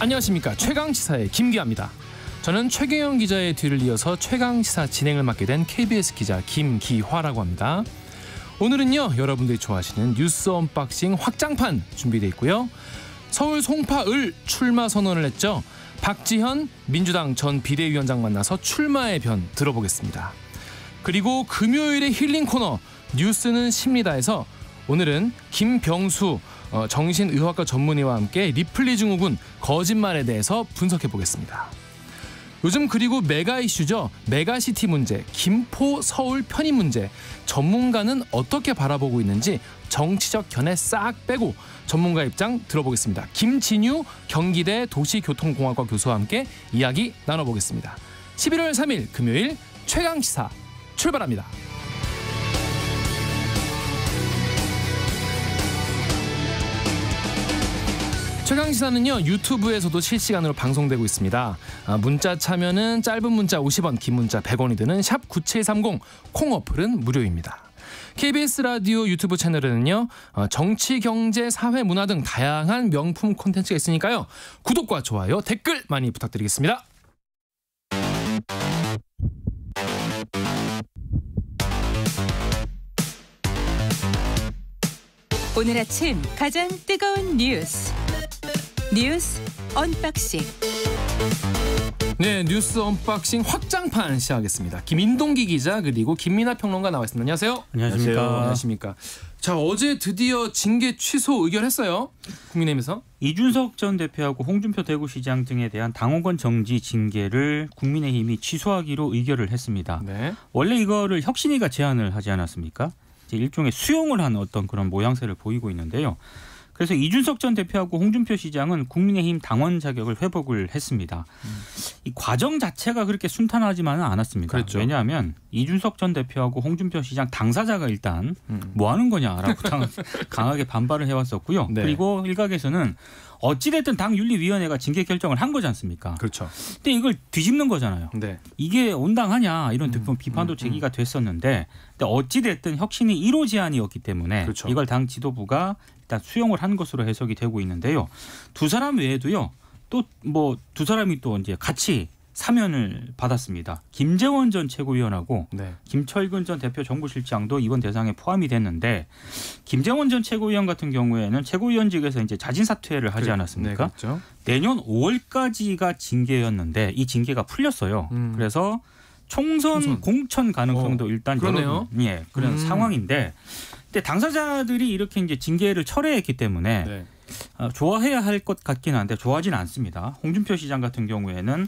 안녕하십니까. 최강시사의 김기아입니다. 저는 최경영 기자의 뒤를 이어서 최강시사 진행을 맡게 된 KBS 기자 김기화라고 합니다. 오늘은요, 여러분들이 좋아하시는 뉴스 언박싱 확장판 준비되어 있고요. 서울 송파을 출마 선언을 했죠. 박지현 민주당 전 비대위원장 만나서 출마의 변 들어보겠습니다. 그리고 금요일의 힐링 코너 뉴스는 십니다에서 오늘은 김병수 정신의학과 전문의와 함께 리플리 증후군 거짓말에 대해서 분석해 보겠습니다. 요즘 그리고 메가 이슈죠. 메가시티 문제, 김포 서울 편입 문제, 전문가는 어떻게 바라보고 있는지 정치적 견해 싹 빼고 전문가 입장 들어보겠습니다. 김진유 경기대 도시교통공학과 교수와 함께 이야기 나눠보겠습니다. 11월 3일 금요일 최강시사 출발합니다. 최강시사는요, 유튜브에서도 실시간으로 방송되고 있습니다. 문자 참여는 짧은 문자 50원, 긴 문자 100원이 드는 샵 9730, 콩 어플은 무료입니다. KBS 라디오 유튜브 채널에는요, 정치, 경제, 사회, 문화 등 다양한 명품 콘텐츠가 있으니까요. 구독과 좋아요, 댓글 많이 부탁드리겠습니다. 오늘 아침 가장 뜨거운 뉴스 언박싱. 네, 뉴스 언박싱 확장판 시작하겠습니다. 김인동기 기자 그리고 김민하 평론가 나와 있습니다. 안녕하세요. 안녕하십니까. 자, 어제 드디어 징계 취소 의결했어요. 국민의힘에서. 이준석 전 대표하고 홍준표 대구시장 등에 대한 당원권 정지 징계를 국민의힘이 취소하기로 의결을 했습니다. 네. 원래 이거를 혁신위가 제안을 하지 않았습니까? 이제 일종의 수용을 한 어떤 그런 모양새를 보이고 있는데요. 그래서 이준석 전 대표하고 홍준표 시장은 국민의힘 당원 자격을 회복을 했습니다. 이 과정 자체가 그렇게 순탄하지만은 않았습니다. 그렇죠. 왜냐하면 이준석 전 대표하고 홍준표 시장 당사자가 일단 뭐 하는 거냐라고 강하게 반발을 해왔었고요. 네. 그리고 일각에서는 어찌됐든 당윤리위원회가 징계 결정을 한 거지 않습니까? 그렇죠. 근데 이걸 뒤집는 거잖아요. 네. 이게 온당하냐 이런 비판도 제기가 됐었는데 근데 어찌됐든 혁신이 1호 제안이었기 때문에 그렇죠. 이걸 당 지도부가 일단 수용을 한 것으로 해석이 되고 있는데요. 두 사람 외에도요. 또 뭐 두 사람이 또 이제 같이 사면을 받았습니다. 김재원 전 최고위원하고 네. 김철근 전 대표 정부실장도 이번 대상에 포함이 됐는데 김재원 전 최고위원 같은 경우에는 최고위원직에서 이제 자진 사퇴를 하지 않았습니까? 네, 그렇죠. 내년 5월까지가 징계였는데 이 징계가 풀렸어요. 그래서 총선 공천 가능성도 일단 그런 상황인데. 근데 당사자들이 이렇게 이제 징계를 철회했기 때문에 네. 좋아해야 할 것 같긴 한데 좋아하지는 않습니다. 홍준표 시장 같은 경우에는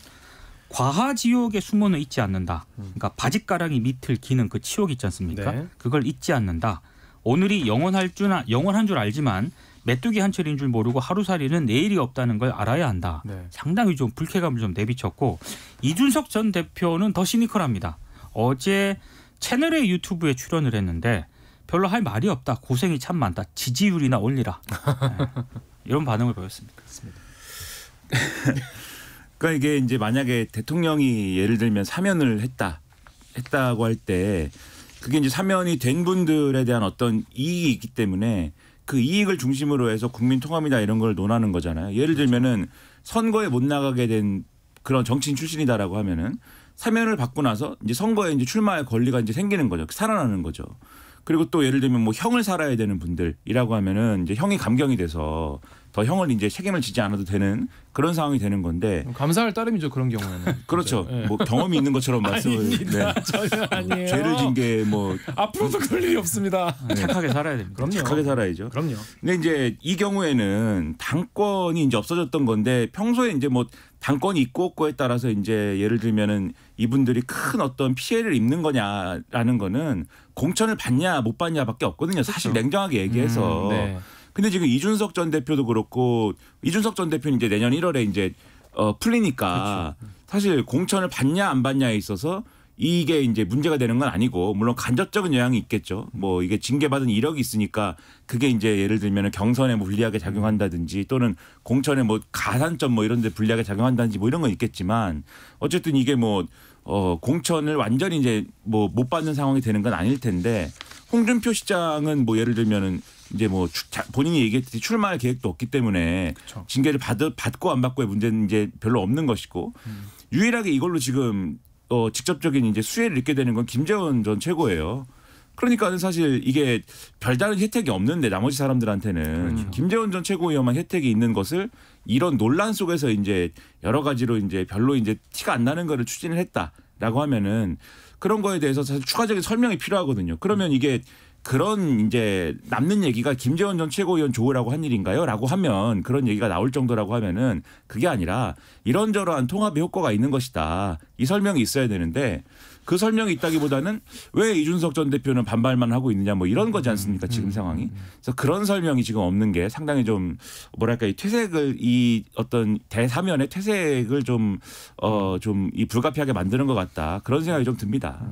과하지옥의 수모는 잊지 않는다. 그러니까 바짓가랑이 밑을 기는 그 치욕 있지 않습니까? 네. 그걸 잊지 않는다. 오늘이 영원한 줄 알지만 메뚜기 한철인 줄 모르고 하루살이는 내일이 없다는 걸 알아야 한다. 네. 상당히 좀 불쾌감을 좀 내비쳤고 이준석 전 대표는 더 시니컬합니다. 어제 채널A 유튜브에 출연을 했는데 별로 할 말이 없다. 고생이 참 많다. 지지율이나 올리라. 네. 이런 반응을 보였습니다. 그렇습니다. 그러니까 이게 이제 만약에 대통령이 예를 들면 사면을 했다고 할 때 그게 이제 사면이 된 분들에 대한 어떤 이익이 있기 때문에 그 이익을 중심으로 해서 국민 통합이다 이런 걸 논하는 거잖아요. 예를 들면은 선거에 못 나가게 된 그런 정치인 출신이다라고 하면은 사면을 받고 나서 이제 선거에 이제 출마할 권리가 이제 생기는 거죠. 살아나는 거죠. 그리고 또 예를 들면 뭐 형을 살아야 되는 분들이라고 하면은 이제 형이 감경이 돼서 더 형을 이제 책임을 지지 않아도 되는 그런 상황이 되는 건데 감사할 따름이죠. 그런 경우에는. 그렇죠. 네. 뭐 경험이 있는 것처럼 말씀을 네. 전혀 아니에요. 죄를 진 게 뭐 앞으로도 그럴 일이 없습니다. 네. 착하게 살아야 됩니다. 그럼요. 착하게 살아야죠. 그럼요. 근데 이제 이 경우에는 당권이 이제 없어졌던 건데 평소에 이제 뭐 당권이 있고 없고에 따라서 이제 예를 들면은 이분들이 큰 어떤 피해를 입는 거냐라는 거는 공천을 받냐 못 받냐밖에 없거든요. 사실 그렇죠. 냉정하게 얘기해서. 네. 근데 지금 이준석 전 대표도 그렇고 이준석 전 대표는 이제 내년 1월에 이제 풀리니까 그렇죠. 사실 공천을 받냐 안 받냐에 있어서 이게 이제 문제가 되는 건 아니고 물론 간접적인 영향이 있겠죠. 뭐 이게 징계받은 이력이 있으니까 그게 이제 예를 들면 경선에 뭐 불리하게 작용한다든지 또는 공천에 뭐 가산점 뭐 이런 데 불리하게 작용한다든지 뭐 이런 건 있겠지만 어쨌든 이게 뭐 공천을 완전히 이제 뭐 못 받는 상황이 되는 건 아닐 텐데 홍준표 시장은 뭐 예를 들면은 이제 뭐 본인이 얘기했듯이 출마할 계획도 없기 때문에 그쵸. 징계를 받고 안 받고의 문제는 이제 별로 없는 것이고 유일하게 이걸로 지금 직접적인 이제 수혜를 입게 되는 건 김재원 전 최고예요. 그러니까 사실 이게 별다른 혜택이 없는데 나머지 사람들한테는 그렇죠. 김재원 전 최고위원만 혜택이 있는 것을 이런 논란 속에서 이제 여러 가지로 이제 별로 이제 티가 안 나는 거를 추진을 했다라고 하면은 그런 거에 대해서 사실 추가적인 설명이 필요하거든요. 그러면 이게 그런 이제 남는 얘기가 김재원 전 최고위원 좋으라고 한 일인가요? 라고 하면 그런 얘기가 나올 정도라고 하면은 그게 아니라 이런저런 통합의 효과가 있는 것이다. 이 설명이 있어야 되는데 그 설명이 있다기보다는 왜 이준석 전 대표는 반발만 하고 있느냐 뭐 이런 거지 않습니까? 지금 상황이. 그래서 그런 설명이 지금 없는 게 상당히 좀 뭐랄까 이 퇴색을 이 어떤 대사면의 퇴색을 좀 이 불가피하게 만드는 것 같다. 그런 생각이 좀 듭니다.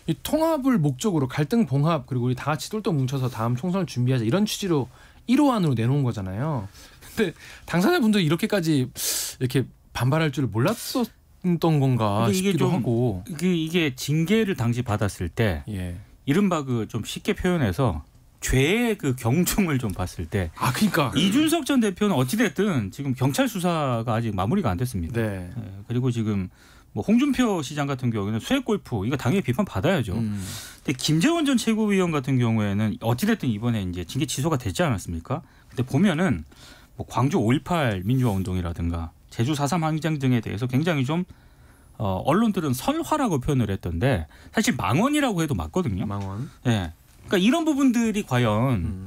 이 통합을 목적으로 갈등 봉합 그리고 우리 다 같이 똘똘 뭉쳐서 다음 총선을 준비하자 이런 취지로 1호안으로 내놓은 거잖아요. 근데 당사자분들이 이렇게까지 이렇게 반발할 줄을 몰랐었던 건가 싶기도 하고. 이게 징계를 당시 받았을 때 이른바 그 좀 쉽게 표현해서 죄의 그 경중을 좀 봤을 때 그러니까 이준석 전 대표는 어찌됐든 지금 경찰 수사가 아직 마무리가 안 됐습니다. 네. 그리고 지금 뭐 홍준표 시장 같은 경우에는 수액 골프 이거 당연히 비판 받아야죠. 근데 김재원 전 최고위원 같은 경우에는 어찌됐든 이번에 이제 징계 취소가 됐지 않았습니까? 근데 보면은 뭐 광주 5.18 민주화 운동이라든가 제주 4.3 항쟁 등에 대해서 굉장히 좀 언론들은 설화라고 표현을 했던데 사실 망언이라고 해도 맞거든요. 망언. 네. 그러니까 이런 부분들이 과연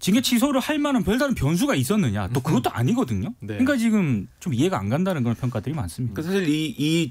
징계 취소를 할 만한 별다른 변수가 있었느냐? 또 그것도 아니거든요. 네. 그러니까 지금 좀 이해가 안 간다는 그런 평가들이 많습니다. 그러니까 사실 이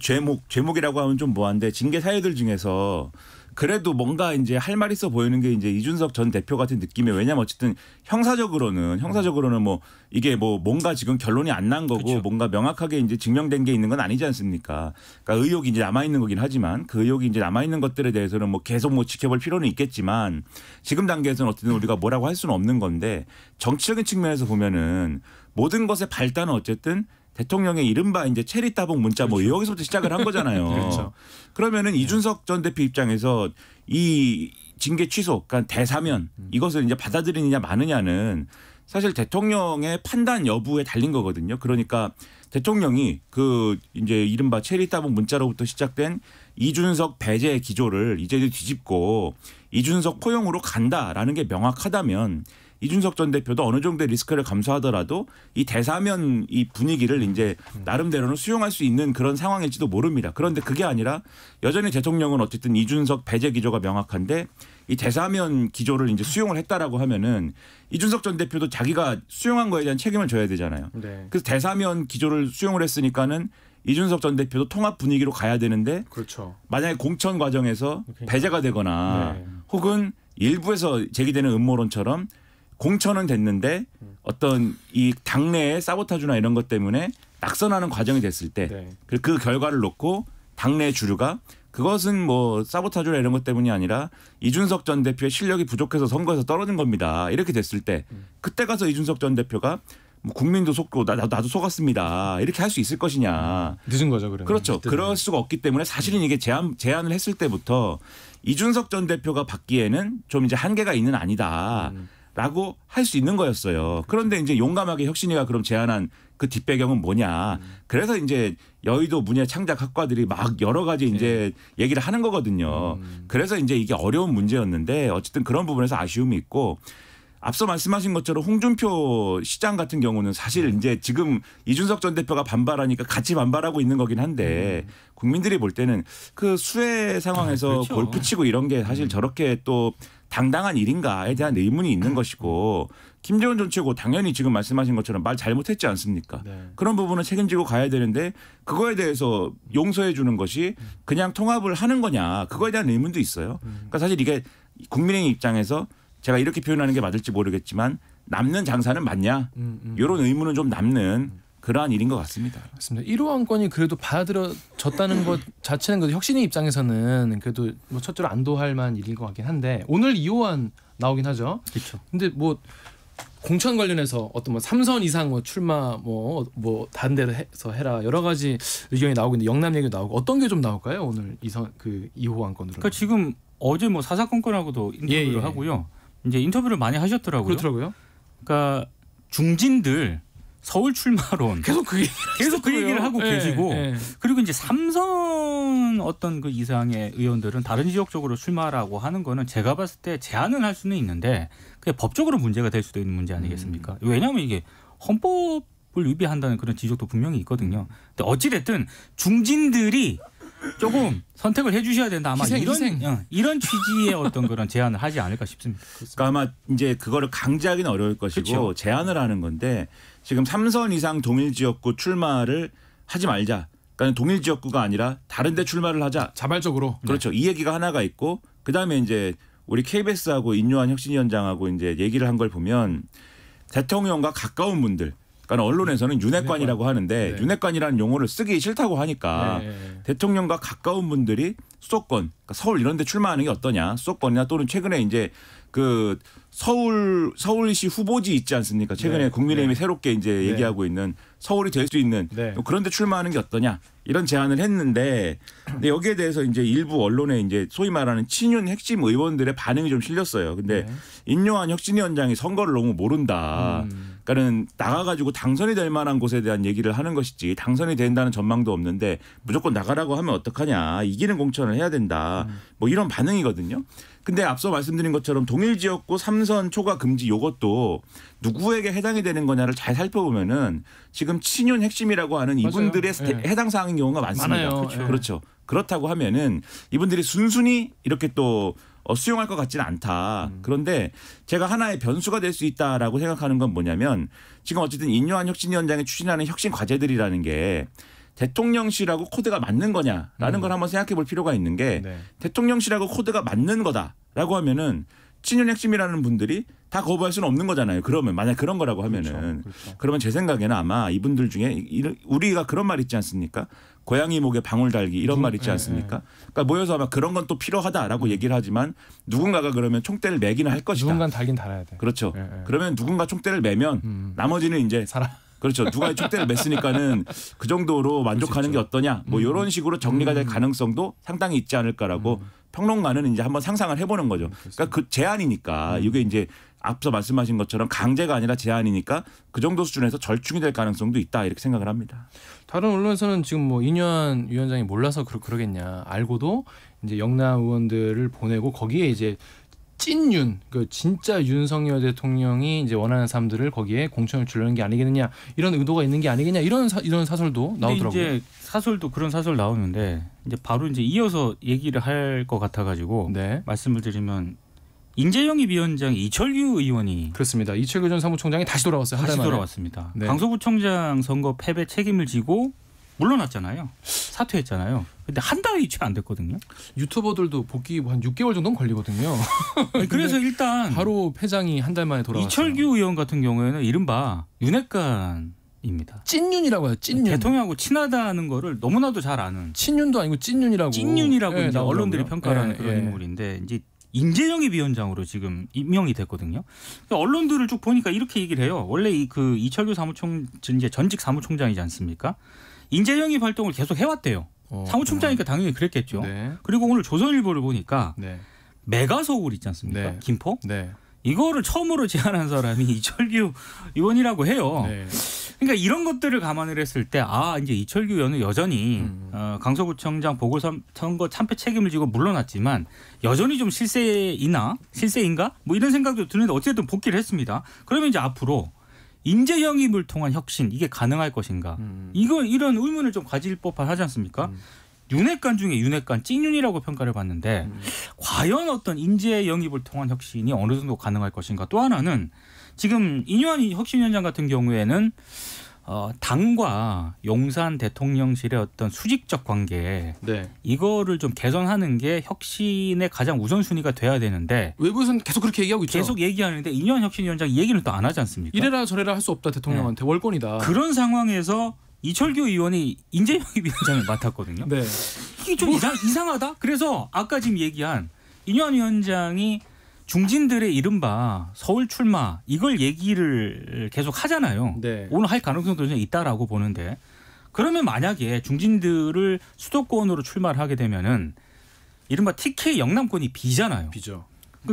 제목이라고 하면 좀 뭐한데 징계 사유들 중에서 그래도 뭔가 이제 할 말 있어 보이는 게 이제 이준석 전 대표 같은 느낌이에요. 왜냐하면 어쨌든 형사적으로는 뭐 이게 뭐 뭔가 지금 결론이 안 난 거고 그렇죠. 뭔가 명확하게 이제 증명된 게 있는 건 아니지 않습니까? 그러니까 의혹이 이제 남아 있는 거긴 하지만 그 의혹이 이제 남아 있는 것들에 대해서는 뭐 계속 뭐 지켜볼 필요는 있겠지만 지금 단계에서는 어쨌든 우리가 뭐라고 할 수는 없는 건데 정치적인 측면에서 보면은 모든 것의 발단은 어쨌든 대통령의 이른바 이제 체리 따봉 문자 뭐 그렇죠. 여기서부터 시작을 한 거잖아요. 그렇죠. 그러면은 이준석 전 대표 입장에서 이 징계 취소, 그러니까 대사면 이것을 이제 받아들이느냐 마느냐는 사실 대통령의 판단 여부에 달린 거거든요. 그러니까 대통령이 그 이제 이른바 체리 따봉 문자로부터 시작된 이준석 배제 기조를 이제 뒤집고 이준석 포용으로 간다라는 게 명확하다면 이준석 전 대표도 어느 정도의 리스크를 감수하더라도 이 대사면 이 분위기를 이제 나름대로는 수용할 수 있는 그런 상황일지도 모릅니다. 그런데 그게 아니라 여전히 대통령은 어쨌든 이준석 배제 기조가 명확한데 이 대사면 기조를 이제 수용을 했다라고 하면은 이준석 전 대표도 자기가 수용한 거에 대한 책임을 져야 되잖아요. 네. 그래서 대사면 기조를 수용을 했으니까는 이준석 전 대표도 통합 분위기로 가야 되는데 그렇죠. 만약에 공천 과정에서 배제가 되거나 혹은 일부에서 제기되는 음모론처럼 공천은 됐는데 어떤 이 당내의 사보타주나 이런 것 때문에 낙선하는 과정이 됐을 때 그 결과를 놓고 당내 주류가 그것은 뭐 사보타주나 이런 것 때문이 아니라 이준석 전 대표의 실력이 부족해서 선거에서 떨어진 겁니다. 이렇게 됐을 때 그때 가서 이준석 전 대표가 뭐 국민도 속고 나도 속았습니다. 이렇게 할 수 있을 것이냐. 늦은 거죠. 그러면. 그렇죠. 그럴 수가 없기 때문에 사실은 이게 제안을 했을 때부터 이준석 전 대표가 받기에는 좀 이제 한계가 있는 아니다. 라고 할 수 있는 거였어요. 그런데 이제 용감하게 혁신이가 그럼 제안한 그 뒷배경은 뭐냐. 그래서 이제 여의도 문예창작학과들이 막 여러 가지 이제 얘기를 하는 거거든요. 그래서 이제 이게 어려운 문제였는데 어쨌든 그런 부분에서 아쉬움이 있고 앞서 말씀하신 것처럼 홍준표 시장 같은 경우는 사실 이제 지금 이준석 전 대표가 반발하니까 같이 반발하고 있는 거긴 한데 국민들이 볼 때는 그 수해 상황에서 그렇죠. 골프 치고 이런 게 사실 저렇게 또 당당한 일인가에 대한 의문이 있는 것이고 김재원 전 최고 당연히 지금 말씀하신 것처럼 말 잘못했지 않습니까? 네. 그런 부분은 책임지고 가야 되는데 그거에 대해서 용서해 주는 것이 그냥 통합을 하는 거냐 그거에 대한 의문도 있어요. 그러니까 사실 이게 국민의 입장에서 제가 이렇게 표현하는 게 맞을지 모르겠지만 남는 장사는 맞냐 이런 의문은 좀 남는 그러한 일인 것 같습니다. 맞습니다. 1호 안건이 그래도 받아들여졌다는 것 자체는 그래도 혁신위 입장에서는 그래도 뭐 첫째로 안도할 만한 일인 것 같긴 한데 오늘 2호안 나오긴 하죠. 그렇죠. 근데 뭐 공천 관련해서 어떤 뭐 3선 이상 뭐 출마 뭐 다른 데로 해서 해라 여러 가지 의견이 나오고 있는데 영남 얘기도 나오고 어떤 게 좀 나올까요? 오늘 2호 안건으로. 그러니까 지금 어제 뭐 사사건건하고도 인터뷰를 하고요. 이제 인터뷰를 많이 하셨더라고요. 그렇더라고요. 그러니까 중진들 서울 출마론 계속 그 얘기를 하고 계시고 그리고 이제 3선 어떤 그 이상의 의원들은 다른 지역 쪽으로 출마라고 하는 거는 제가 봤을 때 제안은 할 수는 있는데 그게 법적으로 문제가 될 수도 있는 문제 아니겠습니까? 왜냐하면 이게 헌법을 위배한다는 그런 지적도 분명히 있거든요. 근데 어찌 됐든 중진들이 조금 선택을 해주셔야 된다. 아마 이런 취지의 어떤 그런 제안을 하지 않을까 싶습니다. 그러니까 아마 이제 그거를 강제하기는 어려울 것이고 그렇죠. 제안을 하는 건데 지금 3선 이상 동일 지역구 출마를 하지 말자. 그러니까 동일 지역구가 아니라 다른 데 출마를 하자. 자발적으로. 그렇죠. 이 얘기가 하나가 있고 그다음에 이제 우리 KBS하고 인요한 혁신위원장하고 이제 얘기를 한 걸 보면 대통령과 가까운 분들 그러니까 언론에서는 윤핵관이라고 하는데 윤핵관이라는 용어를 쓰기 싫다고 하니까 대통령과 가까운 분들이 수도권, 그러니까 서울 이런 데 출마하는 게 어떠냐. 수도권이나 또는 최근에 이제 그 서울시 후보지 있지 않습니까? 최근에 국민의힘이 새롭게 이제 얘기하고 있는 서울이 될 수 있는 그런 데 출마하는 게 어떠냐. 이런 제안을 했는데 근데 여기에 대해서 이제 일부 언론에 이제 소위 말하는 친윤 핵심 의원들의 반응이 좀 실렸어요. 근데 인요한 혁신위원장이 선거를 너무 모른다. 그러니까는 나가가지고 당선이 될 만한 곳에 대한 얘기를 하는 것이지 당선이 된다는 전망도 없는데 무조건 나가라고 하면 어떡하냐. 이기는 공천을 해야 된다. 뭐 이런 반응이거든요. 근데 앞서 말씀드린 것처럼 동일 지역구 3선 초과 금지 이것도 누구에게 해당이 되는 거냐를 잘 살펴보면은 지금 친윤 핵심이라고 하는 이분들의 해당 사항인 경우가 많습니다. 그렇죠. 그렇다고 하면은 이분들이 순순히 이렇게 또 수용할 것 같지는 않다. 그런데 제가 하나의 변수가 될 수 있다라고 생각하는 건 뭐냐면 지금 어쨌든 인요한 혁신위원장이 추진하는 혁신 과제들이라는 게 대통령실하고 코드가 맞는 거냐라는 걸 한번 생각해 볼 필요가 있는 게 대통령실하고 코드가 맞는 거다라고 하면은 친윤 핵심이라는 분들이 다 거부할 수는 없는 거잖아요. 그러면 만약 그런 거라고 하면은 그러면 제 생각에는 아마 이분들 중에 우리가 그런 말 있지 않습니까? 고양이 목에 방울 달기 이런 말 있지 않습니까? 그러니까 모여서 아마 그런 건 또 필요하다라고 얘기를 하지만 누군가가 그러면 총대를 매기는 할 것이다. 누군가는 달긴 달아야 돼. 그렇죠. 그러면 누군가 총대를 매면 나머지는 이제 그렇죠. 누가 총대를 맸으니까는 그 정도로 만족하는 게 어떠냐. 뭐 이런 식으로 정리가 될 가능성도 상당히 있지 않을까라고 평론가는 이제 한번 상상을 해보는 거죠. 그러니까 그 제안이니까 이게 이제 앞서 말씀하신 것처럼 강제가 아니라 제안이니까 그 정도 수준에서 절충이 될 가능성도 있다 이렇게 생각을 합니다. 다른 언론에서는 지금 뭐 인요한 위원장이 몰라서 그러겠냐. 알고도 이제 영남 의원들을 보내고 거기에 이제 찐윤, 그 진짜 윤석열 대통령이 이제 원하는 사람들을 거기에 공천을 주려는 게 아니겠느냐 이런 의도가 있는 게 아니겠냐 이런 사설도 나오더라고요. 이제 사설도 그런 사설 나오는데 이제 바로 이제 이어서 얘기를 할 것 같아가지고 말씀을 드리면 인재영입 위원장 이철규 의원이 그렇습니다. 이철규 전 사무총장이 다시 돌아왔어요. 한 달 만에. 돌아왔습니다. 강서구청장 선거 패배 책임을 지고 물러났잖아요. 사퇴했잖아요. 근데 한 달이 채 안 됐거든요. 유튜버들도 복귀 한 6개월 정도는 걸리거든요. 그래서 일단 바로 회장이 한 달 만에 돌아왔어요. 이철규 의원 같은 경우에는 이른바 윤핵관입니다. 찐윤이라고 해요. 찐윤. 대통령하고 친하다는 거를 너무나도 잘 아는. 친윤도 아니고 찐윤이라고. 찐윤이라고 이제 언론들이 평가하는 그런 인물인데 이제 인재영입 위원장으로 지금 임명이 됐거든요. 그러니까 언론들을 쭉 보니까 이렇게 얘기를 해요. 원래 그 이철규 이제 전직 사무총장이지 않습니까? 인재영입 활동을 계속 해왔대요. 사무총장이니까 당연히 그랬겠죠. 그리고 오늘 조선일보를 보니까 메가서울 있지 않습니까? 김포? 이거를 처음으로 제안한 사람이 이철규 의원이라고 해요. 그러니까 이런 것들을 감안을 했을 때 이제 이철규 의원은 여전히 강서구청장 보궐선거 참패 책임을 지고 물러났지만 여전히 좀 실세인가? 뭐 이런 생각도 드는데 어쨌든 복귀를 했습니다. 그러면 이제 앞으로 인재 영입을 통한 혁신 이게 가능할 것인가? 이런 의문을 좀 가질 법한 하지 않습니까? 윤핵관 중에 윤핵관 찐윤이라고 평가를 받는데 과연 어떤 인재 영입을 통한 혁신이 어느 정도 가능할 것인가? 또 하나는 지금 인요한 혁신위원장 같은 경우에는 당과 용산 대통령실의 어떤 수직적 관계 이거를 좀 개선하는 게 혁신의 가장 우선순위가 돼야 되는데 외부에서는 계속 그렇게 얘기하고 있죠. 계속 얘기하는데 이뇨한 혁신위원장이 얘기는 또 안 하지 않습니까? 이래라 저래라 할 수 없다 대통령한테 월권이다. 그런 상황에서 이철규 의원이 인재영입위원장을 맡았거든요. 이게 좀 이상하다. 그래서 아까 지금 얘기한 이뇨한 위원장이 중진들의 이른바 서울 출마 이걸 얘기를 계속 하잖아요. 오늘 할 가능성도 있다라고 보는데 그러면 만약에 중진들을 수도권으로 출마를 하게 되면은 이른바 TK 영남권이 비잖아요. 비죠.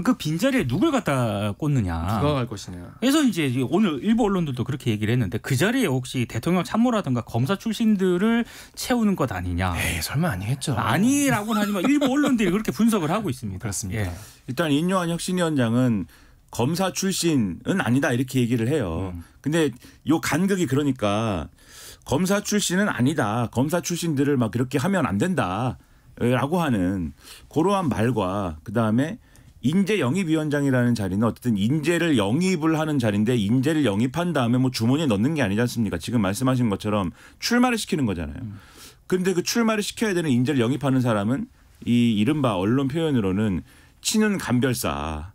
그 빈자리에 누굴 갖다 꽂느냐. 누가 갈 것이냐. 그래서 이제 오늘 일부 언론들도 그렇게 얘기를 했는데 그 자리에 혹시 대통령 참모라든가 검사 출신들을 채우는 것 아니냐. 에이, 설마 아니겠죠. 아니라고는 하지만 일부 언론들이 그렇게 분석을 하고 있습니다. 그렇습니다. 일단 인요한 혁신위원장은 검사 출신은 아니다 이렇게 얘기를 해요. 근데 요 간극이 그러니까 검사 출신은 아니다. 검사 출신들을 막 이렇게 하면 안 된다라고 하는 그러한 말과 그다음에 인재영입위원장이라는 자리는 어쨌든 인재를 영입을 하는 자리인데 인재를 영입한 다음에 뭐 주머니에 넣는 게 아니지 않습니까? 지금 말씀하신 것처럼 출마를 시키는 거잖아요. 그런데 그 출마를 시켜야 되는 인재를 영입하는 사람은 이 이른바 언론 표현으로는 친윤 간별사.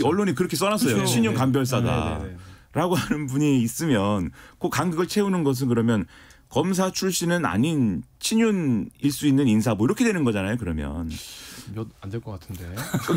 언론이 그렇게 써놨어요. 그렇죠. 친윤 간별사다라고 하는 분이 있으면 그 간극을 채우는 것은 그러면 검사 출신은 아닌 친윤일 수 있는 인사 뭐 이렇게 되는 거잖아요. 그러면. 몇 안 될 것 같은데.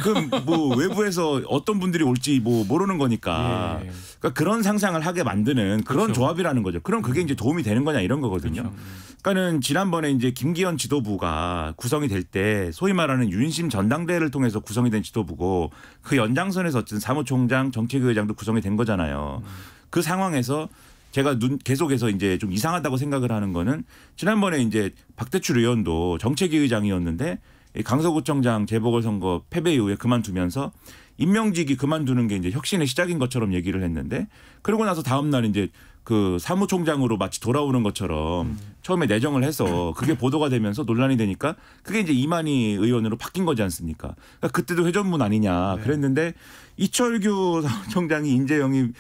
그럼 뭐 외부에서 어떤 분들이 올지 뭐 모르는 거니까. 그러니까 그런 상상을 하게 만드는 그런 조합이라는 거죠. 그럼 그게 이제 도움이 되는 거냐 이런 거거든요. 그러니까는 지난번에 이제 김기현 지도부가 구성이 될 때 소위 말하는 윤심 전당대회를 통해서 구성이 된 지도부고 그 연장선에서 어쨌든 사무총장, 정책위의장도 구성이 된 거잖아요. 그 상황에서 제가 계속해서 이제 좀 이상하다고 생각을 하는 거는 지난번에 이제 박대출 의원도 정책위의장이었는데 강서구청장 재보궐선거 패배 이후에 그만두면서 임명직이 그만두는 게 이제 혁신의 시작인 것처럼 얘기를 했는데 그러고 나서 다음 날 이제 그 사무총장으로 마치 돌아오는 것처럼 처음에 내정을 해서 그게 보도가 되면서 논란이 되니까 그게 이제 이만희 의원으로 바뀐 거지 않습니까? 그러니까 그때도 회전문 아니냐 그랬는데 이철규 사무총장이 인재영입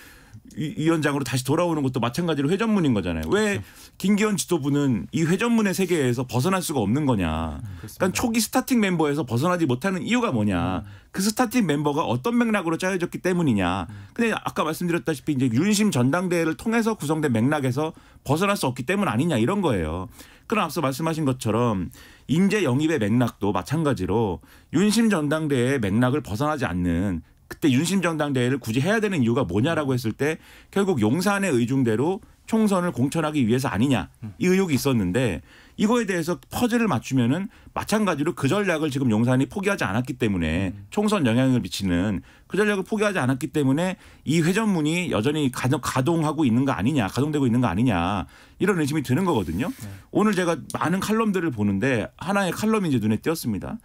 위원장으로 다시 돌아오는 것도 마찬가지로 회전문인 거잖아요. 왜 김기현 지도부는 이 회전문의 세계에서 벗어날 수가 없는 거냐. 그러니까 초기 스타팅 멤버에서 벗어나지 못하는 이유가 뭐냐. 그 스타팅 멤버가 어떤 맥락으로 짜여졌기 때문이냐. 근데 아까 말씀드렸다시피 이제 윤심 전당대회를 통해서 구성된 맥락에서 벗어날 수 없기 때문 아니냐 이런 거예요. 그럼 앞서 말씀하신 것처럼 인재 영입의 맥락도 마찬가지로 윤심 전당대회의 맥락을 벗어나지 않는 그때 윤심전당대회를 굳이 해야 되는 이유가 뭐냐라고 했을 때 결국 용산의 의중대로 총선을 공천하기 위해서 아니냐 이 의혹이 있었는데 이거에 대해서 퍼즐을 맞추면은 마찬가지로 그 전략을 지금 용산이 포기하지 않았기 때문에 총선 영향을 미치는 그 전략을 포기하지 않았기 때문에 이 회전문이 여전히 가동하고 있는 거 아니냐 가동되고 있는 거 아니냐 이런 의심이 드는 거거든요. 오늘 제가 많은 칼럼들을 보는데 하나의 칼럼이 이제 눈에 띄었습니다.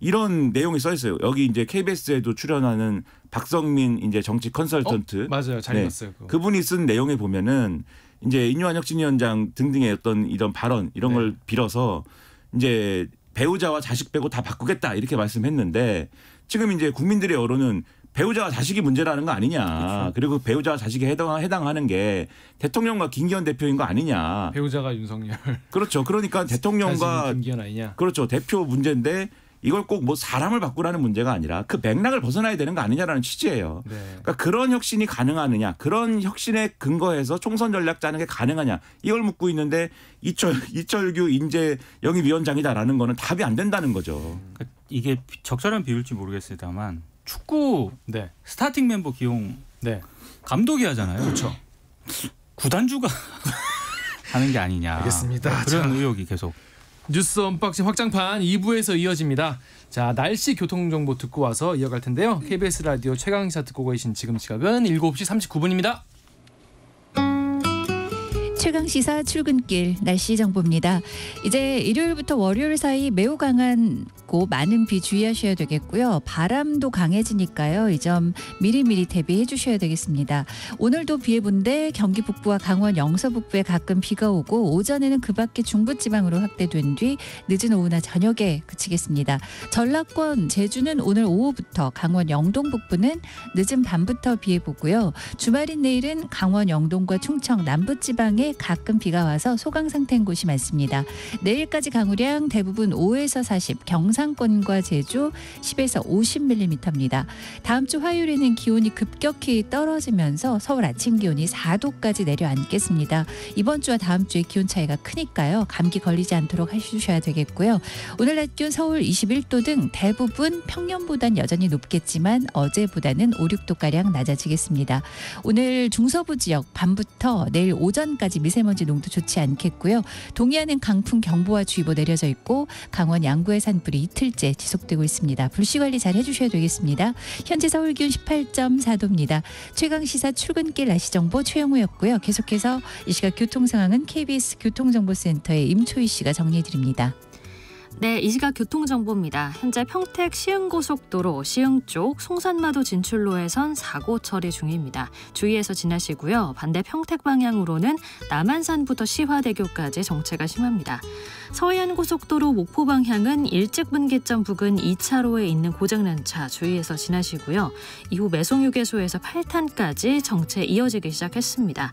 이런 내용이 써 있어요. 여기 이제 KBS에도 출연하는 박성민 이제 정치 컨설턴트. 맞아요. 잘 읽었어요. 그분이 쓴 내용에 보면은 이제 인요한 혁신위원장 등등의 어떤 이런 발언 이런 걸 빌어서 이제 배우자와 자식 빼고 다 바꾸겠다 이렇게 말씀했는데 지금 이제 국민들의 여론은 배우자와 자식이 문제라는 거 아니냐. 그렇죠. 그리고 배우자와 자식에 해당하는 게 대통령과 김기현 대표인 거 아니냐. 배우자가 윤석열. 그렇죠. 그러니까 대통령과 김기현 아니냐. 그렇죠. 대표 문제인데 이걸 꼭 뭐 사람을 바꾸라는 문제가 아니라 그 맥락을 벗어나야 되는 거 아니냐라는 취지예요. 그러니까 그런 혁신이 가능하느냐, 그런 혁신에 근거해서 총선 전략 짜는 게 가능하냐 이걸 묻고 있는데 이철규 인재 영입위원장이다라는 거는 답이 안 된다는 거죠. 그러니까 이게 적절한 비율일지 모르겠습니다만 축구 스타팅 멤버 기용 감독이 하잖아요. 그렇죠. 구단주가 하는 게 아니냐. 알겠습니다. 그런 의혹이 계속. 뉴스 언박싱 확장판 2부에서 이어집니다. 자, 날씨 교통정보 듣고 와서 이어갈 텐데요. KBS 라디오 최강시사 듣고 계신 지금 시각은 7시 39분입니다. 최강시사 출근길 날씨 정보입니다. 이제 일요일부터 월요일 사이 매우 강한 많은 비 주의하셔야 되겠고요. 바람도 강해지니까요. 이 점 미리미리 대비해 주셔야 되겠습니다. 오늘도 비 예보인데 경기 북부와 강원 영서 북부에 가끔 비가 오고 오전에는 그 밖에 중부지방으로 확대된 뒤 늦은 오후나 저녁에 그치겠습니다. 전라권, 제주는 오늘 오후부터, 강원 영동 북부는 늦은 밤부터 비 예보고요. 주말인 내일은 강원 영동과 충청 남부지방에 가끔 비가 와서 소강 상태인 곳이 많습니다. 내일까지 강우량 대부분 5에서 40, 경상권과 제주 10에서 50mm입니다. 다음 주 화요일에는 기온이 급격히 떨어지면서 서울 아침 기온이 4도까지 내려앉겠습니다. 이번 주와 다음 주에 기온 차이가 크니까요. 감기 걸리지 않도록 해주셔야 되겠고요. 오늘 낮 기온 서울 21도 등 대부분 평년보단 여전히 높겠지만 어제보다는 5, 6도가량 낮아지겠습니다. 오늘 중서부 지역 밤부터 내일 오전까지 미세먼지 농도 좋지 않겠고요. 동해안은 강풍 경보와 주의보 내려져 있고 강원 양구의 산불이 이틀째 지속되고 있습니다. 불씨관리 잘 해주셔야 되겠습니다. 현재 서울 기온 18.4도입니다. 최강시사 출근길 날씨정보 최영우였고요. 계속해서 이 시각 교통 상황은 KBS 교통정보센터의 임초희 씨가 정리해드립니다. 네, 이 시각 교통정보입니다. 현재 평택 시흥고속도로 시흥 쪽 송산마도 진출로에선 사고 처리 중입니다. 주의해서 지나시고요. 반대 평택 방향으로는 남한산부터 시화대교까지 정체가 심합니다. 서해안고속도로 목포 방향은 일찍분기점 부근 2차로에 있는 고장난 차 주의해서 지나시고요. 이후 매송휴게소에서 8탄까지 정체 이어지기 시작했습니다.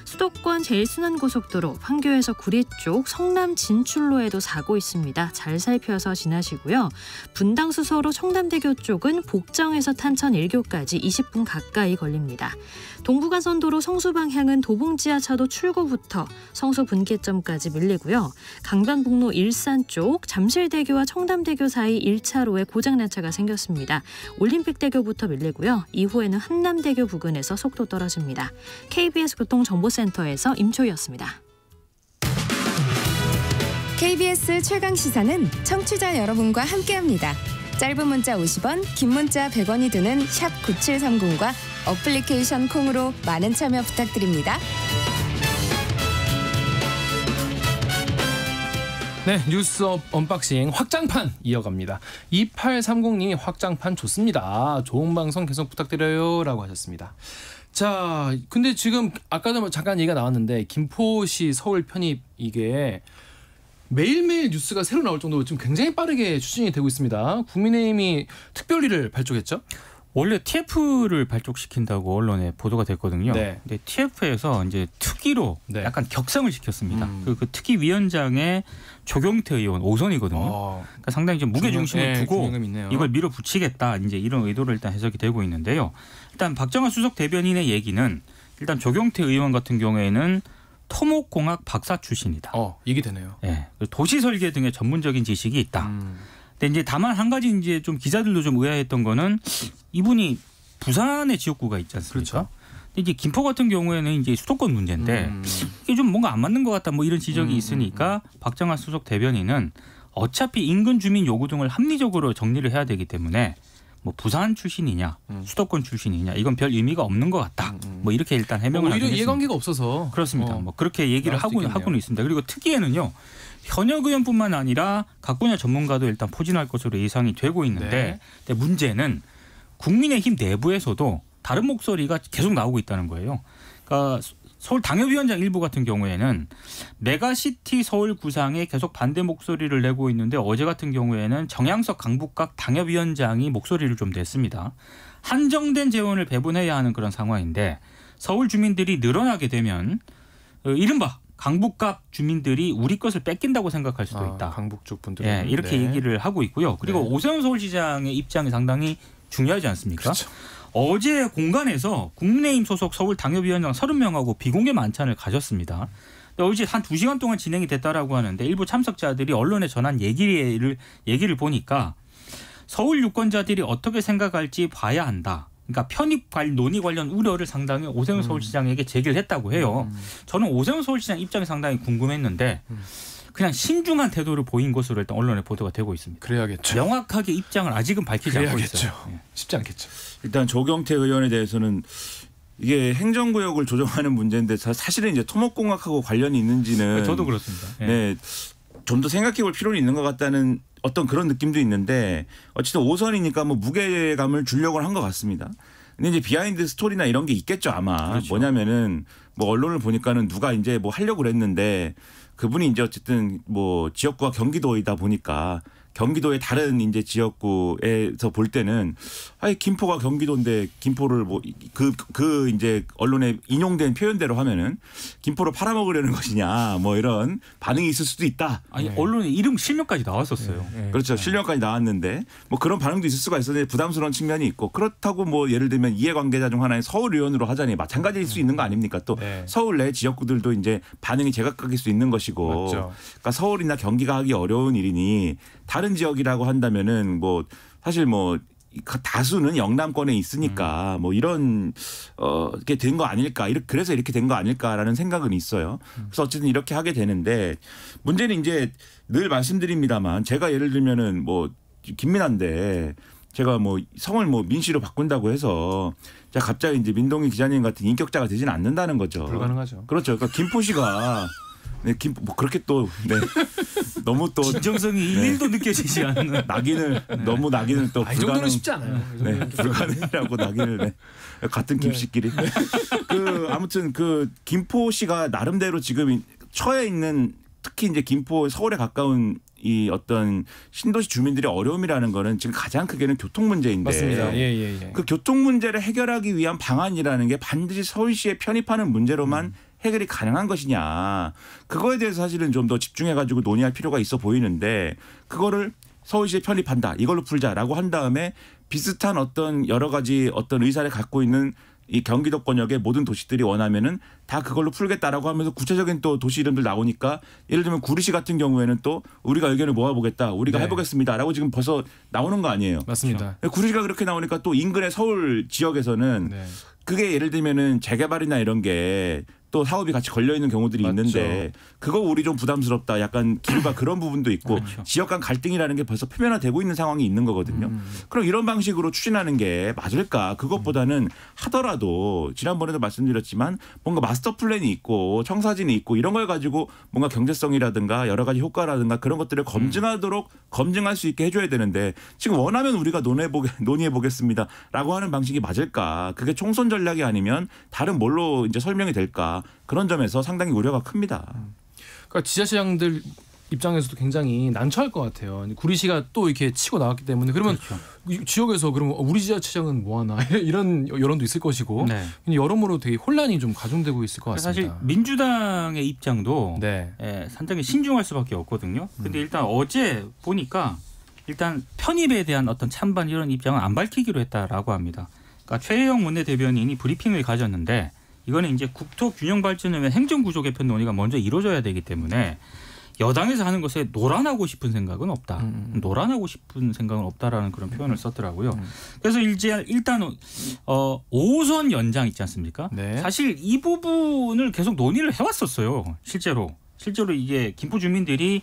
수도권 제1순환고속도로 판교에서 구리 쪽 성남 진출로에도 사고 있습니다. 잘 살펴서 지나시고요. 분당수서로 청담대교 쪽은 복정에서 탄천 1교까지 20분 가까이 걸립니다. 동부간선도로 성수 방향은 도봉지하차도 출구부터 성수 분기점까지 밀리고요. 강변북로 일산 쪽 잠실대교와 청담대교 사이 1차로에 고장난 차가 생겼습니다. 올림픽대교부터 밀리고요. 이후에는 한남대교 부근에서 속도 떨어집니다. KBS 교통정보센터에서 임초희였습니다. KBS 최강시사는 청취자 여러분과 함께합니다. 짧은 문자 50원, 긴 문자 100원이 드는 샵 9730과 어플리케이션 콩으로 많은 참여 부탁드립니다. 네, 뉴스 언박싱 확장판 이어갑니다. 2830님이 확장판 좋습니다. 좋은 방송 계속 부탁드려요 라고 하셨습니다. 자, 근데 지금 아까도 잠깐 얘기가 나왔는데 김포시 서울 편입 이게 매일매일 뉴스가 새로 나올 정도로 지금 굉장히 빠르게 추진이 되고 있습니다. 국민의힘이 특별리를 발족했죠? 원래 TF를 발족시킨다고 언론에 보도가 됐거든요. 네. 근데 TF에서 이제 특위로 네. 약간 격상을 시켰습니다. 그 특위 위원장의 조경태 의원 5선이거든요. 그러니까 상당히 좀 무게 중심을 두고 이걸 밀어붙이겠다. 이제 이런 의도를 일단 해석이 되고 있는데요. 일단 박정아 수석 대변인의 얘기는 일단 조경태 의원 같은 경우에는 토목공학 박사 출신이다. 이게 되네요. 네. 도시 설계 등의 전문적인 지식이 있다. 근데 이제 다만 한 가지 이제 좀 기자들도 좀 의아했던 거는 이분이 부산의 지역구가 있지 않습니까? 그렇죠. 근데 이제 김포 같은 경우에는 이제 수도권 문제인데 이게 좀 뭔가 안 맞는 것 같다 뭐 이런 지적이 있으니까 박정아 수석 대변인은 어차피 인근 주민 요구 등을 합리적으로 정리를 해야 되기 때문에 뭐 부산 출신이냐 수도권 출신이냐 이건 별 의미가 없는 것 같다. 뭐 이렇게 일단 해명을 하긴 오히려 했습니다. 이해관계가 없어서 그렇습니다. 뭐 그렇게 얘기를 하고는 있습니다. 그리고 특위에는요. 현역 의원뿐만 아니라 각 분야 전문가도 일단 포진할 것으로 예상이 되고 있는데 근데 문제는 국민의힘 내부에서도 다른 목소리가 계속 나오고 있다는 거예요. 그러니까 서울 당협위원장 일부 같은 경우에는 메가시티 서울 구상에 계속 반대 목소리를 내고 있는데 어제 같은 경우에는 정양석 강북각 당협위원장이 목소리를 좀 냈습니다. 한정된 재원을 배분해야 하는 그런 상황인데 서울 주민들이 늘어나게 되면 이른바 강북각 주민들이 우리 것을 뺏긴다고 생각할 수도 있다. 강북 쪽 분들은 이렇게 얘기를 하고 있고요. 그리고 오세훈 서울시장의 입장이 상당히 중요하지 않습니까? 그렇죠. 어제 공간에서 국민의힘 소속 서울 당협위원장 30명하고 비공개 만찬을 가졌습니다. 어제 한 2시간 동안 진행이 됐다라고 하는데 일부 참석자들이 언론에 전한 얘기를 보니까 서울 유권자들이 어떻게 생각할지 봐야 한다. 그러니까 편입 논의 관련 우려를 상당히 오세훈 서울시장에게 제기를 했다고 해요. 저는 오세훈 서울시장 입장이 상당히 궁금했는데 그냥 신중한 태도를 보인 것으로 일단 언론에 보도가 되고 있습니다. 그래야겠죠. 명확하게 입장을 아직은 밝히지 않고 있어요. 쉽지 않겠죠. 일단 조경태 의원에 대해서는 이게 행정구역을 조정하는 문제인데 사실은 이제 토목공학하고 관련이 있는지는 저도 그렇습니다. 네, 좀 더 생각해볼 필요는 있는 것 같다는 어떤 그런 느낌도 있는데 어쨌든 5선이니까 뭐 무게감을 주려고 한 것 같습니다. 근데 이제 비하인드 스토리나 이런 게 있겠죠 아마. 그렇죠. 뭐냐면은 뭐 언론을 보니까는 누가 이제 뭐 하려고 그랬는데 그분이 이제 어쨌든 뭐 지역구가 경기도이다 보니까 경기도의 다른 이제 지역구에서 볼 때는 아니 김포가 경기도인데 김포를 뭐 그 이제 언론에 인용된 표현대로 하면은 김포를 팔아먹으려는 것이냐 뭐 이런 반응이 있을 수도 있다. 아니 언론에 이름 실명까지 나왔었어요. 그렇죠. 실명까지 나왔는데 뭐 그런 반응도 있을 수가 있었는데 부담스러운 측면이 있고 그렇다고 뭐 예를 들면 이해관계자 중 하나의 서울 의원으로 하자니 마찬가지일 수 있는 거 아닙니까? 또 서울 내 지역구들도 이제 반응이 제각각일 수 있는 것이고 그러니까 서울이나 경기가 하기 어려운 일이니 다른 지역이라고 한다면은 뭐 사실 뭐 다수는 영남권에 있으니까 뭐 이런 게 된 거 아닐까 그래서 이렇게 된 거 아닐까라는 생각은 있어요. 그래서 어쨌든 이렇게 하게 되는데 문제는 이제 늘 말씀드립니다만 제가 예를 들면은 뭐 김민아인데 제가 뭐 성을 뭐 민씨로 바꾼다고 해서 제가 갑자기 이제 민동희 기자님 같은 인격자가 되지는 않는다는 거죠. 불가능하죠. 그렇죠. 그러니까 김포시가 네, 뭐 그렇게 또 네. 너무 또 진정성이 일도 느껴지지 않는 낙인을 너무 낙인을 또 이 정도는 쉽지 않아요. 네, 불가능이라고 낙인을 같은 김씨끼리 그 아무튼 그 김포시가 나름대로 지금 처해 있는 특히 이제 김포 서울에 가까운 이 어떤 신도시 주민들의 어려움이라는 거는 지금 가장 크게는 교통 문제인데 맞습니다. 예. 그 교통 문제를 해결하기 위한 방안이라는 게 반드시 서울시에 편입하는 문제로만 해결이 가능한 것이냐. 그거에 대해서 사실은 좀 더 집중해가지고 논의할 필요가 있어 보이는데 그거를 서울시에 편입한다. 이걸로 풀자라고 한 다음에 비슷한 어떤 여러 가지 어떤 의사를 갖고 있는 이 경기도권역의 모든 도시들이 원하면은 다 그걸로 풀겠다라고 하면서 구체적인 또 도시 이름들 나오니까 예를 들면 구리시 같은 경우에는 또 우리가 의견을 모아보겠다. 우리가 해보겠습니다라고 지금 벌써 나오는 거 아니에요. 맞습니다. 구리시가 그렇게 나오니까 또 인근의 서울 지역에서는 그게 예를 들면은 재개발이나 이런 게 또 사업이 같이 걸려 있는 경우들이 맞죠. 있는데 그거 우리 좀 부담스럽다. 약간 기류가 그런 부분도 있고 지역 간 갈등이라는 게 벌써 표면화되고 있는 상황이 있는 거거든요. 그럼 이런 방식으로 추진하는 게 맞을까? 그것보다는 하더라도 지난번에도 말씀드렸지만 뭔가 마스터 플랜이 있고 청사진이 있고 이런 걸 가지고 뭔가 경제성이라든가 여러 가지 효과라든가 그런 것들을 검증할 수 있게 해줘야 되는데 지금 원하면 우리가 논의해 보겠습니다라고 하는 방식이 맞을까? 그게 총선 전략이 아니면 다른 뭘로 이제 설명이 될까? 그런 점에서 상당히 우려가 큽니다. 그러니까 지자체장들 입장에서도 굉장히 난처할 것 같아요. 구리시가 또 이렇게 치고 나왔기 때문에 그러면 지역에서 그러면 우리 지자체장은 뭐 하나 이런 여론도 있을 것이고 여러모로 되게 혼란이 좀 가중되고 있을 것 같습니다. 사실 민주당의 입장도 상당히 신중할 수밖에 없거든요. 근데 일단 어제 보니까 일단 편입에 대한 어떤 찬반 이런 입장은 안 밝히기로 했다라고 합니다. 그러니까 최혜영 원내대변인이 브리핑을 가졌는데 이거는 이제 국토균형발전을 위한 행정구조 개편 논의가 먼저 이루어져야 되기 때문에 여당에서 하는 것에 노란하고 싶은 생각은 없다. 노란하고 싶은 생각은 없다라는 그런 표현을 썼더라고요. 그래서 일단 5호선 연장 있지 않습니까? 사실 이 부분을 계속 논의를 해왔었어요. 실제로 이게 김포 주민들이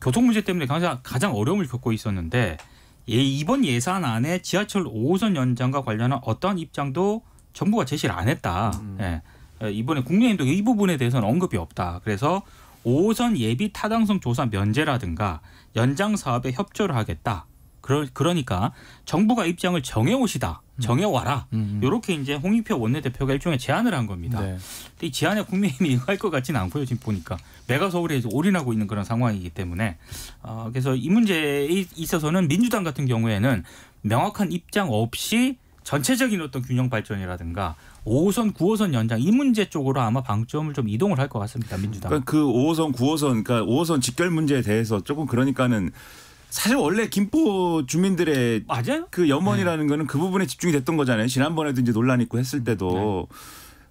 교통 문제 때문에 가장 어려움을 겪고 있었는데 이번 예산안에 지하철 5호선 연장과 관련한 어떠한 입장도 정부가 제시를 안 했다. 이번에 국민의힘도 이 부분에 대해서는 언급이 없다. 그래서 5호선 예비 타당성 조사 면제라든가 연장 사업에 협조를 하겠다. 그러니까 정부가 입장을 정해오시다. 정해와라. 이렇게 이제 홍익표 원내대표가 일종의 제안을 한 겁니다. 근데 이 제안에 국민의힘이 응할 것 같지는 않고요. 지금 보니까 메가서울에 올인하고 있는 그런 상황이기 때문에 그래서 이 문제에 있어서는 민주당 같은 경우에는 명확한 입장 없이 전체적인 어떤 균형 발전이라든가 5호선, 9호선 연장 이 문제 쪽으로 아마 방점을 좀 이동을 할 것 같습니다. 민주당. 그러니까 그 5호선, 9호선, 그러니까 5호선 직결 문제에 대해서 조금 그러니까는 사실 원래 김포 주민들의 맞아요? 그 염원이라는 거는 그 부분에 집중이 됐던 거잖아요. 지난번에도 이제 논란 있고 했을 때도.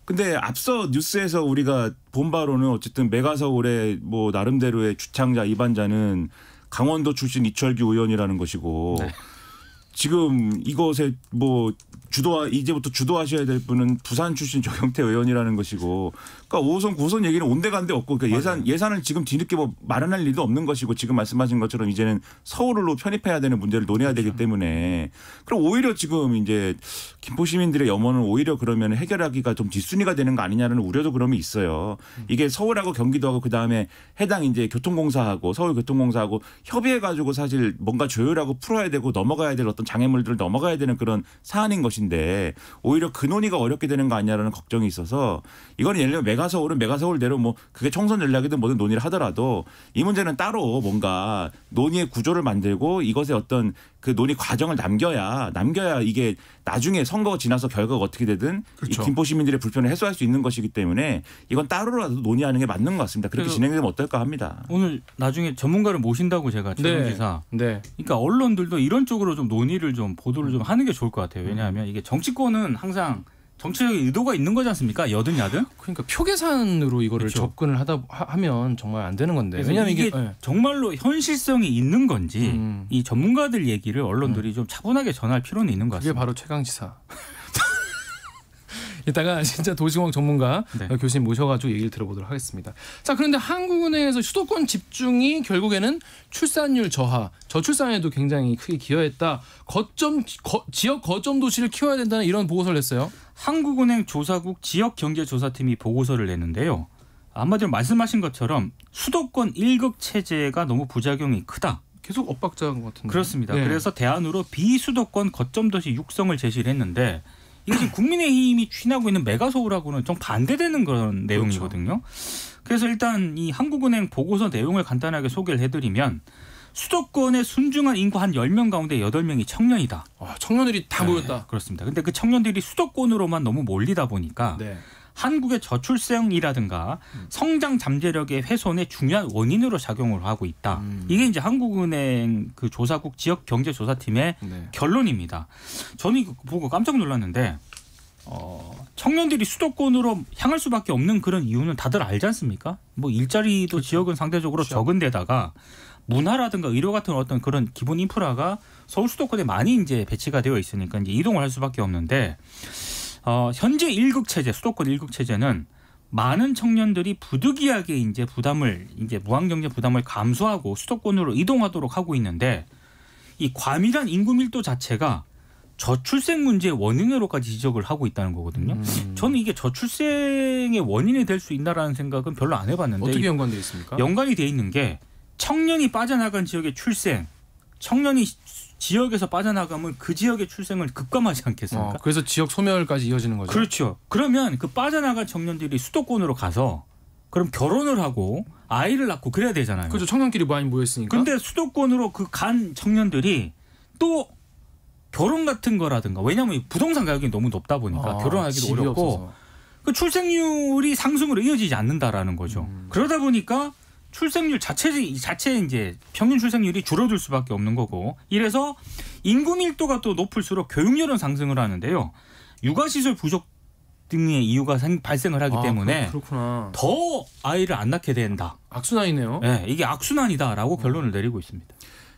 근데 앞서 뉴스에서 우리가 본 바로는 어쨌든 메가서울의 뭐 나름대로의 주창자, 이반자는 강원도 출신 이철규 의원이라는 것이고 지금 이것에 뭐 이제부터 주도하셔야 될 분은 부산 출신 조경태 의원이라는 것이고, 그러니까 5호선 9호선 얘기는 온데간데 없고, 그러니까 예산을 지금 뒤늦게 뭐 마련할 일도 없는 것이고, 지금 말씀하신 것처럼 이제는 서울로 편입해야 되는 문제를 논해야 되기 때문에, 그럼 오히려 지금 이제 김포 시민들의 염원은 오히려 그러면 해결하기가 좀 뒷순위가 되는 거 아니냐는 우려도 그러면 있어요. 이게 서울하고 경기도하고 그 다음에 해당 이제 교통공사하고 서울교통공사하고 협의해가지고 사실 뭔가 조율하고 풀어야 되고 넘어가야 될 어떤 장애물들을 넘어가야 되는 그런 사안인 것인데, 오히려 그 논의가 어렵게 되는 거 아니냐라는 걱정이 있어서, 이거는 예를 들면 메가서울은 메가서울대로 뭐 그게 총선 전략이든 뭐든 논의를 하더라도 이 문제는 따로 뭔가 논의의 구조를 만들고 이것의 어떤 그 논의 과정을 남겨야 이게 나중에 선거가 지나서 결과가 어떻게 되든 그렇죠. 이 김포 시민들의 불편을 해소할 수 있는 것이기 때문에 이건 따로라도 논의하는 게 맞는 것 같습니다. 그렇게 진행되면 어떨까 합니다. 오늘 나중에 전문가를 모신다고 제가 최경지사. 네. 그러니까 언론들도 이런 쪽으로 좀 논의를 좀 보도를 좀 하는 게 좋을 것 같아요. 왜냐하면 이게 정치권은 항상 정치적인 의도가 있는 거지 않습니까? 여든 야든. 그러니까 표 계산으로 이거를 그렇죠. 접근을 하면 정말 안 되는 건데. 왜냐하면 이게 정말로 현실성이 있는 건지 이 전문가들 얘기를 언론들이 좀 차분하게 전할 필요는 있는 것 그게 같습니다. 바로 최강지사. 이따가 진짜 도시공학 전문가 교수님 모셔가지고 얘기를 들어보도록 하겠습니다. 자, 그런데 한국은행에서 수도권 집중이 결국에는 출산율 저하, 저출산에도 굉장히 크게 기여했다. 지역 거점 도시를 키워야 된다는 이런 보고서를 냈어요. 한국은행 조사국 지역경제조사팀이 보고서를 냈는데요. 한마디로 말씀하신 것처럼 수도권 1극 체제가 너무 부작용이 크다. 계속 엇박자인 것 같은데. 그렇습니다. 네. 그래서 대안으로 비수도권 거점 도시 육성을 제시를 했는데, 이게 지금 국민의힘이 추진하고 있는 메가서울하고는 좀 반대되는 그런 내용이거든요. 그래서 일단 이 한국은행 보고서 내용을 간단하게 소개를 해드리면, 수도권의 순중한 인구 한 10명 가운데 8명이 청년이다. 청년들이 다 모였다. 그렇습니다. 근데 그 청년들이 수도권으로만 너무 몰리다 보니까 한국의 저출생이라든가 성장 잠재력의 훼손의 중요한 원인으로 작용을 하고 있다. 이게 이제 한국은행 그 조사국 지역경제조사팀의 결론입니다. 저는 이거 보고 깜짝 놀랐는데, 청년들이 수도권으로 향할 수밖에 없는 그런 이유는 다들 알지 않습니까? 뭐 일자리도 그렇죠. 지역은 상대적으로 적은 데다가 문화라든가 의료 같은 어떤 그런 기본 인프라가 서울 수도권에 많이 이제 배치가 되어 있으니까 이제 이동을 할 수밖에 없는데, 현재 1극 체제, 수도권 1극 체제는 많은 청년들이 부득이하게 이제 무한경제 부담을 감수하고 수도권으로 이동하도록 하고 있는데, 이 과밀한 인구 밀도 자체가 저출생 문제의 원인으로까지 지적을 하고 있다는 거거든요. 저는 이게 저출생의 원인이 될 수 있나라는 생각은 별로 안 해봤는데, 어떻게 연관되어 있습니까? 연관이 돼 있는 게, 청년이 빠져나간 지역의 출생, 청년이 지역에서 빠져나가면 그 지역의 출생을 급감하지 않겠습니까? 그래서 지역 소멸까지 이어지는 거죠. 그렇죠. 그러면 그 빠져나간 청년들이 수도권으로 가서 그럼 결혼을 하고 아이를 낳고 그래야 되잖아요. 그렇죠. 청년끼리 많이 모였으니까. 그런데 수도권으로 그 간 청년들이 또 결혼 같은 거라든가, 왜냐하면 부동산 가격이 너무 높다 보니까 결혼하기도 어렵고 없어서. 그 출생률이 상승으로 이어지지 않는다라는 거죠. 그러다 보니까 출생률 자체 이제 평균 출생률이 줄어들 수밖에 없는 거고, 이래서 인구 밀도가 또 높을수록 교육열은 상승을 하는데요. 육아시설 부족 등의 이유가 발생을 하기 때문에 그렇구나. 더 아이를 안 낳게 된다. 악순환이네요. 네, 이게 악순환이다라고 결론을 내리고 있습니다.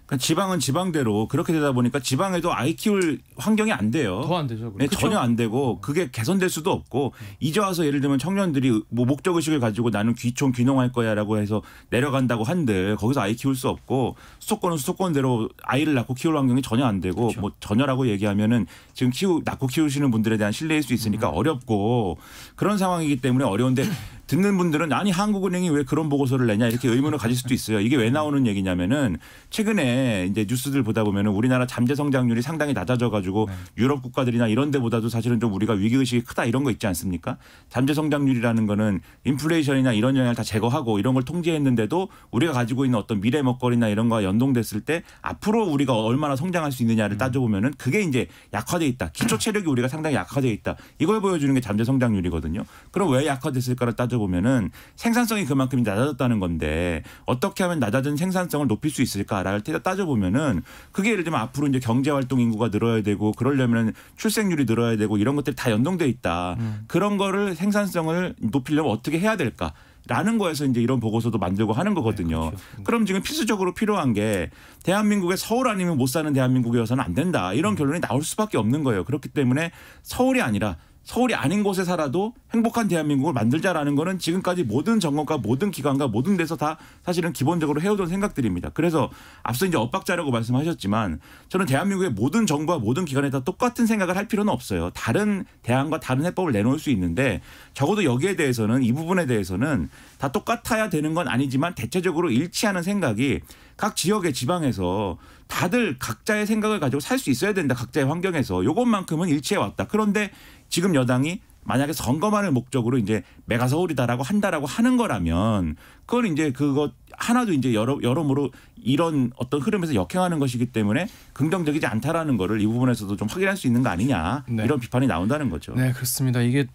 그러니까 지방은 지방대로 그렇게 되다 보니까 지방에도 아이 키울 환경이 안 돼요. 더 안 되죠. 네, 전혀 안 되고 그게 개선될 수도 없고, 이제 와서 예를 들면 청년들이 뭐 목적의식을 가지고 나는 귀촌 귀농할 거야라고 해서 내려간다고 한들 거기서 아이 키울 수 없고, 수도권은 수도권대로 아이를 낳고 키울 환경이 전혀 안 되고, 뭐 전혀라고 얘기하면은 지금 낳고 키우시는 분들에 대한 신뢰일 수 있으니까 어렵고, 그런 상황이기 때문에 어려운데, 듣는 분들은 아니 한국은행이 왜 그런 보고서를 내냐 이렇게 의문을 가질 수도 있어요. 이게 왜 나오는 얘기냐면은, 최근에 이제 뉴스들 보다 보면은 우리나라 잠재 성장률이 상당히 낮아져가지고 유럽 국가들이나 이런 데보다도 사실은 좀 우리가 위기의식이 크다 이런 거 있지 않습니까? 잠재 성장률이라는 거는 인플레이션이나 이런 영향을 다 제거하고 이런 걸 통제했는데도 우리가 가지고 있는 어떤 미래 먹거리나 이런 거와 연동됐을 때 앞으로 우리가 얼마나 성장할 수 있느냐를 따져보면은 그게 이제 약화돼 있다. 기초 체력이 우리가 상당히 약화돼 있다. 이걸 보여주는 게 잠재 성장률이거든요. 그럼 왜 약화됐을까를 따져보면은 생산성이 그만큼 낮아졌다는 건데, 어떻게 하면 낮아진 생산성을 높일 수 있을까를 따져보면은 그게 예를 들면 앞으로 이제 경제활동 인구가 늘어야 되고, 그러려면 출생률이 늘어야 되고, 이런 것들이 다 연동돼 있다. 그런 거를 생산성을 높이려면 어떻게 해야 될까? 라는 거에서 이제 이런 보고서도 만들고 하는 거거든요. 네, 그렇죠. 그럼 지금 필수적으로 필요한 게 대한민국의 서울 아니면 못 사는 대한민국이어서는 안 된다. 이런 결론이 나올 수밖에 없는 거예요. 그렇기 때문에 서울이 아니라 서울이 아닌 곳에 살아도 행복한 대한민국을 만들자라는 거는 지금까지 모든 정권과 모든 기관과 모든 데서 다 사실은 기본적으로 해오던 생각들입니다. 그래서 앞서 이제 엇박자라고 말씀하셨지만 저는 대한민국의 모든 정부와 모든 기관에 다 똑같은 생각을 할 필요는 없어요. 다른 대안과 다른 해법을 내놓을 수 있는데 적어도 여기에 대해서는 이 부분에 대해서는 다 똑같아야 되는 건 아니지만 대체적으로 일치하는 생각이 각 지역의 지방에서 다들 각자의 생각을 가지고 살 수 있어야 된다. 각자의 환경에서. 이것만큼은 일치해 왔다. 그런데 지금 여당이 만약에 선거만을 목적으로 이제 메가 서울이다라고 한다라고 하는 거라면 그건 이제 그것 하나도 이제 여러모로 이런 어떤 흐름에서 역행하는 것이기 때문에 긍정적이지 않다라는 거를 이 부분에서도 좀 확인할 수 있는 거 아니냐. 네. 이런 비판이 나온다는 거죠. 네, 그렇습니다. 이게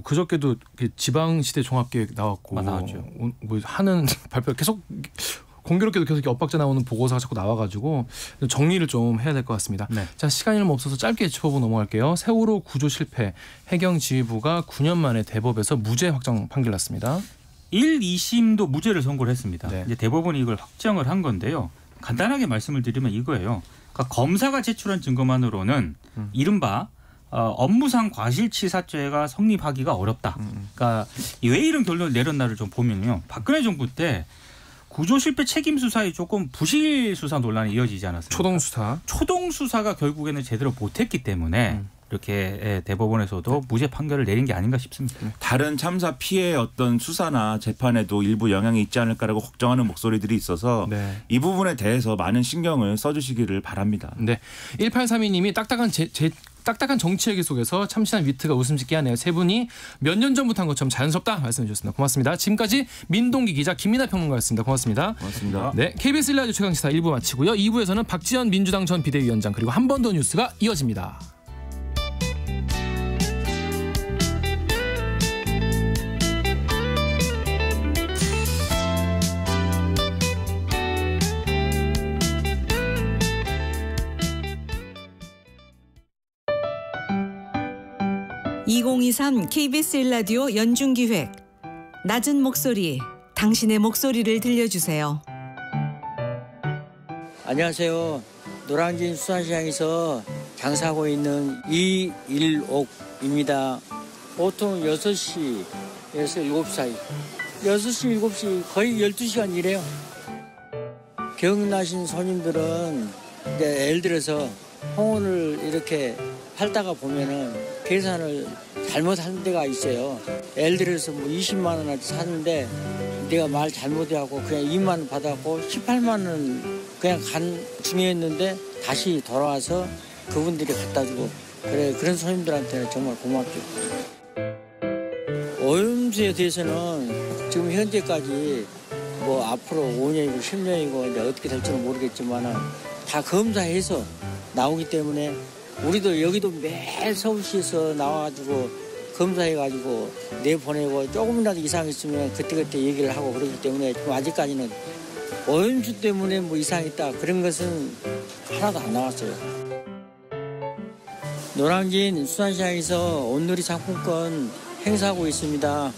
그저께도 지방시대 종합계획 나왔고 나왔죠. 뭐 하는 발표 계속 공교롭게도 계속 엇박자 나오는 보고서가 자꾸 나와가지고 정리를 좀 해야 될 것 같습니다. 네. 자, 시간이 너무 없어서 짧게 짚어보고 넘어갈게요. 세월호 구조 실패, 해경지휘부가 9년 만에 대법에서 무죄 확정 판결 났습니다. 1, 2심도 무죄를 선고를 했습니다. 네. 이제 대법원이 이걸 확정을 한 건데요. 간단하게 말씀을 드리면 이거예요. 그러니까 검사가 제출한 증거만으로는 이른바 업무상 과실치사죄가 성립하기가 어렵다. 그러니까 왜 이런 결론을 내렸나를 좀 보면요. 박근혜 정부 때 구조 실패 책임 수사에 조금 부실 수사 논란이 이어지지 않았습니까? 초동 수사가 결국에는 제대로 못했기 때문에 이렇게 대법원에서도 무죄 판결을 내린 게 아닌가 싶습니다. 다른 참사 피해 어떤 수사나 재판에도 일부 영향이 있지 않을까라고 걱정하는 목소리들이 있어서 네. 이 부분에 대해서 많은 신경을 써주시기를 바랍니다. 네, 1832님이 딱딱한 정치 얘기 속에서 참신한 위트가 웃음 짓게 하네요. 세 분이 몇 년 전부터 한 것처럼 자연스럽다 말씀해 주셨습니다. 고맙습니다. 지금까지 민동기 기자 김민하 평론가였습니다. 고맙습니다. 고맙습니다. 네, KBS 1라디오 최강시사 1부 마치고요. 2부에서는 박지원 민주당 전 비대위원장 그리고 한 번 더 뉴스가 이어집니다. (2023) KBS 1라디오 연중기획 낮은 목소리 당신의 목소리를 들려주세요. 안녕하세요. 노량진 수산시장에서 장사하고 있는 이일옥입니다. 보통 6시에서 7시 사이 6시 7시 거의 12시간 일해요. 기억나신 손님들은 이제 예를 들어서 홍어를 이렇게 팔다가 보면은 계산을 잘못한 데가 있어요. 예를 들어서 뭐 20만 원어치 샀는데 내가 말 잘못하고 그냥 2만 원 받았고 18만 원 그냥 간 중이었는데 다시 돌아와서 그분들이 갖다 주고 그래 그런 손님들한테는 정말 고맙죠. 오염수에 대해서는 지금 현재까지 뭐 앞으로 5년이고 10년이고 이제 어떻게 될지는 모르겠지만은 다 검사해서 나오기 때문에 우리도 여기도 매일 서울시에서 나와가지고 검사해가지고 내보내고 조금이라도 이상 있으면 그때그때 얘기를 하고 그러기 때문에 지금 아직까지는 오염수 때문에 뭐 이상이 있다 그런 것은 하나도 안 나왔어요. 노량진 수산시장에서 온누리 상품권 행사하고 있습니다.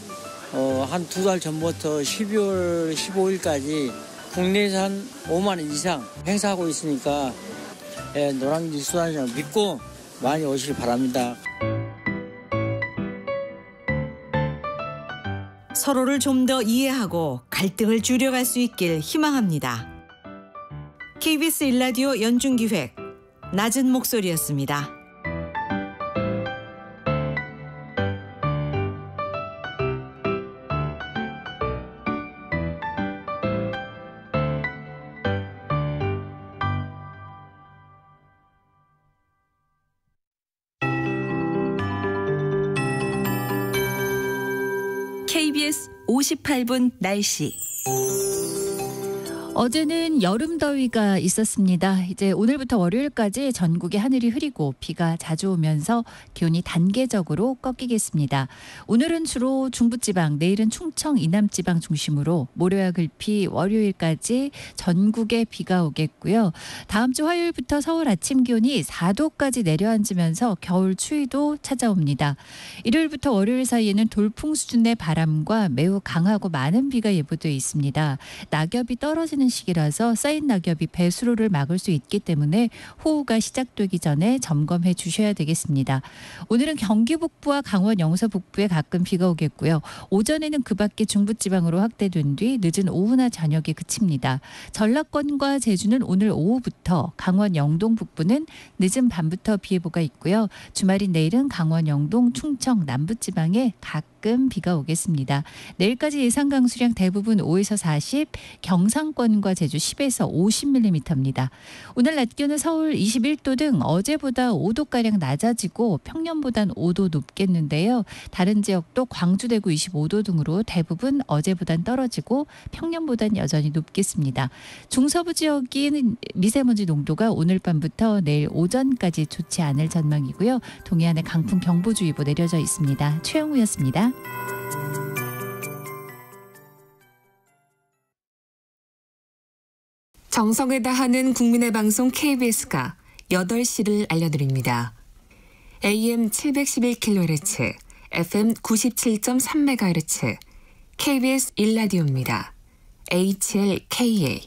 한 2달 전부터 12월 15일까지 국내산 5만 원 이상 행사하고 있으니까 노량진 수산시장 믿고 많이 오시기 바랍니다. 서로를 좀 더 이해하고 갈등을 줄여갈 수 있길 희망합니다. KBS 1라디오 연중기획 낮은 목소리였습니다. KBS 58분 날씨. 어제는 여름 더위가 있었습니다. 이제 오늘부터 월요일까지 전국에 하늘이 흐리고 비가 자주 오면서 기온이 단계적으로 꺾이겠습니다. 오늘은 주로 중부지방, 내일은 충청, 이남지방 중심으로 모레와 글피 월요일까지 전국에 비가 오겠고요. 다음 주 화요일부터 서울 아침 기온이 4도까지 내려앉으면서 겨울 추위도 찾아옵니다. 일요일부터 월요일 사이에는 돌풍 수준의 바람과 매우 강하고 많은 비가 예보되어 있습니다. 낙엽이 떨어지는 시기라서 쌓인 낙엽이 배수로를 막을 수 있기 때문에 호우가 시작되기 전에 점검해 주셔야 되겠습니다. 오늘은 경기 북부와 강원 영서 북부에 가끔 비가 오겠고요. 오전에는 그 밖에 중부지방으로 확대된 뒤 늦은 오후나 저녁에 그칩니다. 전라권과 제주는 오늘 오후부터, 강원 영동 북부는 늦은 밤부터 비 예보가 있고요. 주말인 내일은 강원 영동, 충청, 남부지방에 가끔 비가 오겠습니다. 내일까지 예상 강수량 대부분 5에서 40, 경상권과 제주 10에서 50mm입니다. 오늘 낮 기온은 서울 21도 등 어제보다 5도가량 낮아지고 평년보단 5도 높겠는데요. 다른 지역도 광주, 대구 25도 등으로 대부분 어제보단 떨어지고 평년보단 여전히 높겠습니다. 중서부 지역인 미세먼지 농도가 오늘 밤부터 내일 오전까지 좋지 않을 전망이고요. 동해안에 강풍 경보주의보 내려져 있습니다. 최영우였습니다. 정성을 다하는 국민의 방송 KBS가 8시를 알려드립니다. AM 711kHz, FM 97.3MHz, KBS 1라디오입니다. HLKA.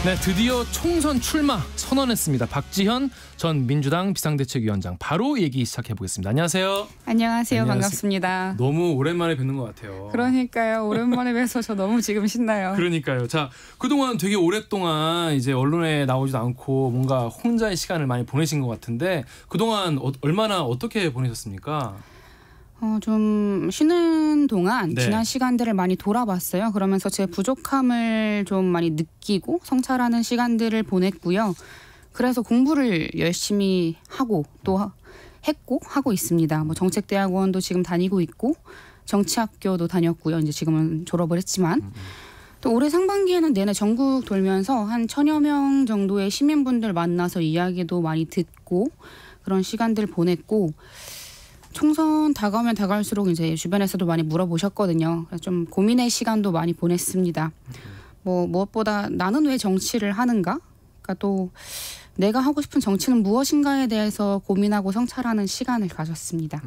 네, 드디어 총선 출마 선언했습니다. 박지현 전 민주당 비상대책위원장, 바로 얘기 시작해보겠습니다. 안녕하세요. 안녕하세요. 반갑습니다. 너무 오랜만에 뵙는 것 같아요. 그러니까요. 오랜만에 뵈서 저 너무 지금 신나요. 그러니까요. 자, 그동안 되게 오랫동안 이제 언론에 나오지도 않고 뭔가 혼자의 시간을 많이 보내신 것 같은데 그동안 얼마나 어떻게 보내셨습니까? 좀 쉬는 동안 네. 지난 시간들을 많이 돌아봤어요. 그러면서 제 부족함을 좀 많이 느끼고 성찰하는 시간들을 보냈고요. 그래서 공부를 열심히 하고 또 했고 하고 있습니다. 뭐 정책대학원도 지금 다니고 있고 정치학교도 다녔고요. 이제 지금은 졸업을 했지만 또 올해 상반기에는 내내 전국 돌면서 한 1000여 명 정도의 시민분들 만나서 이야기도 많이 듣고 그런 시간들 보냈고, 총선 다가오면 다가올수록 이제 주변에서도 많이 물어보셨거든요. 그래서 좀 고민의 시간도 많이 보냈습니다. 뭐 무엇보다 나는 왜 정치를 하는가? 그러니까 또 내가 하고 싶은 정치는 무엇인가에 대해서 고민하고 성찰하는 시간을 가졌습니다.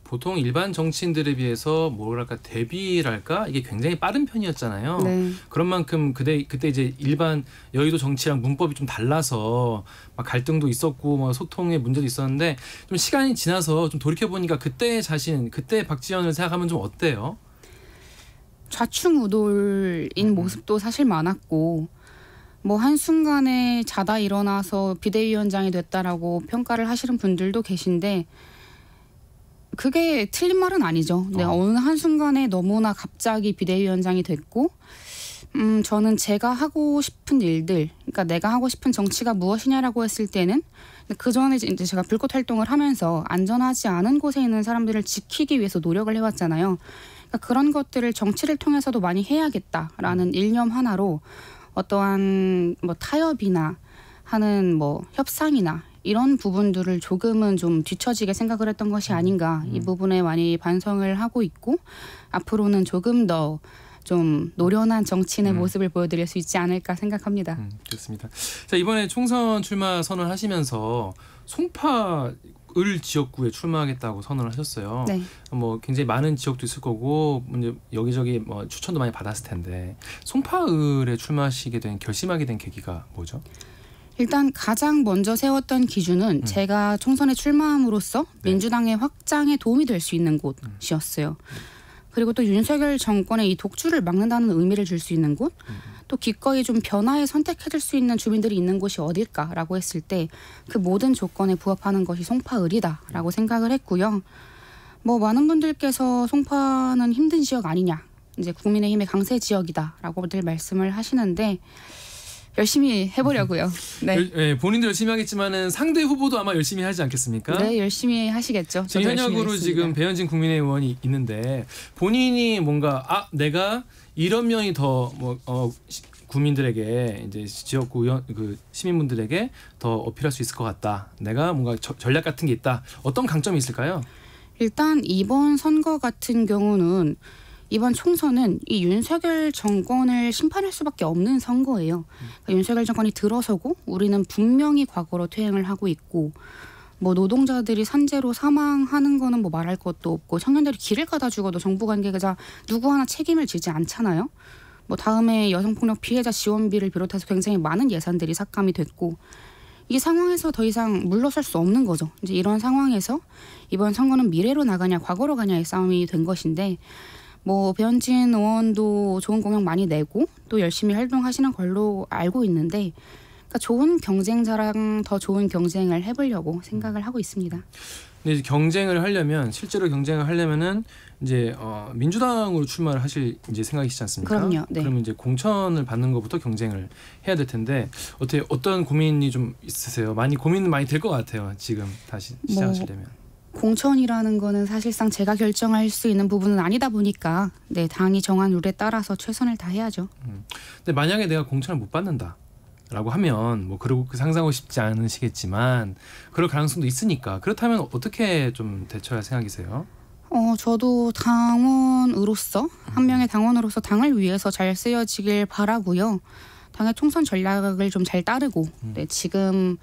보통 일반 정치인들에 비해서 뭐랄까 대비랄까 이게 굉장히 빠른 편이었잖아요. 네. 그런 만큼 그때 이제 일반 여의도 정치랑 문법이 좀 달라서 막 갈등도 있었고 뭐 소통의 문제도 있었는데 좀 시간이 지나서 좀 돌이켜 보니까 그때 자신, 그때 박지현을 생각하면 좀 어때요? 좌충우돌인 모습도 사실 많았고, 뭐 한순간에 자다 일어나서 비대위원장이 됐다라고 평가를 하시는 분들도 계신데 그게 틀린 말은 아니죠. 근데 어느 한순간에 너무나 갑자기 비대위원장이 됐고, 저는 제가 하고 싶은 일들, 그러니까 내가 하고 싶은 정치가 무엇이냐라고 했을 때는 그 전에 이제 제가 불꽃 활동을 하면서 안전하지 않은 곳에 있는 사람들을 지키기 위해서 노력을 해왔잖아요. 그러니까 그런 것들을 정치를 통해서도 많이 해야겠다라는 일념 하나로 어떠한 뭐 타협이나 하는 뭐 협상이나 이런 부분들을 조금은 좀 뒤처지게 생각을 했던 것이 아닌가, 이 부분에 많이 반성을 하고 있고 앞으로는 조금 더 좀 노련한 정치인의 모습을 보여드릴 수 있지 않을까 생각합니다. 좋습니다. 자, 이번에 총선 출마 선언하시면서 송파을 지역구에 출마하겠다고 선언을 하셨어요. 네. 뭐 굉장히 많은 지역도 있을 거고 이제 여기저기 뭐 추천도 많이 받았을 텐데 송파을에 출마하시게 된, 결심하게 된 계기가 뭐죠? 일단 가장 먼저 세웠던 기준은 제가 총선에 출마함으로써 민주당의 확장에 도움이 될 수 있는 곳이었어요. 그리고 또 윤석열 정권의 이 독주를 막는다는 의미를 줄 수 있는 곳, 또 기꺼이 좀 변화에 선택해줄 수 있는 주민들이 있는 곳이 어딜까라고 했을 때 그 모든 조건에 부합하는 것이 송파을이다라고 생각을 했고요. 뭐 많은 분들께서 송파는 힘든 지역 아니냐, 이제 국민의힘의 강세 지역이다라고들 말씀을 하시는데 열심히 해보려고요. 네. 네, 본인도 열심히 하겠지만은 상대 후보도 아마 열심히 하지 않겠습니까? 네, 열심히 하시겠죠. 지금 현역으로 지금 배현진 국민의힘 의원이 있는데 본인이 뭔가 내가 이런 면이 더 국민들에게 이제 지역구 의원 그 시민분들에게 더 어필할 수 있을 것 같다. 내가 뭔가 전략 같은 게 있다. 어떤 강점이 있을까요? 일단 이번 선거 같은 경우는 이번 총선은 이 윤석열 정권을 심판할 수밖에 없는 선거예요. 그러니까 윤석열 정권이 들어서고 우리는 분명히 과거로 퇴행을 하고 있고 뭐 노동자들이 산재로 사망하는 거는 뭐 말할 것도 없고 청년들이 길을 가다 죽어도 정부 관계자 누구 하나 책임을 지지 않잖아요. 뭐 다음에 여성폭력 피해자 지원비를 비롯해서 굉장히 많은 예산들이 삭감이 됐고 이 상황에서 더 이상 물러설 수 없는 거죠. 이제 이런 상황에서 이번 선거는 미래로 나가냐 과거로 가냐의 싸움이 된 것인데 뭐 배현진 의원도 좋은 공약 많이 내고 또 열심히 활동하시는 걸로 알고 있는데 그러니까 좋은 경쟁자랑 더 좋은 경쟁을 해보려고 생각을 하고 있습니다. 근데 이제 경쟁을 하려면 실제로 경쟁을 하려면은 이제 민주당으로 출마를 하실 이제 생각이시지 않습니까? 그럼요. 네. 그러면 이제 공천을 받는 것부터 경쟁을 해야 될 텐데 어떤 고민이 좀 있으세요? 고민은 많이 될 것 같아요. 지금 다시 시작하시려면. 공천이라는 거는 사실상 제가 결정할 수 있는 부분은 아니다 보니까 네, 당이 정한 룰에 따라서 최선을 다해야죠. 근데 만약에 내가 공천을 못 받는다라고 하면 뭐 그러고 상상하고 싶지 않으시겠지만 그럴 가능성도 있으니까 그렇다면 어떻게 좀 대처할 생각이세요? 저도 당원으로서 한 명의 당원으로서 당을 위해서 잘 쓰여지길 바라고요. 당의 총선 전략을 좀 잘 따르고 네, 지금은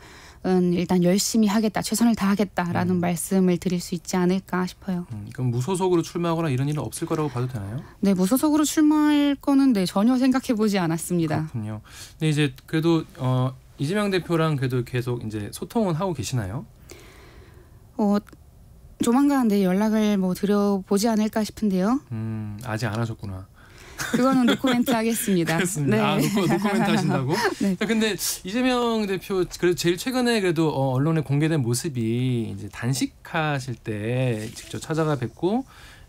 일단 열심히 하겠다, 최선을 다하겠다라는 말씀을 드릴 수 있지 않을까 싶어요. 그럼 무소속으로 출마하거나 이런 일은 없을 거라고 봐도 되나요? 네, 무소속으로 출마할 거는 네, 전혀 생각해보지 않았습니다. 그렇군요. 근데 이제 그래도 이재명 대표랑 그래도 계속 이제 소통은 하고 계시나요? 조만간 네, 연락을 드려보지 않을까 싶은데요. 아직 안 하셨구나. 그거는 노코멘트 하겠습니다. 그렇습니다. 네. 노코멘트 하신다고? 네. 근데 이재명 대표 그래도 제일 최근에 그래도 언론에 공개된 모습이 이제 단식하실 때 직접 찾아가 뵙고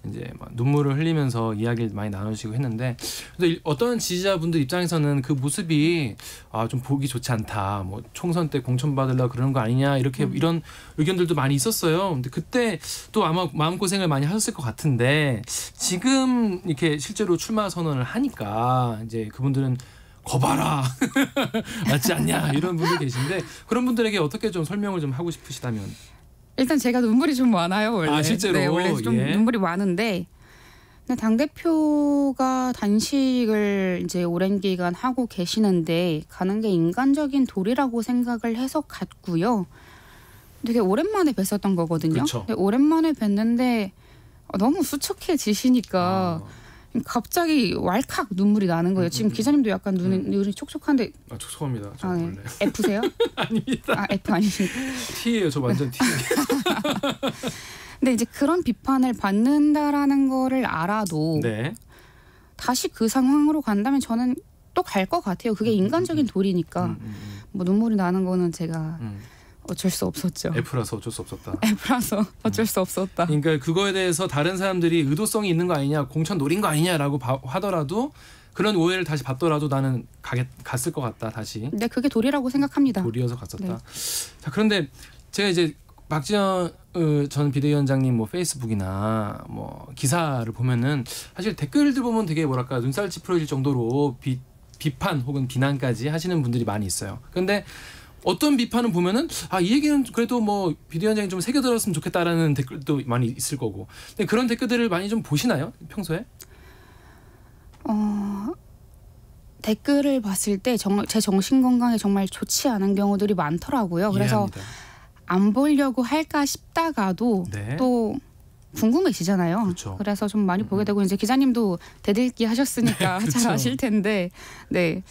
이제 막 눈물을 흘리면서 이야기를 많이 나누시고 했는데 어떤 지지자분들 입장에서는 그 모습이 좀 보기 좋지 않다. 뭐 총선 때 공천 받으려고 그러는 거 아니냐 이렇게 이런 의견들도 많이 있었어요. 근데 그때 또 아마 마음고생을 많이 하셨을 것 같은데 지금 이렇게 실제로 출마 선언을 하니까 이제 그분들은 거봐라 맞지 않냐 이런 분들 계신데 그런 분들에게 어떻게 좀 설명을 좀 하고 싶으시다면 일단 제가 눈물이 좀 많아요 원래. 실제로 네, 원래 좀 눈물이 많은데 당 대표가 단식을 이제 오랜 기간 하고 계시는데 가는 게 인간적인 도리라고 생각을 해서 갔고요. 되게 오랜만에 뵀었던 거거든요. 그렇죠. 오랜만에 뵀는데 너무 수척해지시니까 갑자기 왈칵 눈물이 나는 거예요. 지금 기자님도 약간 눈이 촉촉한데. 촉촉합니다. 저 네. 원래. F세요? 아닙니다. F 아니십니까? T예요. 저 완전 T. 근데 이제 그런 비판을 받는다라는 거를 알아도 네. 다시 그 상황으로 간다면 저는 또 갈 것 같아요. 그게 인간적인 도리니까. 뭐 눈물이 나는 거는 제가 어쩔 수 없었죠. F라서 어쩔 수 없었다. F라서 어쩔 수 없었다. 그러니까 그거에 대해서 다른 사람들이 의도성이 있는 거 아니냐, 공천 노린 거 아니냐라고 하더라도 그런 오해를 다시 받더라도 나는 갔을 것 같다 다시. 네, 그게 도리라고 생각합니다. 도리여서 갔었다. 네. 자, 그런데 제가 이제 박지원 전 비대위원장님 뭐 페이스북이나 뭐 기사를 보면은 사실 댓글들 보면 되게 뭐랄까 눈살 찌푸려질 정도로 비판 혹은 비난까지 하시는 분들이 많이 있어요. 그런데 어떤 비판은 보면은 이 얘기는 그래도 뭐 비대위원장이 좀 새겨들었으면 좋겠다라는 댓글도 많이 있을 거고. 근데 그런 댓글들을 많이 좀 보시나요? 평소에? 댓글을 봤을 때 제 정신 건강에 정말 좋지 않은 경우들이 많더라고요. 그래서 이해합니다. 안 보려고 할까 싶다가도 네. 또 궁금해지잖아요. 그렇죠. 그래서 좀 많이 보게 되고 이제 기자님도 대들기 하셨으니까 네, 그렇죠. 잘 아실 텐데, 네.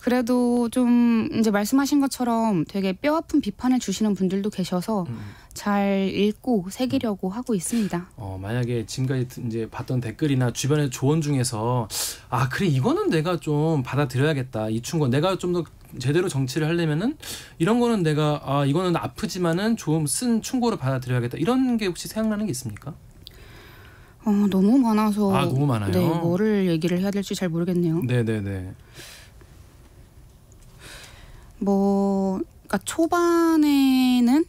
그래도 좀 이제 말씀하신 것처럼 되게 뼈아픈 비판을 주시는 분들도 계셔서 잘 읽고 새기려고 하고 있습니다. 만약에 지금까지 이제 봤던 댓글이나 주변의 조언 중에서 그래 이거는 내가 좀 받아들여야겠다. 이 충고 내가 좀 더 제대로 정치를 하려면은 이런 거는 내가 이거는 아프지만은 좀 쓴 충고를 받아들여야겠다. 이런 게 혹시 생각나는 게 있습니까? 너무 많아서 너무 많아요. 네, 뭐를 얘기를 해야 될지 잘 모르겠네요. 네네네. 그러니까 초반에는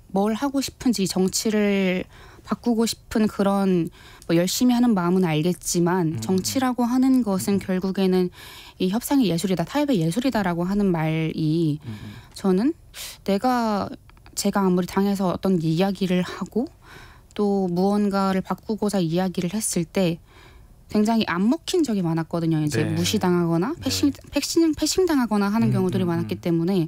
뭘 하고 싶은지 정치를 바꾸고 싶은 그런 열심히 하는 마음은 알겠지만 정치라고 하는 것은 결국에는 이 협상의 예술이다, 타협의 예술이다라고 하는 말이 저는 제가 아무리 당해서 어떤 이야기를 하고 또 무언가를 바꾸고자 이야기를 했을 때 굉장히 안 먹힌 적이 많았거든요. 이제 네. 무시당하거나 패싱당하거나 하는 경우들이 많았기 때문에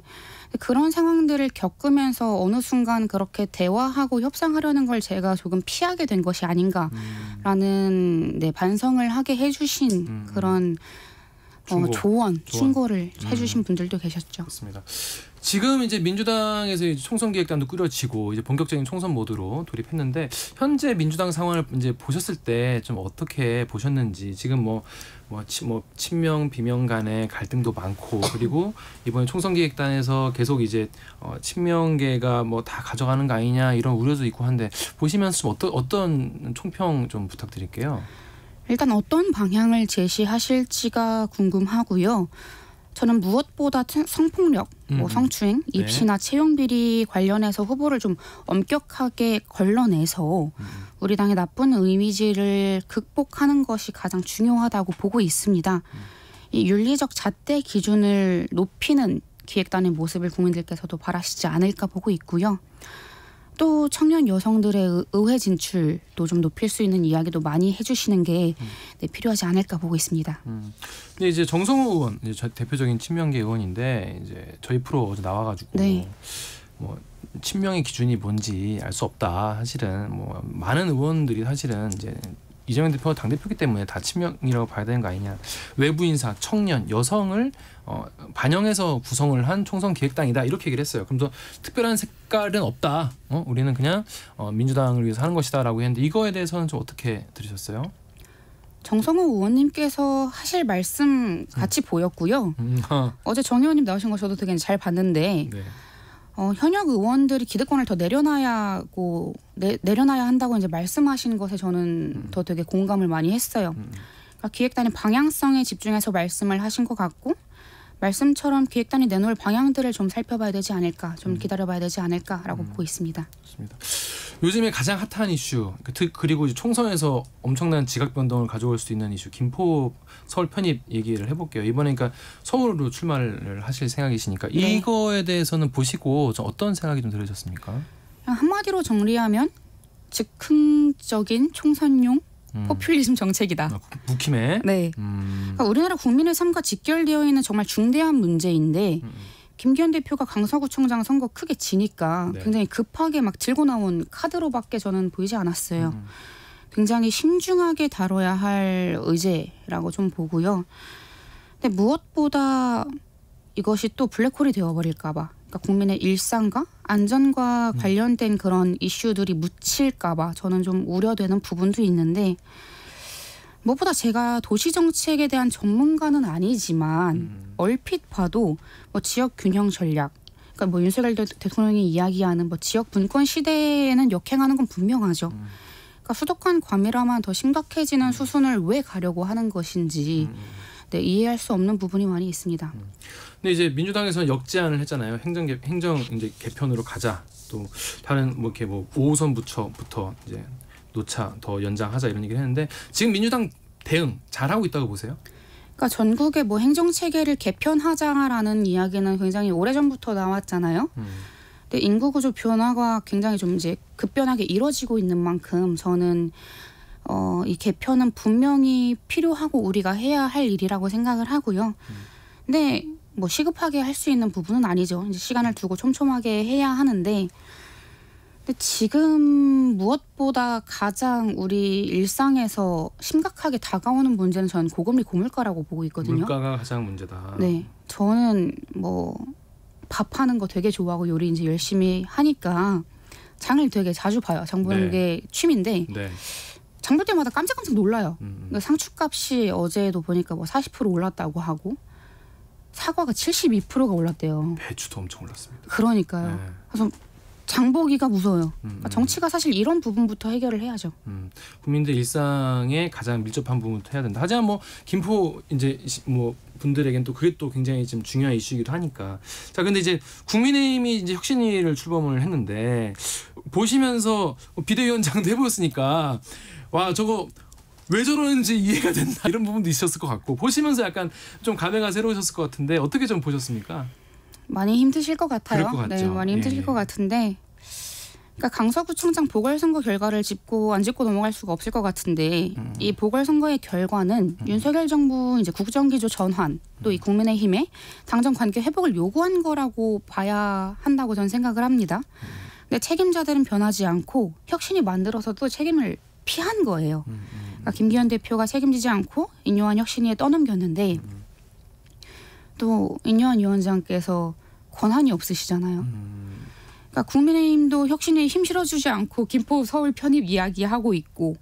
그런 상황들을 겪으면서 어느 순간 그렇게 대화하고 협상하려는 걸 제가 조금 피하게 된 것이 아닌가라는 반성을 하게 해주신 그런 충고를 해주신 분들도 계셨죠. 그렇습니다. 지금 이제 민주당에서 이제 총선 기획단도 꾸려지고 이제 본격적인 총선 모드로 돌입했는데 현재 민주당 상황을 이제 보셨을 때 좀 어떻게 보셨는지 지금 뭐 친명 비명 간의 갈등도 많고 그리고 이번에 총선 기획단에서 계속 이제 친명계가 뭐 다 가져가는 거 아니냐 이런 우려도 있고 한데 보시면서 좀 어떤 총평 좀 부탁드릴게요. 일단 어떤 방향을 제시하실지가 궁금하고요. 저는 무엇보다 성폭력, 성추행, 입시나 채용비리 관련해서 후보를 좀 엄격하게 걸러내서 우리 당의 나쁜 이미지를 극복하는 것이 가장 중요하다고 보고 있습니다. 이 윤리적 잣대 기준을 높이는 기획단의 모습을 국민들께서도 바라시지 않을까 보고 있고요. 또 청년 여성들의 의회 진출도 좀 높일 수 있는 이야기도 많이 해주시는 게 필요하지 않을까 보고 있습니다. 근데 이제 정성호 의원, 이제 대표적인 친명계 의원인데 이제 저희 프로 어제 나와가지고 뭐 친명의 기준이 뭔지 알 수 없다. 사실은 뭐 많은 의원들이 사실은 이제 이재명 대표가 당대표이기 때문에 다 친명이라고 봐야 되는 거 아니냐. 외부 인사, 청년, 여성을 반영해서 구성을 한 총선 기획단이다 이렇게 얘기를 했어요. 그럼 또 특별한 색깔은 없다. 우리는 그냥 민주당을 위해서 하는 것이다라고 했는데 이거에 대해서는 좀 어떻게 들으셨어요? 정성호 의원님께서 하실 말씀 같이 보였고요. 어제 정 의원님 나오신 거 저도 되게 잘 봤는데 현역 의원들이 기득권을 더 내려놔야 한다고 이제 말씀하신 것에 저는 더 되게 공감을 많이 했어요. 그러니까 기획단의 방향성에 집중해서 말씀을 하신 것 같고 말씀처럼 기획단이 내놓을 방향들을 좀 살펴봐야 되지 않을까, 좀 기다려봐야 되지 않을까라고 보고 있습니다. 좋습니다. 요즘에 가장 핫한 이슈 그리고 이제 총선에서 엄청난 지각 변동을 가져올 수 있는 이슈 김포 서울 편입 얘기를 해볼게요. 이번에 그러니까 서울로 출마를 하실 생각이시니까 이거에 대해서는 보시고 좀 어떤 생각이 좀 들으셨습니까? 한마디로 정리하면 즉흥적인 총선용 포퓰리즘 정책이다. 묵힘에. 네. 그러니까 우리나라 국민의 삶과 직결되어 있는 정말 중대한 문제인데 김기현 대표가 강서구청장 선거 크게 지니까 굉장히 급하게 막 들고 나온 카드로밖에 저는 보이지 않았어요. 굉장히 신중하게 다뤄야 할 의제라고 좀 보고요. 근데 무엇보다 이것이 또 블랙홀이 되어버릴까 봐. 그러니까 국민의 일상과 안전과 관련된 그런 이슈들이 묻힐까 봐 저는 좀 우려되는 부분도 있는데 무엇보다 제가 도시정책에 대한 전문가는 아니지만 얼핏 봐도 뭐 지역 균형 전략, 그러니까 뭐 윤석열 대통령이 이야기하는 뭐 지역 분권 시대에는 역행하는 건 분명하죠. 그러니까 수도권 과밀화만 더 심각해지는 수순을 왜 가려고 하는 것인지 이해할 수 없는 부분이 많이 있습니다. 근데 이제 민주당에서는 역제안을 했잖아요. 행정 이제 개편으로 가자. 또 다른 뭐 이렇게 뭐 5호선 부터 이제 노차 더 연장하자 이런 얘기를 했는데 지금 민주당 대응 잘하고 있다고 보세요? 그러니까 전국의 뭐 행정 체계를 개편하자라는 이야기는 굉장히 오래전부터 나왔잖아요. 근데 인구 구조 변화가 굉장히 좀 이제 급변하게 이루어지고 있는 만큼 저는 이 개편은 분명히 필요하고 우리가 해야 할 일이라고 생각을 하고요. 근데 뭐 시급하게 할 수 있는 부분은 아니죠. 이제 시간을 두고 촘촘하게 해야 하는데 근데 지금 무엇보다 가장 우리 일상에서 심각하게 다가오는 문제는 저는 고금리 고물가라고 보고 있거든요. 물가가 가장 문제다. 네, 저는 뭐 밥하는 거 되게 좋아하고 요리 이제 열심히 하니까 장을 되게 자주 봐요. 장 보는 게 취미인데 장 볼 때마다 깜짝깜짝 놀라요. 그러니까 상추값이 어제도 보니까 뭐 40% 올랐다고 하고 사과가 72%가 올랐대요. 배추도 엄청 올랐습니다. 그러니까요. 그래서 장보기가 무서워요. 그러니까 정치가 사실 이런 부분부터 해결을 해야죠. 국민들 일상에 가장 밀접한 부분부터 해야 된다. 하지만 뭐 김포 이제 뭐 분들에겐 또 그게 또 굉장히 좀 중요한 이슈이기도 하니까. 자, 근데 이제 국민의힘이 이제 혁신위를 출범을 했는데 보시면서 비대위원장도 해보셨으니까 와 저거 왜 저러는지 이해가 된다 이런 부분도 있었을 것 같고 보시면서 약간 좀 감회가 새로우셨을 것 같은데 어떻게 좀 보셨습니까? 많이 힘드실 것 같아요. 그럴 것 같죠. 네, 많이 힘드실 것 같은데 그러니까 강서구청장 보궐선거 결과를 짚고 안 짚고 넘어갈 수가 없을 것 같은데 이 보궐선거의 결과는 윤석열 정부 이제 국정기조 전환 또 이 국민의힘의 당정 관계 회복을 요구한 거라고 봐야 한다고 저는 생각을 합니다. 근데 책임자들은 변하지 않고 혁신이 만들어서도 책임을 피한 거예요. 그러니까 김기현 대표가 책임지지 않고 인요한 혁신위에 떠넘겼는데 또 인요한 위원장께서 권한이 없으시잖아요. 그러니까 국민의힘도 혁신에 힘 실어주지 않고 김포 서울 편입 이야기하고 있고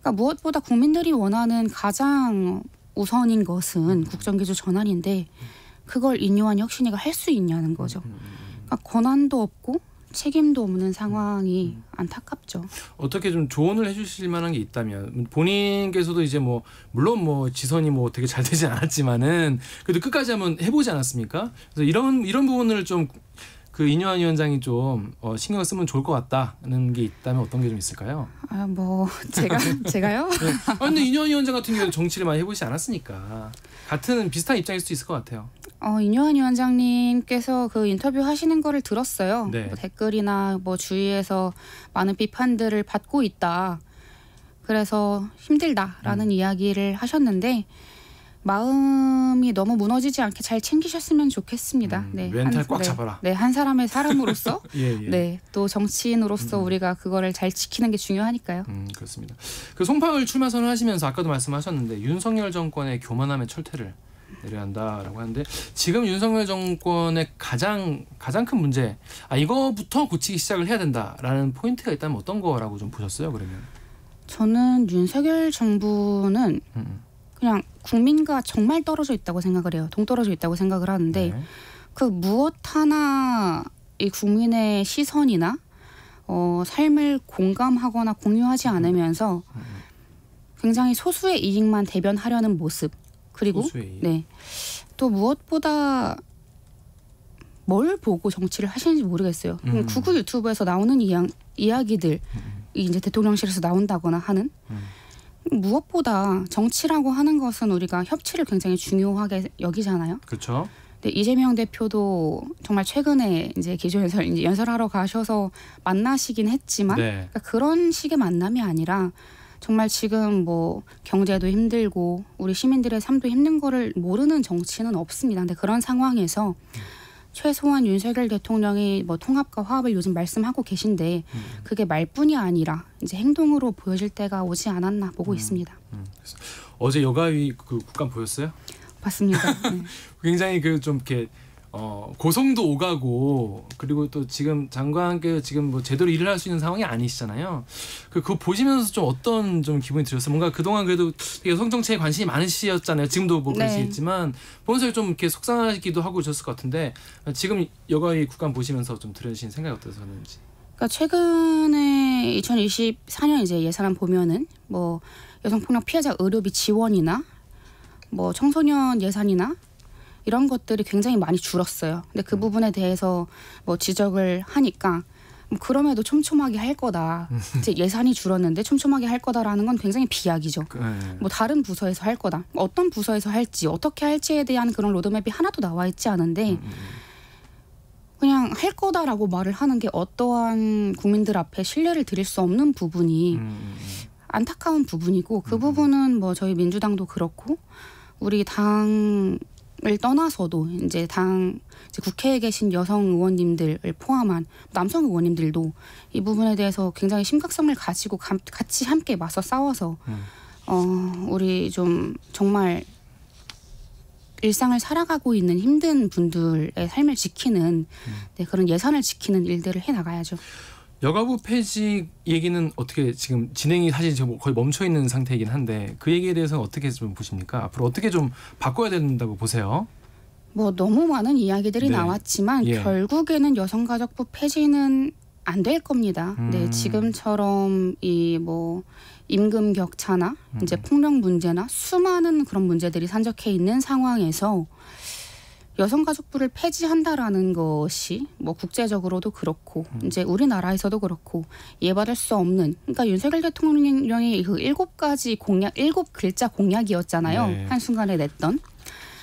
그러니까 무엇보다 국민들이 원하는 가장 우선인 것은 국정기조 전환인데 그걸 인요한 혁신위가 할 수 있냐는 거죠. 그러니까 권한도 없고 책임도 없는 상황이 안타깝죠. 어떻게 좀 조언을 해주실 만한 게 있다면 본인께서도 이제 뭐 물론 뭐 지선이 뭐 되게 잘 되지 않았지만은 그래도 끝까지 한번 해보지 않았습니까? 그래서 이런 부분을 좀 그 인요한 위원장이 좀 신경을 쓰면 좋을 것 같다는 게 있다면 어떤 게 좀 있을까요? 아 뭐 제가요? 네. 근데 인요한 위원장 같은 경우는 정치를 많이 해보지 않았으니까 같은 비슷한 입장일 수도 있을 것 같아요. 인요한 위원장님께서 그 인터뷰 하시는 거를 들었어요. 네. 뭐 댓글이나 뭐 주위에서 많은 비판들을 받고 있다. 그래서 힘들다라는 이야기를 하셨는데 마음이 너무 무너지지 않게 잘 챙기셨으면 좋겠습니다. 네, 멘탈 꽉 잡아라. 네, 한 사람의 사람으로서, 예. 네, 또 정치인으로서 우리가 그거를 잘 지키는 게 중요하니까요. 그렇습니다. 그 송파을 출마 선언하시면서 아까도 말씀하셨는데 윤석열 정권의 교만함의 철퇴를 내려야 한다라고 하는데 지금 윤석열 정권의 가장 큰 문제 이거부터 고치기 시작을 해야 된다라는 포인트가 있다면 어떤 거라고 좀 보셨어요? 그러면 저는 윤석열 정부는 그냥 국민과 정말 떨어져 있다고 생각을 해요. 동떨어져 있다고 생각을 하는데 그 무엇 하나 이 국민의 시선이나 삶을 공감하거나 공유하지 않으면서 굉장히 소수의 이익만 대변하려는 모습 그리고 네, 또 무엇보다 뭘 보고 정치를 하시는지 모르겠어요. 구구 유튜브에서 나오는 이야기들 이제 대통령실에서 나온다거나 하는 무엇보다 정치라고 하는 것은 우리가 협치를 굉장히 중요하게 여기잖아요. 그렇죠. 네, 이재명 대표도 정말 최근에 이제 기조연설 연설하러 가셔서 만나시긴 했지만 그러니까 그런 식의 만남이 아니라 정말 지금 뭐 경제도 힘들고 우리 시민들의 삶도 힘든 거를 모르는 정치는 없습니다. 근데 그런 상황에서 최소한 윤석열 대통령이 뭐 통합과 화합을 요즘 말씀하고 계신데 그게 말뿐이 아니라 이제 행동으로 보여질 때가 오지 않았나 보고 있습니다. 어제 여가위 그 국감 보셨어요? 봤습니다. 네. 굉장히 그 좀 이렇게 고성도 오가고 그리고 또 지금 장관께 지금 뭐 제대로 일을 할 수 있는 상황이 아니시잖아요. 그거 보시면서 좀 어떤 좀 기분이 들었어요? 뭔가 그동안 그래도 여성 정치에 관심이 많으시었잖아요. 지금도 뭐 그러시겠지만 보면서 좀 이렇게 속상하기도 하고 그러셨을 것 같은데 지금 여가위 국감 보시면서 좀 들으신 생각이 어떠셨는지? 그러니까 최근에 2024년 이제 예산안 보면은 뭐 여성폭력 피해자 의료비 지원이나 뭐 청소년 예산이나 이런 것들이 굉장히 많이 줄었어요. 근데 그 부분에 대해서 뭐 지적을 하니까 그럼에도 촘촘하게 할 거다. 이제 예산이 줄었는데 촘촘하게 할 거다라는 건 굉장히 비약이죠. 뭐 다른 부서에서 할 거다. 어떤 부서에서 할지 어떻게 할지에 대한 그런 로드맵이 하나도 나와 있지 않은데 그냥 할 거다라고 말을 하는 게 어떠한 국민들 앞에 신뢰를 드릴 수 없는 부분이 안타까운 부분이고 그 부분은 뭐 저희 민주당도 그렇고 우리 당 떠나서도 이제 국회에 계신 여성 의원님들을 포함한 남성 의원님들도 이 부분에 대해서 굉장히 심각성을 가지고 같이 함께 맞서 싸워서 우리 좀 정말 일상을 살아가고 있는 힘든 분들의 삶을 지키는 그런 예산을 지키는 일들을 해나가야죠. 여가부 폐지 얘기는 어떻게 지금 진행이 사실 지금 거의 멈춰 있는 상태이긴 한데 그 얘기에 대해서는 어떻게 좀 보십니까? 앞으로 어떻게 좀 바꿔야 된다고 보세요? 뭐 너무 많은 이야기들이 나왔지만 결국에는 여성가족부 폐지는 안 될 겁니다. 네, 지금처럼 이 뭐 임금 격차나 이제 폭력 문제나 수많은 그런 문제들이 산적해 있는 상황에서 여성가족부를 폐지한다라는 것이 뭐 국제적으로도 그렇고 이제 우리나라에서도 그렇고 이해받을 수 없는, 그러니까 윤석열 대통령이 그 7글자 공약이었잖아요. 한순간에 냈던.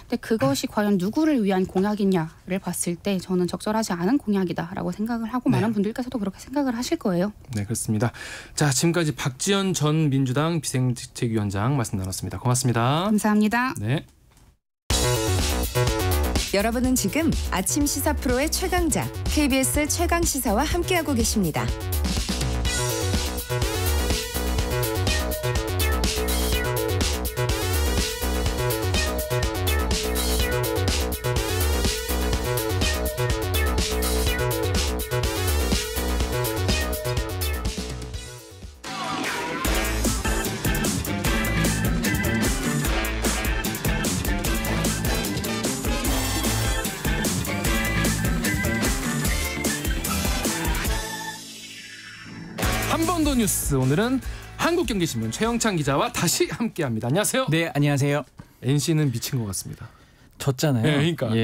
근데 그것이 과연 누구를 위한 공약이냐를 봤을 때 저는 적절하지 않은 공약이다라고 생각을 하고 많은 분들께서도 그렇게 생각을 하실 거예요. 네, 그렇습니다. 자, 지금까지 박지연 전 민주당 비상대책위원장 말씀 나눴습니다. 고맙습니다. 감사합니다. 네. 여러분은 지금 아침 시사 프로의 최강자 KBS 최강시사와 함께하고 계십니다. 한 번 더 뉴스, 오늘은 한국경제신문 최영찬 기자와 다시 함께합니다. 안녕하세요. 네, 안녕하세요. NC는 미친 것 같습니다. 졌잖아요. 네, 그러니까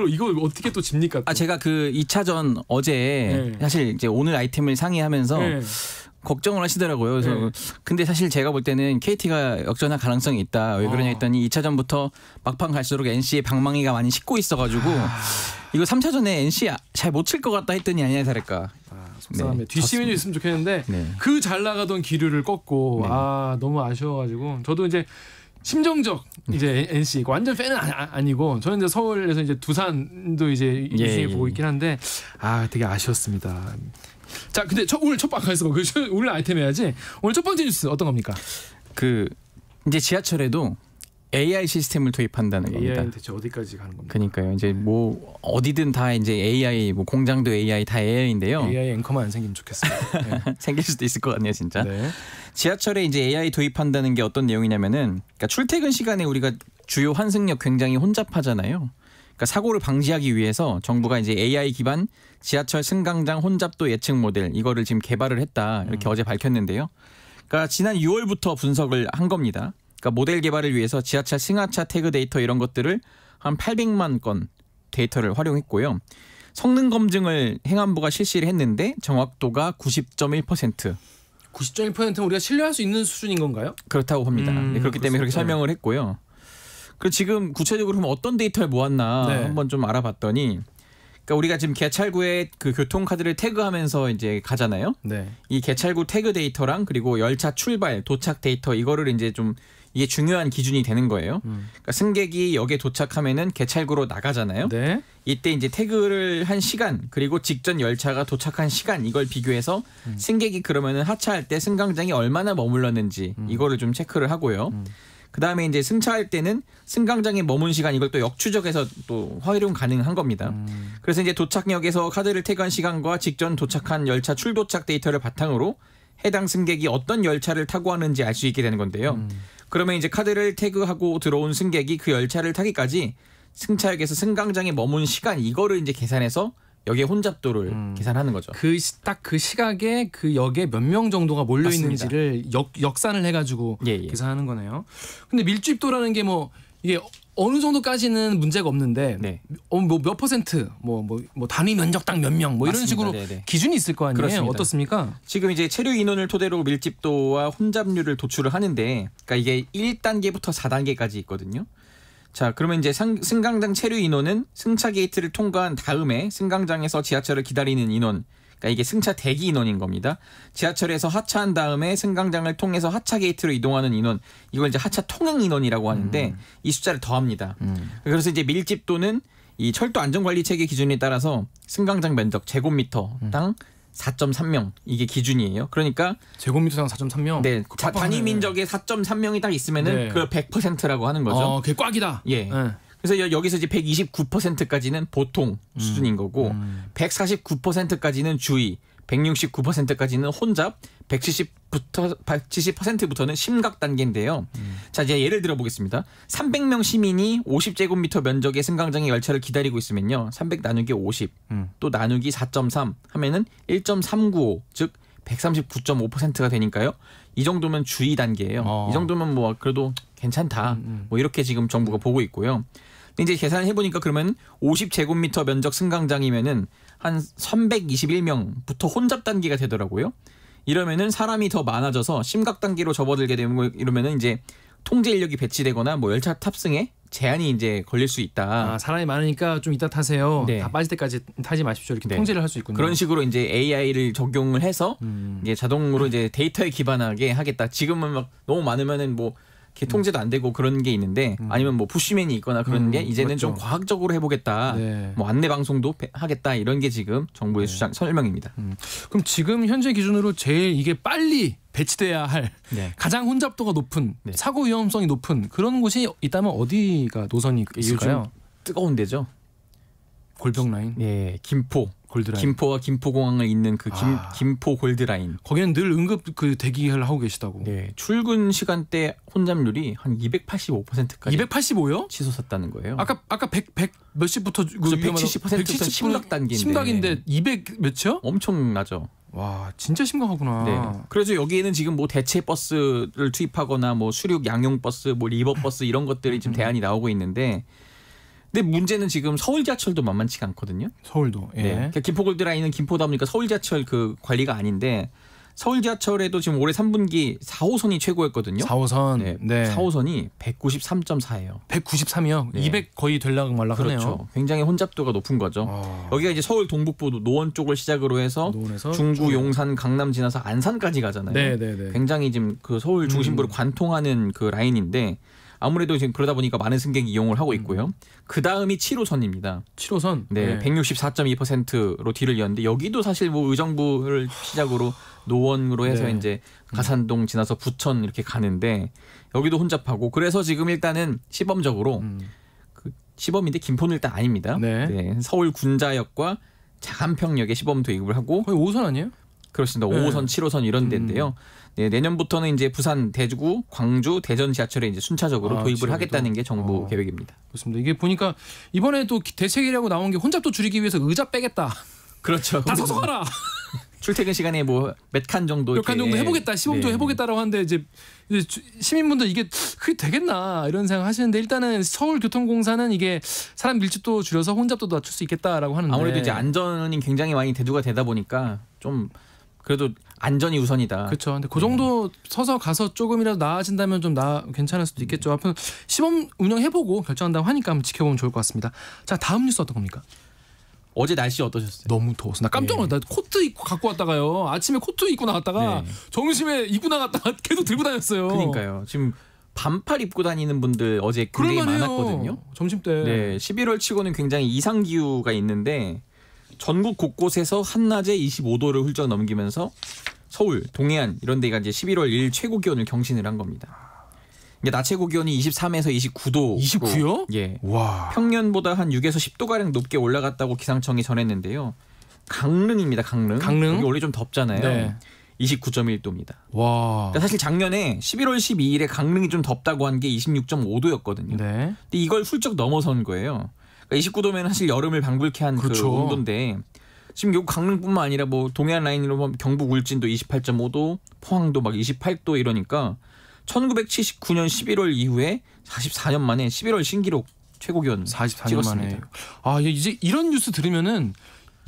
이걸 어떻게 또 집니까? 또. 제가 그 2차전 어제 사실 이제 오늘 아이템을 상의하면서 걱정을 하시더라고요. 그래서 근데 사실 제가 볼 때는 KT가 역전할 가능성이 있다. 왜 그러냐 했더니 2차전부터 막판 갈수록 NC의 방망이가 많이 식고 있어가지고 이거 3차전에 NC 잘 못 칠 것 같다 했더니 아니야 다를까. 속상하면 뒷심이 있으면 좋겠는데 그 잘 나가던 기류를 꺾고 너무 아쉬워가지고 저도 이제 심정적 이제 NC 완전 팬은 아니고 저는 이제 서울에서 이제 두산도 이제 유심히 보고 있긴 한데 되게 아쉬웠습니다. 자, 근데 오늘 첫 번째 오늘 아이템 해야지. 오늘 첫 번째 뉴스 어떤 겁니까? 그 이제 지하철에도 AI 시스템을 도입한다는 겁니다. AI는 대체 어디까지 가는 겁니까? 그러니까요. 이제 뭐 어디든 다 이제 AI, 뭐 공장도 AI 다 AI인데요. AI 앵커만 안 생기면 좋겠습니다. 네. 생길 수도 있을 것 같네요, 진짜. 지하철에 이제 AI 도입한다는 게 어떤 내용이냐면은, 그러니까 출퇴근 시간에 우리가 주요 환승역 굉장히 혼잡하잖아요. 그러니까 사고를 방지하기 위해서 정부가 이제 AI 기반 지하철 승강장 혼잡도 예측 모델 이거를 지금 개발을 했다 이렇게 어제 밝혔는데요. 그러니까 지난 6월부터 분석을 한 겁니다. 그러니까 모델 개발을 위해서 지하철 승하차 태그 데이터 이런 것들을 한 800만 건 데이터를 활용했고요. 성능 검증을 행안부가 실시를 했는데 정확도가 90.1%. 90.1%는 우리가 신뢰할 수 있는 수준인 건가요? 그렇다고 합니다. 네, 그렇기 때문에 그렇게 설명을 했고요. 그리고 지금 구체적으로 그럼 어떤 데이터를 모았나 한번 좀 알아봤더니, 그러니까 우리가 지금 개찰구에 그 교통카드를 태그하면서 이제 가잖아요. 이 개찰구 태그 데이터랑 그리고 열차 출발, 도착 데이터 이거를 이제 좀 이게 중요한 기준이 되는 거예요. 그러니까 승객이 역에 도착하면은 개찰구로 나가잖아요. 이때 이제 태그를 한 시간 그리고 직전 열차가 도착한 시간 이걸 비교해서 승객이 그러면은 하차할 때 승강장이 얼마나 머물렀는지 이거를 좀 체크를 하고요. 그다음에 이제 승차할 때는 승강장에 머문 시간 이걸 또 역추적해서 또 활용 가능한 겁니다. 그래서 이제 도착역에서 카드를 태그한 시간과 직전 도착한 열차 출도착 데이터를 바탕으로 해당 승객이 어떤 열차를 타고 왔는지 알 수 있게 되는 건데요. 그러면 이제 카드를 태그하고 들어온 승객이 그 열차를 타기까지 승차역에서 승강장에 머문 시간 이거를 이제 계산해서 역의 혼잡도를 계산하는 거죠. 딱 그 시각에 그 역에 몇 명 정도가 몰려 있는지를 역산을 해가지고 계산하는 거네요. 근데 밀집도라는 게 뭐 이게 어느 정도까지는 문제가 없는데 뭐 몇 퍼센트 뭐 단위 면적당 몇 명 뭐 이런 식으로 기준이 있을 거 아니에요. 그렇습니다. 어떻습니까? 지금 이제 체류 인원을 토대로 밀집도와 혼잡률을 도출을 하는데, 그러니까 이게 1단계부터 4단계까지 있거든요. 자, 그러면 이제 승강장 체류 인원은 승차 게이트를 통과한 다음에 승강장에서 지하철을 기다리는 인원, 그러니까 이게 승차 대기 인원인 겁니다. 지하철에서 하차한 다음에 승강장을 통해서 하차 게이트로 이동하는 인원, 이걸 이제 하차 통행 인원이라고 하는데 이 숫자를 더합니다. 그래서 이제 밀집도는 이 철도 안전관리 체계 기준에 따라서 승강장 면적 제곱미터당 4.3명 이게 기준이에요. 그러니까 제곱미터당 4.3명. 네, 단위 민족에 4.3명이 딱 있으면은 네. 그걸 100%라고 하는 거죠. 그게 꽉이다. 예. 네. 그래서 여기서 이제 129%까지는 보통 수준인 거고 149%까지는 주의, 169%까지는 혼잡, 170%부터는 심각 단계인데요. 자, 이제 예를 들어 보겠습니다. 300명 시민이 50제곱미터 면적의 승강장에 열차를 기다리고 있으면요. 300 나누기 50, 또 나누기 4.3 하면은 1.395, 즉 139.5%가 되니까요. 이 정도면 주의 단계예요. 이 정도면 뭐 그래도 괜찮다. 뭐 이렇게 지금 정부가 보고 있고요. 근데 이제 계산을 해보니까 그러면 50제곱미터 면적 승강장이면은 한 321명부터 혼잡 단계가 되더라고요. 이러면은 사람이 더 많아져서 심각 단계로 접어들게 되면 이러면은 이제 통제 인력이 배치되거나 뭐 열차 탑승에 제한이 이제 걸릴 수 있다. 사람이 많으니까 좀 이따 타세요. 네. 다 빠질 때까지 타지 마십시오. 이렇게 네. 통제를 할 수 있군요. 그런 식으로 이제 AI를 적용을 해서 이제 자동으로 이제 데이터에 기반하게 하겠다. 지금은 막 너무 많으면은 뭐 이렇게 통제도 안 되고 그런 게 있는데 아니면 뭐 푸시맨이 있거나 그런 게 이제는 맞죠. 좀 과학적으로 해보겠다. 네. 뭐 안내 방송도 하겠다. 이런 게 지금 정부의 주장 설명입니다. 그럼 지금 현재 기준으로 제일 이게 빨리 배치돼야 할 네. 가장 혼잡도가 높은 네. 사고 위험성이 높은 그런 곳이 있다면 어디가 노선이 있을까요? 요즘 뜨거운 데죠. 골병 라인. 예, 김포. 골드라인. 김포와 김포공항을 잇는 그 김포 골드라인. 거기는 늘 응급 그 대기를 하고 계시다고. 네, 출근 시간대 혼잡률이 한 285%까지 285요? 치솟았다는 거예요. 아까 100 몇십부터 170%부터 심각 단계인데. 심각인데 200 몇이요? 엄청나죠. 와, 진짜 심각하구나. 네. 그래서 여기에는 지금 뭐 대체 버스를 투입하거나 뭐 수륙 양용 버스, 뭐 리버 버스 이런 것들이 지금 대안이 나오고 있는데, 근데 문제는 지금 서울 지하철도 만만치가 않거든요. 서울도. 예. 네. 그러니까 김포 골드라인은 김포다 보니까 서울 지하철 그 관리가 아닌데 서울 지하철에도 지금 올해 3분기 4호선이 최고였거든요. 4호선. 네. 네. 4호선이 193.4예요. 193이요? 네. 200 거의 될락 말락하네요. 그렇죠. 굉장히 혼잡도가 높은 거죠. 여기가 이제 서울 동북부 노원 쪽을 시작으로 해서 중구, 용산, 강남 지나서 안산까지 가잖아요. 네. 굉장히 지금 그 서울 중심부를 관통하는 그 라인인데 아무래도 지금 그러다 보니까 많은 승객이 이용을 하고 있고요. 그 다음이 7호선입니다. 7호선? 네, 164.2%로 뒤를 이었는데 여기도 사실 뭐 의정부를 시작으로 노원으로 해서 네. 이제 가산동 지나서 부천 이렇게 가는데 여기도 혼잡하고 그래서 지금 일단은 시범적으로 그 시범인데 김포는 일단 아닙니다. 네. 서울 군자역과 자간평역에 시범 도입을 하고 거의 5호선 아니에요? 그렇습니다. 네. 5호선, 7호선 이런 데인데요. 네, 내년부터는 이제 부산, 대구, 광주, 대전 지하철에 이제 순차적으로 도입을 지역에도? 하겠다는 게 정부 계획입니다. 그렇습니다. 이게 보니까 이번에 또 대책이라고 나온 게 혼잡도 줄이기 위해서 의자 빼겠다. 그렇죠. 다 서서 가라. 출퇴근 시간에 뭐 몇 칸 정도 몇 칸 정도 해보겠다. 시범 좀 해보겠다라고 하는데 이제 시민분들 이게 그게 되겠나 이런 생각 하시는데 일단은 서울교통공사는 이게 사람 밀집도 줄여서 혼잡도 낮출 수 있겠다라고 하는데 아무래도 이제 안전이 굉장히 많이 대두가 되다 보니까 좀 그래도 안전이 우선이다. 그렇죠. 근데 그 정도 서서 가서 조금이라도 나아진다면 좀 괜찮을 수도 있겠죠. 앞으로 시범 운영해보고 결정한다고 하니까 한번 지켜보면 좋을 것 같습니다. 자, 다음 뉴스 어떤 겁니까? 어제 날씨 어떠셨어요? 너무 더워서 나 깜짝 놀랐다. 코트 입고 갖고 왔다가요. 아침에 코트 입고 나갔다가 점심에 입고 나갔다가 계속 들고 다녔어요. 그러니까요. 지금 반팔 입고 다니는 분들 어제 굉장히 많았거든요. 점심 때. 네, 11월 치고는 굉장히 이상 기후가 있는데 전국 곳곳에서 한낮에 25도를 훌쩍 넘기면서 서울, 동해안 이런 데가 이제 11월 1일 최고 기온을 경신을 한 겁니다. 이게 낮 최고 기온이 23에서 29도. 29요? 예. 와. 평년보다 한 6에서 10도 가량 높게 올라갔다고 기상청이 전했는데요. 강릉입니다. 강릉. 여기 원래 좀 덥잖아요. 네. 29.1도입니다. 와. 그러니까 사실 작년에 11월 12일에 강릉이 좀 덥다고 한 게 26.5도였거든요. 네. 근데 이걸 훌쩍 넘어선 거예요. 그러니까 29도면 사실 여름을 방불케 한 그 온도인데 지금 결국 강릉뿐만 아니라 뭐 동해안 라인으로 보면 경북 울진도 28.5도, 포항도 막 28도 이러니까 1979년 11월 이후에 44년 만에 11월 신기록 최고 기온 44년 찍었습니다. 만에. 아, 이제 이런 뉴스 들으면은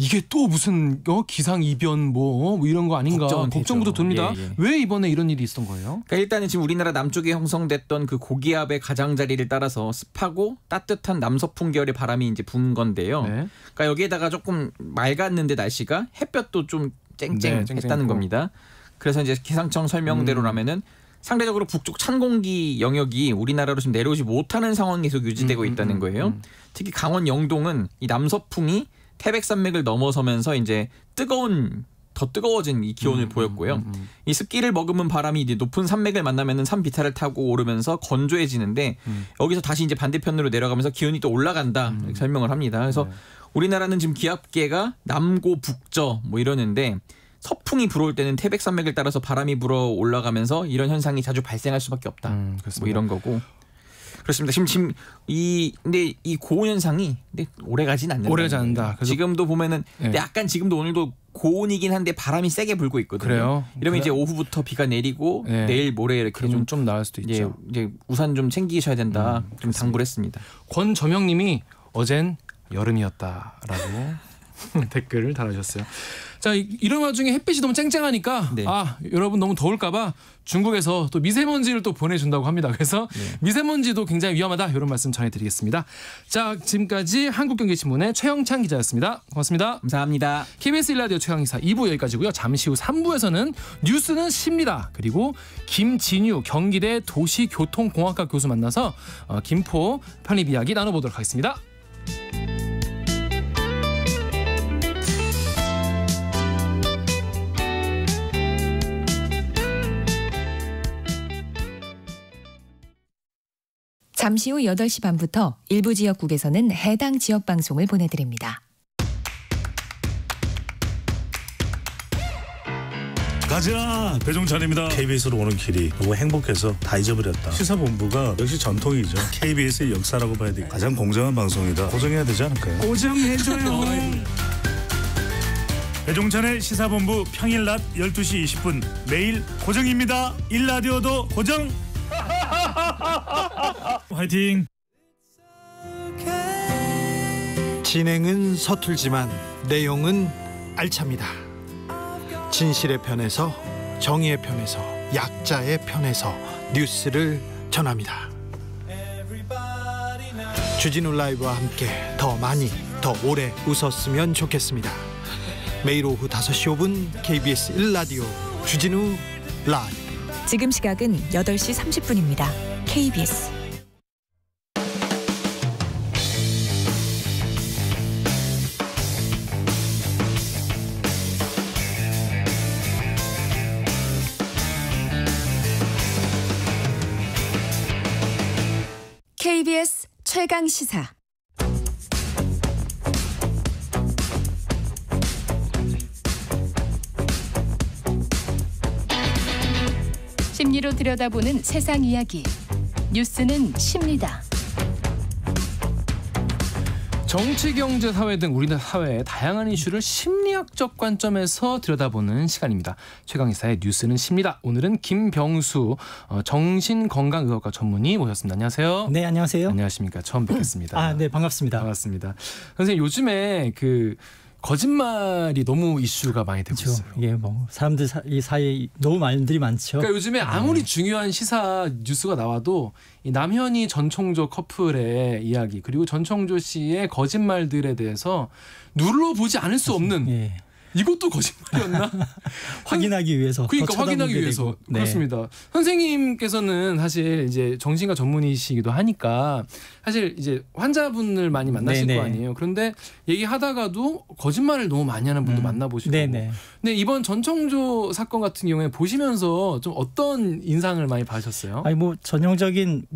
이게 또 무슨 기상 이변 뭐 이런 거 아닌가 걱정부터 듭니다. 예, 예. 왜 이번에 이런 일이 있었던 거예요? 그러니까 일단은 지금 우리나라 남쪽에 형성됐던 그 고기압의 가장자리를 따라서 습하고 따뜻한 남서풍 계열의 바람이 이제 분 건데요. 네. 그러니까 여기에다가 조금 맑았는데 날씨가 햇볕도 좀 쨍쨍했다는 겁니다. 그래서 이제 기상청 설명대로라면은 상대적으로 북쪽 찬 공기 영역이 우리나라로 지금 내려오지 못하는 상황이 계속 유지되고 있다는 거예요. 특히 강원 영동은 이 남서풍이 태백산맥을 넘어서면서 이제 더 뜨거워진 이 기온을 보였고요. 이 습기를 머금은 바람이 이제 높은 산맥을 만나면은 산 비탈을 타고 오르면서 건조해지는데 여기서 다시 이제 반대편으로 내려가면서 기온이 또 올라간다 이렇게 설명을 합니다. 그래서 우리나라는 지금 기압계가 남고 북저 뭐 이러는데 서풍이 불어올 때는 태백산맥을 따라서 바람이 불어 올라가면서 이런 현상이 자주 발생할 수밖에 없다. 뭐 이런 거고. 그렇습니다. 지금 근데 이 고온 현상이 오래 가진 않는다. 오래 가지 않는다. 지금도 보면은 약간 지금도 오늘도 고온이긴 한데 바람이 세게 불고 있거든요. 그래요? 이러면 이제 오후부터 비가 내리고 내일 모레 이렇게 좀 나을 수도 있죠. 이제 우산 좀 챙기셔야 된다. 좀 당부를 했습니다. 권점영님이 어젠 여름이었다라고 댓글을 달아주셨어요. 자, 이런 와중에 햇빛이 너무 쨍쨍하니까 여러분 너무 더울까봐 중국에서 또 미세먼지를 또 보내준다고 합니다. 그래서 미세먼지도 굉장히 위험하다 이런 말씀 전해드리겠습니다. 자, 지금까지 한국경제신문의 최영찬 기자였습니다. 고맙습니다. 감사합니다. KBS 1라디오 최강시사 2부 여기까지고요. 잠시 후 3부에서는 뉴스는 쉽니다. 그리고 김진유 경기대 도시교통공학과 교수 만나서 김포 편입 이야기 나눠보도록 하겠습니다. 잠시 후 8시 반부터 일부 지역국에서는 해당 지역 방송을 보내드립니다. 가자! 배종찬입니다. KBS로 오는 길이 너무 행복해서 다 잊어버렸다. 시사본부가 역시 전통이죠. KBS의 역사라고 봐야 돼. 가장 공정한 방송이다. 고정해야 되지 않을까요? 고정해줘요. 배종찬의 시사본부 평일 낮 12시 20분 매일 고정입니다. 1라디오도 고정! 화이팅! 진행은 서툴지만 내용은 알찹니다. 진실의 편에서 정의의 편에서 약자의 편에서 뉴스를 전합니다. 주진우 라이브와 함께 더 많이 더 오래 웃었으면 좋겠습니다. 매일 오후 5시 5분 KBS 1라디오 주진우 라이브. 지금 시각은 8시 30분입니다. KBS KBS 최강시사 심리로 들여다보는 세상 이야기. 뉴스는 쉽니다. 정치, 경제, 사회 등 우리나라 사회의 다양한 이슈를 심리학적 관점에서 들여다보는 시간입니다. 최강시사의 뉴스는 쉽니다. 오늘은 김병수 정신건강의학과 전문의 모셨습니다. 안녕하세요. 네, 안녕하세요. 안녕하십니까. 처음 뵙겠습니다. 네, 반갑습니다. 반갑습니다. 선생님, 요즘에 거짓말이 너무 이슈가 많이 되고 있어요. 이게 뭐 사람들 이 사이에 너무 말들이 많죠. 그러니까 요즘에 아무리 중요한 시사 뉴스가 나와도 이 남현희 전총조 커플의 이야기 그리고 전총조 씨의 거짓말들에 대해서 눌러보지 않을 수 없는 이것도 거짓말이었나? 확인하기 위해서. 그러니까 확인하기 위해서. 네. 그렇습니다. 선생님께서는 사실 이제 정신과 전문의시기도 하니까 사실 이제 환자분을 많이 만나실 거 아니에요. 그런데 얘기하다가도 거짓말을 너무 많이 하는 분도 만나보시고. 네네. 근데 이번 전청조 사건 같은 경우에 보시면서 좀 어떤 인상을 많이 받으셨어요? 뭐 전형적인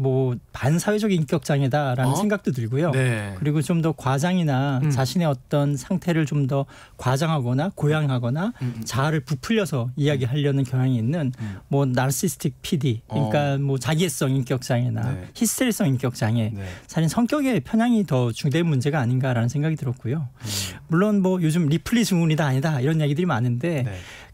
반사회적 인격 장애다라는 생각도 들고요. 네. 그리고 좀 더 과장이나 자신의 어떤 상태를 좀 더 과장하거나 고양하거나 자아를 부풀려서 이야기하려는 경향이 있는 나르시스틱 PD, 그러니까 자기애성 인격 장애나 히스테리성 인격 장애, 사실 성격의 편향이 더 중대한 문제가 아닌가라는 생각이 들었고요. 물론 요즘 리플리 증후군이다 아니다 이런 얘기들이 많은데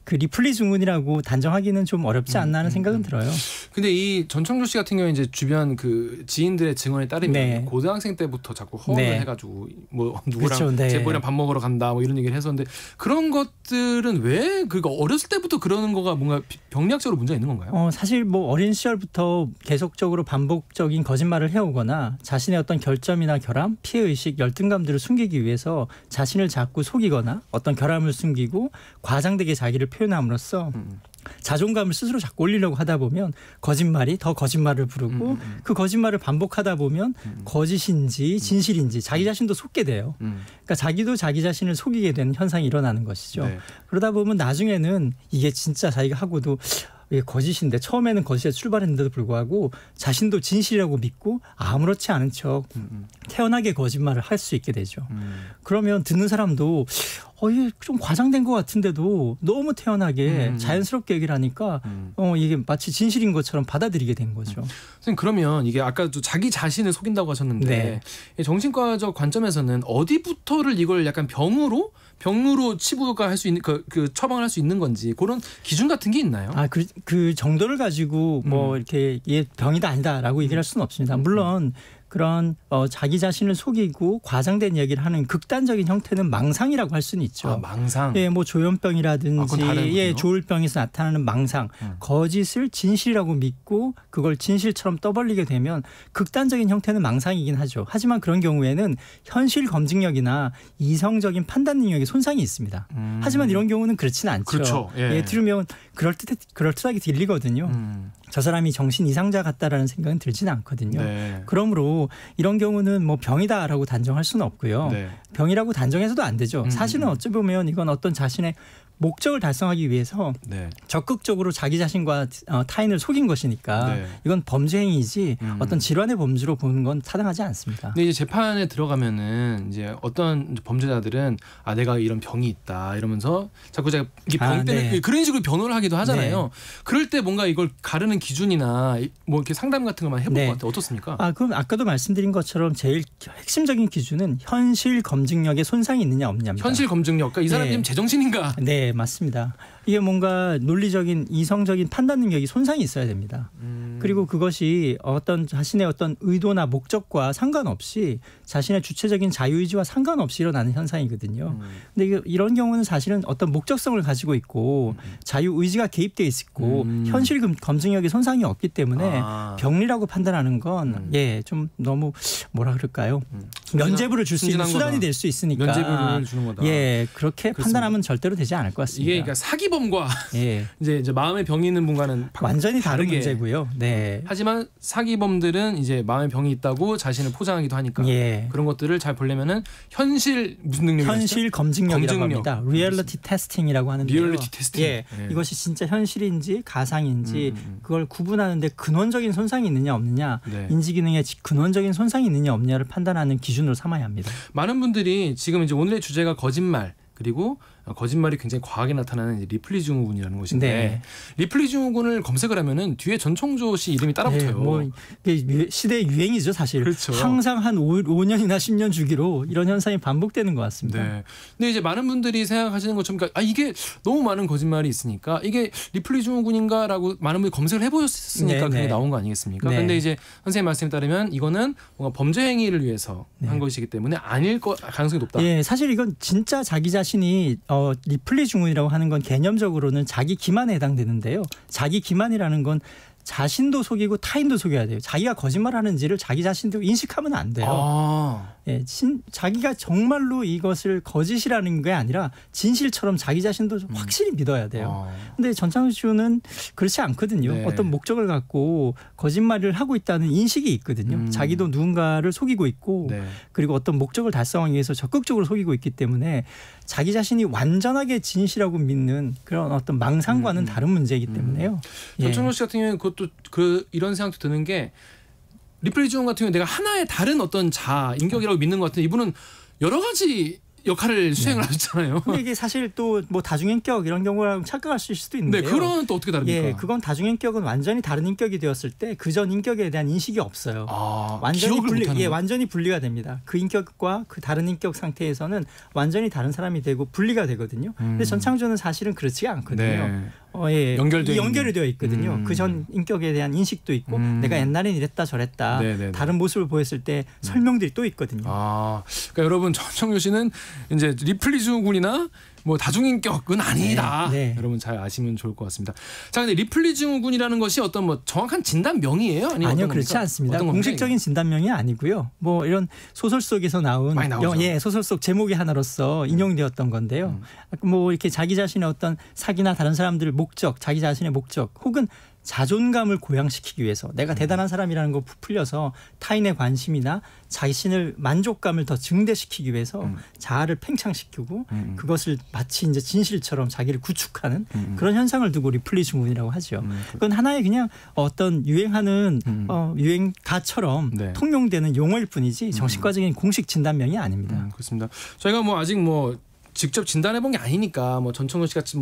그 리플리 증후군이라고 단정하기는 좀 어렵지 않나 하는 생각은 들어요. 근데 이 전청조 씨 같은 경우에 이제 주변 그 지인들의 증언에 따르면 네. 고등학생 때부터 자꾸 허언을 네. 해가지고 뭐 누구랑 그렇죠. 네. 제보랑 밥 먹으러 간다 뭐 이런 얘기를 했었는데 그런 것들은 왜 그러니까 어렸을 때부터 그러는 거가 뭔가 병리학적으로 문제가 있는 건가요? 사실 뭐 어린 시절부터 계속적으로 반복적인 거짓말을 해오거나 자신의 어떤 결점이나 결함, 피해의식, 열등감들을 숨기기 위해서 자신을 자꾸 속이거나 어떤 결함을 숨기고 과장되게 자기를 표현함으로써 자존감을 스스로 자꾸 올리려고 하다 보면 거짓말이 더 거짓말을 부르고 그 거짓말을 반복하다 보면 거짓인지 진실인지 자기 자신도 속게 돼요. 그러니까 자기도 자기 자신을 속이게 되는 현상이 일어나는 것이죠. 네. 그러다 보면 나중에는 이게 진짜 자기가 하고도 이게 거짓인데 처음에는 거짓에 출발했는데도 불구하고 자신도 진실이라고 믿고 아무렇지 않은 척 태연하게 거짓말을 할 수 있게 되죠. 그러면 듣는 사람도 이게 좀 과장된 것 같은데도 너무 태연하게 자연스럽게 얘기를 하니까 이게 마치 진실인 것처럼 받아들이게 된 거죠. 선생님 그러면 이게 아까도 자기 자신을 속인다고 하셨는데 네. 정신과적 관점에서는 어디부터를 이걸 약간 병으로 치부가 할 수 있는 그 처방을 할 수 있는 건지 그런 기준 같은 게 있나요? 그 정도를 가지고 뭐 이렇게 얘 병이다 아니다라고 얘기할 수는 없습니다. 물론 그런 자기 자신을 속이고 과장된 얘기를 하는 극단적인 형태는 망상이라고 할 수는 있죠. 망상. 예, 뭐 조현병이라든지 조울병에서 나타나는 망상, 거짓을 진실이라고 믿고 그걸 진실처럼 떠벌리게 되면 극단적인 형태는 망상이긴 하죠. 하지만 그런 경우에는 현실 검증력이나 이성적인 판단 능력에 손상이 있습니다. 하지만 이런 경우는 그렇지는 않죠. 그렇죠. 예. 들으면 그럴듯하게 들리거든요. 저 사람이 정신 이상자 같다라는 생각은 들지는 않거든요. 네. 그러므로 이런 경우는 뭐 병이다라고 단정할 수는 없고요. 네. 병이라고 단정해서도 안 되죠. 사실은 어찌 보면 이건 어떤 자신의 목적을 달성하기 위해서 적극적으로 자기 자신과 타인을 속인 것이니까 이건 범죄 행위이지 어떤 질환의 범죄로 보는 건 타당하지 않습니다. 근데 이제 재판에 들어가면은 이제 어떤 범죄자들은 내가 이런 병이 있다 이러면서 자꾸 제가 이게 병 때문에 그런 식으로 변호를 하기도 하잖아요. 그럴 때 뭔가 이걸 가르는 기준이나 뭐 이렇게 상담 같은 것만 해볼 것 같아요. 어떻습니까? 그럼 아까도 말씀드린 것처럼 제일 핵심적인 기준은 현실 검증력에 손상이 있느냐 없느냐입니다. 현실 검증력. 그러니까 이 사람이 지금 제정신인가? 네, 맞습니다. 이게 뭔가 논리적인 이성적인 판단 능력이 손상이 있어야 됩니다. 그리고 그것이 자신의 어떤 의도나 목적과 상관없이 자신의 주체적인 자유의지와 상관없이 일어나는 현상이거든요. 근데 이런 경우는 사실은 어떤 목적성을 가지고 있고 자유의지가 개입되어 있고 현실 검증력에 손상이 없기 때문에 병리라고 판단하는 건 좀 너무 뭐라 그럴까요? 면죄부를 줄 수 있는 수단이 될 수 있으니까 면죄부를 주는 거다. 그렇게 그렇습니다. 판단하면 절대로 되지 않을 것 같습니다. 이게 그러니까 사기범과 이제 마음의 병이 있는 분과는 완전히 다른 문제고요. 네. 하지만 사기범들은 이제 마음의 병이 있다고 자신을 포장하기도 하니까 그런 것들을 잘 보려면은 현실 무슨 능력이죠? 현실 검증력이라고 합니다. 리얼리티 테스팅이라고 하는데요. 리얼리티 테스팅. 이것이 진짜 현실인지 가상인지 그걸 구분하는데 근원적인 손상이 있느냐 없느냐, 인지 기능에 근원적인 손상이 있느냐 없느냐를 판단하는 기준으로 삼아야 합니다. 많은 분들이 지금 이제 오늘의 주제가 거짓말 그리고 거짓말이 굉장히 과하게 나타나는 리플리 증후군이라는 것인데 리플리 증후군을 검색을 하면은 뒤에 전청조 씨 이름이 따라붙어요. 뭐 시대의 유행이죠, 사실. 그렇죠. 항상 한 5년이나 10년 주기로 이런 현상이 반복되는 것 같습니다. 근데 이제 많은 분들이 생각하시는 것처럼 이게 너무 많은 거짓말이 있으니까 이게 리플리 증후군인가라고 많은 분들이 검색을 해보셨으니까 그게 나온 거 아니겠습니까? 그런데 이제 선생님 말씀에 따르면 이거는 뭔가 범죄 행위를 위해서 한 것이기 때문에 아닐 가능성이 높다. 사실 이건 진짜 자기 자신이 리플리 증후군이라고 하는 건 개념적으로는 자기 기만에 해당되는데요. 자기 기만이라는 건 자신도 속이고 타인도 속여야 돼요. 자기가 거짓말하는지를 자기 자신도 인식하면 안 돼요. 자기가 정말로 이것을 거짓이라는 게 아니라 진실처럼 자기 자신도 확실히 믿어야 돼요. 근데 전창조는 그렇지 않거든요. 어떤 목적을 갖고 거짓말을 하고 있다는 인식이 있거든요. 자기도 누군가를 속이고 있고 그리고 어떤 목적을 달성하기 위해서 적극적으로 속이고 있기 때문에 자기 자신이 완전하게 진실이라고 믿는 그런 어떤 망상과는 다른 문제이기 때문에요. 전청조 씨 같은 경우는 그것도 이런 생각도 드는 게 리플리 증후군 같은 경우 내가 하나의 다른 어떤 인격이라고 믿는 것 같은데 이분은 여러 가지 역할을 수행을 하셨잖아요. 근데 이게 사실 또 뭐 다중인격 이런 경우랑 착각하실 수도 있는데요. 그건 또 어떻게 다릅니까? 그건 다중인격은 완전히 다른 인격이 되었을 때 그전 인격에 대한 인식이 없어요. 완전히 분리가 됩니다. 그 인격과 그 다른 인격 상태에서는 완전히 다른 사람이 되고 분리가 되거든요. 근데 전창조는 사실은 그렇지가 않거든요. 연결이 되어 있거든요. 그 전 인격에 대한 인식도 있고 내가 옛날엔 이랬다 저랬다 네네네. 다른 모습을 보였을 때 설명들이 또 있거든요. 그러니까 여러분 전청료 씨는 이제 리플리 증후군이나 뭐 다중인격은 아니다. 네. 여러분 잘 아시면 좋을 것 같습니다. 자, 근데 리플리 증후군이라는 것이 어떤 뭐 정확한 진단명이에요? 아니요, 그렇지 않습니다. 공식적인 진단명이 아니고요. 뭐 이런 소설 속에서 나온 소설 속 제목의 하나로서 인용되었던 건데요. 뭐 이렇게 자기 자신의 어떤 사기나 다른 사람들의 목적, 자기 자신의 목적, 혹은 자존감을 고양시키기 위해서 내가 대단한 사람이라는 거 부풀려서 타인의 관심이나 자신을 만족감을 더 증대시키기 위해서 자아를 팽창시키고 그것을 마치 이제 진실처럼 자기를 구축하는 그런 현상을 두고 리플리 증후군이라고 하죠. 그건 하나의 그냥 어떤 유행하는 유행가처럼 통용되는 용어일 뿐이지 정신과적인 공식 진단명이 아닙니다. 그렇습니다. 저희가 뭐 아직 뭐 직접 진단해 본 게 아니니까 뭐 전청료 씨 같이